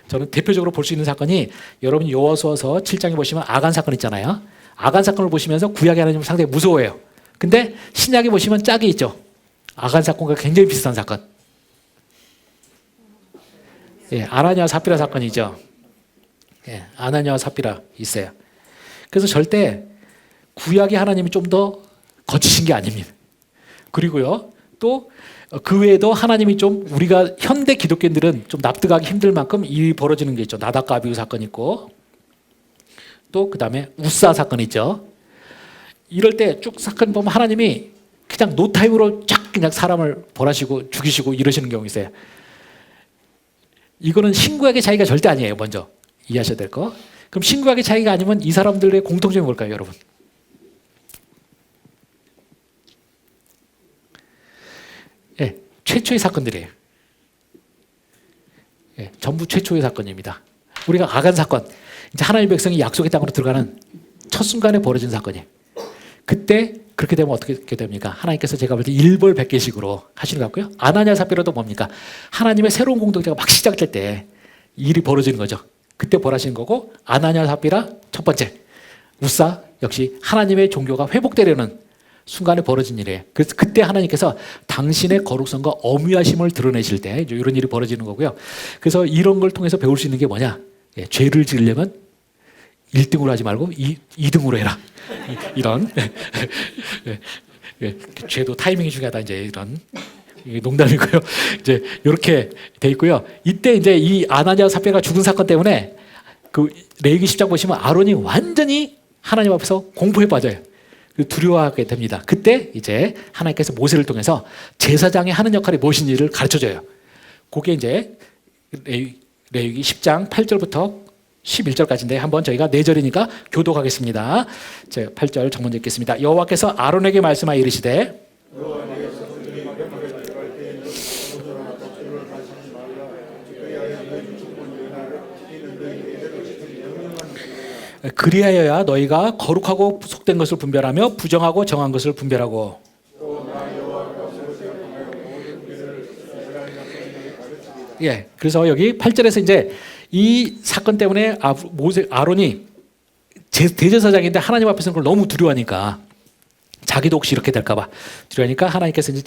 저는 대표적으로 볼 수 있는 사건이 여러분이 여호수아서 7장에 보시면 아간 사건 있잖아요. 아간 사건을 보시면서 구약의 하나님을 상당히 무서워해요. 근데 신약에 보시면 짝이 있죠. 아간 사건과 굉장히 비슷한 사건. 예, 아나니아와 삽비라 사건이죠. 예, 아나니아와 삽비라 있어요. 그래서 절대 구약의 하나님이 좀 더 거치신 게 아닙니다. 그리고요, 또 그 외에도 하나님이 좀 우리가 현대 기독교인들은 좀 납득하기 힘들 만큼 일이 벌어지는 게 있죠. 나답과 아비후 사건 있고 또 그다음에 우사 사건 있죠. 이럴 때 쭉 사건 보면 하나님이 그냥 노타임으로 쫙 그냥 사람을 벌하시고 죽이시고 이러시는 경우 있어요. 이거는 신구약의 차이가 절대 아니에요. 먼저 이해하셔야 될 거. 그럼 신구약의 차이가 아니면 이 사람들의 공통점이 뭘까요, 여러분? 예, 최초의 사건들이에요. 예, 전부 최초의 사건입니다. 우리가 아간 사건, 이제 하나님의 백성이 약속의 땅으로 들어가는 첫 순간에 벌어진 사건이에요. 그때 그렇게 되면 어떻게 됩니까? 하나님께서 제가 볼 때 일벌백계식으로 하시는 것 같고요. 아나니아 삽비라도 뭡니까? 하나님의 새로운 공동체가 막 시작될 때 일이 벌어지는 거죠. 그때 벌하시는 거고 아나니아 삽비라 첫 번째, 우사 역시 하나님의 종교가 회복되려는 순간에 벌어진 일이에요. 그래서 그때 하나님께서 당신의 거룩성과 엄위하심을 드러내실 때 이런 일이 벌어지는 거고요. 그래서 이런 걸 통해서 배울 수 있는 게 뭐냐? 예, 죄를 지으려면 1등으로 하지 말고 2등으로 해라. 이런 죄도 타이밍이 중요하다. 이제 이런 농담이고요. 이제 이렇게 돼 있고요. 이때 이제 이 아나니아 삽비라가 죽은 사건 때문에 그 레위기 10장 보시면 아론이 완전히 하나님 앞에서 공포에 빠져요. 두려워하게 됩니다. 그때 이제 하나님께서 모세를 통해서 제사장이 하는 역할이 무엇인지를 가르쳐줘요. 그게 이제 레위기 10장 8절부터 11절까지인데 한번 저희가 4절이니까 교독하겠습니다. 8절 정 먼저 읽겠습니다. 여호와께서 아론에게 말씀하여 이르시되 그리하여야 너희가 거룩하고 속된 것을 분별하며 부정하고 정한 것을 분별하고. 예, 그래서 여기 8절에서 이제 이 사건 때문에 아론이 대제사장인데 하나님 앞에서는 그걸 너무 두려워하니까 자기도 혹시 이렇게 될까봐 두려우니까 하나님께서 이제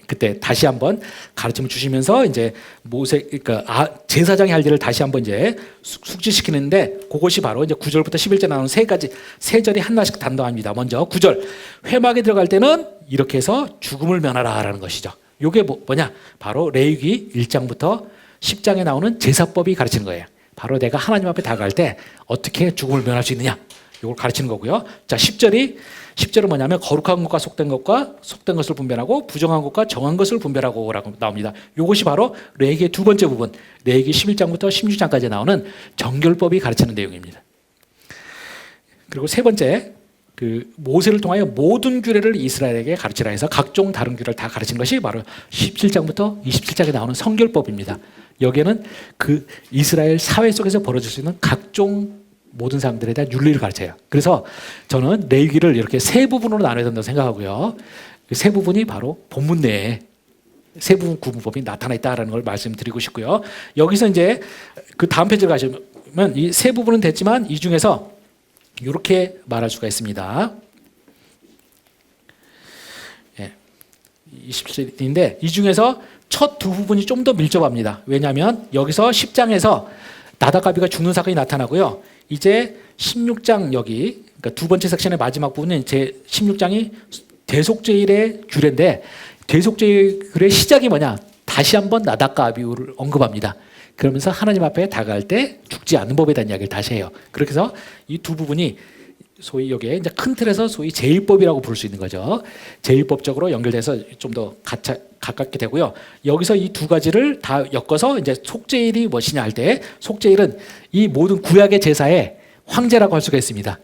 그때 다시 한번 가르침을 주시면서 이제 그러니까 제사장이 할 일을 다시 한번 이제 숙지시키는데 그것이 바로 이제 9절부터 11절 나오는 세 절이 하나씩 담당합니다. 먼저 9절 회막에 들어갈 때는 이렇게 해서 죽음을 면하라라는 것이죠. 이게 뭐냐? 바로 레위기 1장부터 10장에 나오는 제사법이 가르치는 거예요. 바로 내가 하나님 앞에 다가갈 때 어떻게 죽음을 면할 수 있느냐? 이걸 가르치는 거고요. 자, 10절은 뭐냐면 거룩한 것과 속된 것을 분별하고 부정한 것과 정한 것을 분별하고라고 나옵니다. 이것이 바로 레위기의 두 번째 부분, 레위기 11장부터 16장까지 나오는 정결법이 가르치는 내용입니다. 그리고 세 번째, 그 모세를 통하여 모든 규례를 이스라엘에게 가르치라 해서 각종 다른 규례를 다 가르친 것이 바로 17장부터 27장에 나오는 성결법입니다. 여기에는 그 이스라엘 사회 속에서 벌어질 수 있는 각종 모든 사람들에 대한 윤리를 가르쳐요. 그래서 저는 레위기를 이렇게 세 부분으로 나눠야 된다고 생각하고요. 그 세 부분이 바로 본문 내에 세 부분 구분법이 나타나 있다는 걸 말씀드리고 싶고요. 여기서 이제 그 다음 페이지를 가시면 이 세 부분은 됐지만 이 중에서 이렇게 말할 수가 있습니다. 27절인데 이 중에서 첫 두 부분이 좀 더 밀접합니다. 왜냐하면 여기서 10장에서 나다갑이가 죽는 사건이 나타나고요. 이제 16장 여기 그러니까 두 번째 섹션의 마지막 부분은 제 16장이 대속죄일의 규례인데 대속죄일의 시작이 뭐냐? 다시 한번 나답과 아비후를 언급합니다. 그러면서 하나님 앞에 다가갈 때 죽지 않는 법에 대한 이야기를 다시 해요. 그렇게 해서 이 두 부분이 소위 여기에 이제 큰 틀에서 소위 제일법이라고 부를 수 있는 거죠. 제일법적으로 연결돼서 좀 더 가깝게 되고요. 여기서 이 두 가지를 다 엮어서 이제 속죄일이 무엇이냐 할 때 속죄일은 이 모든 구약의 제사의 황제라고 할 수가 있습니다.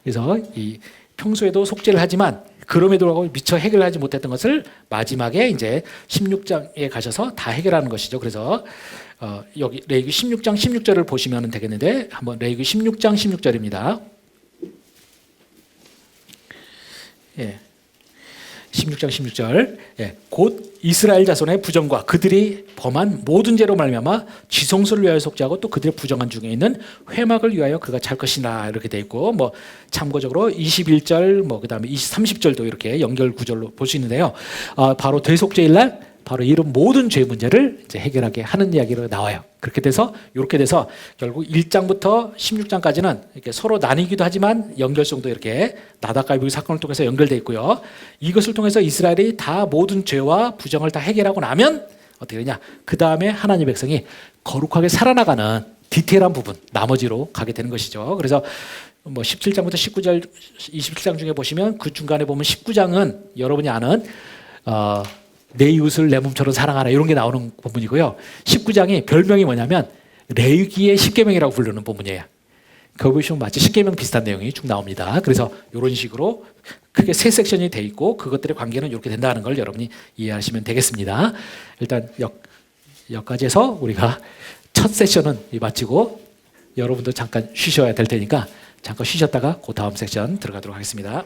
그래서 이 평소에도 속죄를 하지만 그럼에도 불구하고 미처 해결하지 못했던 것을 마지막에 이제 16장에 가셔서 다 해결하는 것이죠. 그래서 여기 레위기 16장 16절을 보시면 되겠는데 한번 레위기 16장 16절입니다. 예. 16장 16절 곧 이스라엘 자손의 부정과 그들이 범한 모든 죄로 말미암아 지성소를 위하여 속죄하고 또 그들의 부정한 중에 있는 회막을 위하여 그가 찰 것이나 이렇게 돼 있고 뭐 참고적으로 21절 뭐 그다음에 30절도 이렇게 연결 구절로 볼 수 있는데요. 바로 대속죄일 날 바로 이런 모든 죄 문제를 이제 해결하게 하는 이야기로 나와요. 그렇게 돼서 이렇게 돼서 결국 1장부터 16장까지는 이렇게 서로 나뉘기도 하지만 연결성도 이렇게 나답과 아비후 사건을 통해서 연결돼 있고요. 이것을 통해서 이스라엘이 다 모든 죄와 부정을 다 해결하고 나면 어떻게 되냐? 그 다음에 하나님의 백성이 거룩하게 살아나가는 디테일한 부분 나머지로 가게 되는 것이죠. 그래서 뭐 17장부터 19절 27장 중에 보시면 그 중간에 보면 19장은 여러분이 아는 내 이웃을 내 몸처럼 사랑하라 이런 게 나오는 본문이고요. 19장이 별명이 뭐냐면 레위기의 십계명이라고 부르는 본문이에요. 거기 보시면 마치 십계명 비슷한 내용이 쭉 나옵니다. 그래서 이런 식으로 크게 세 섹션이 돼 있고 그것들의 관계는 이렇게 된다는 걸 여러분이 이해하시면 되겠습니다. 일단 여기까지 해서 우리가 첫 세션은 마치고 여러분도 잠깐 쉬셔야 될 테니까 잠깐 쉬셨다가 그 다음 섹션 들어가도록 하겠습니다.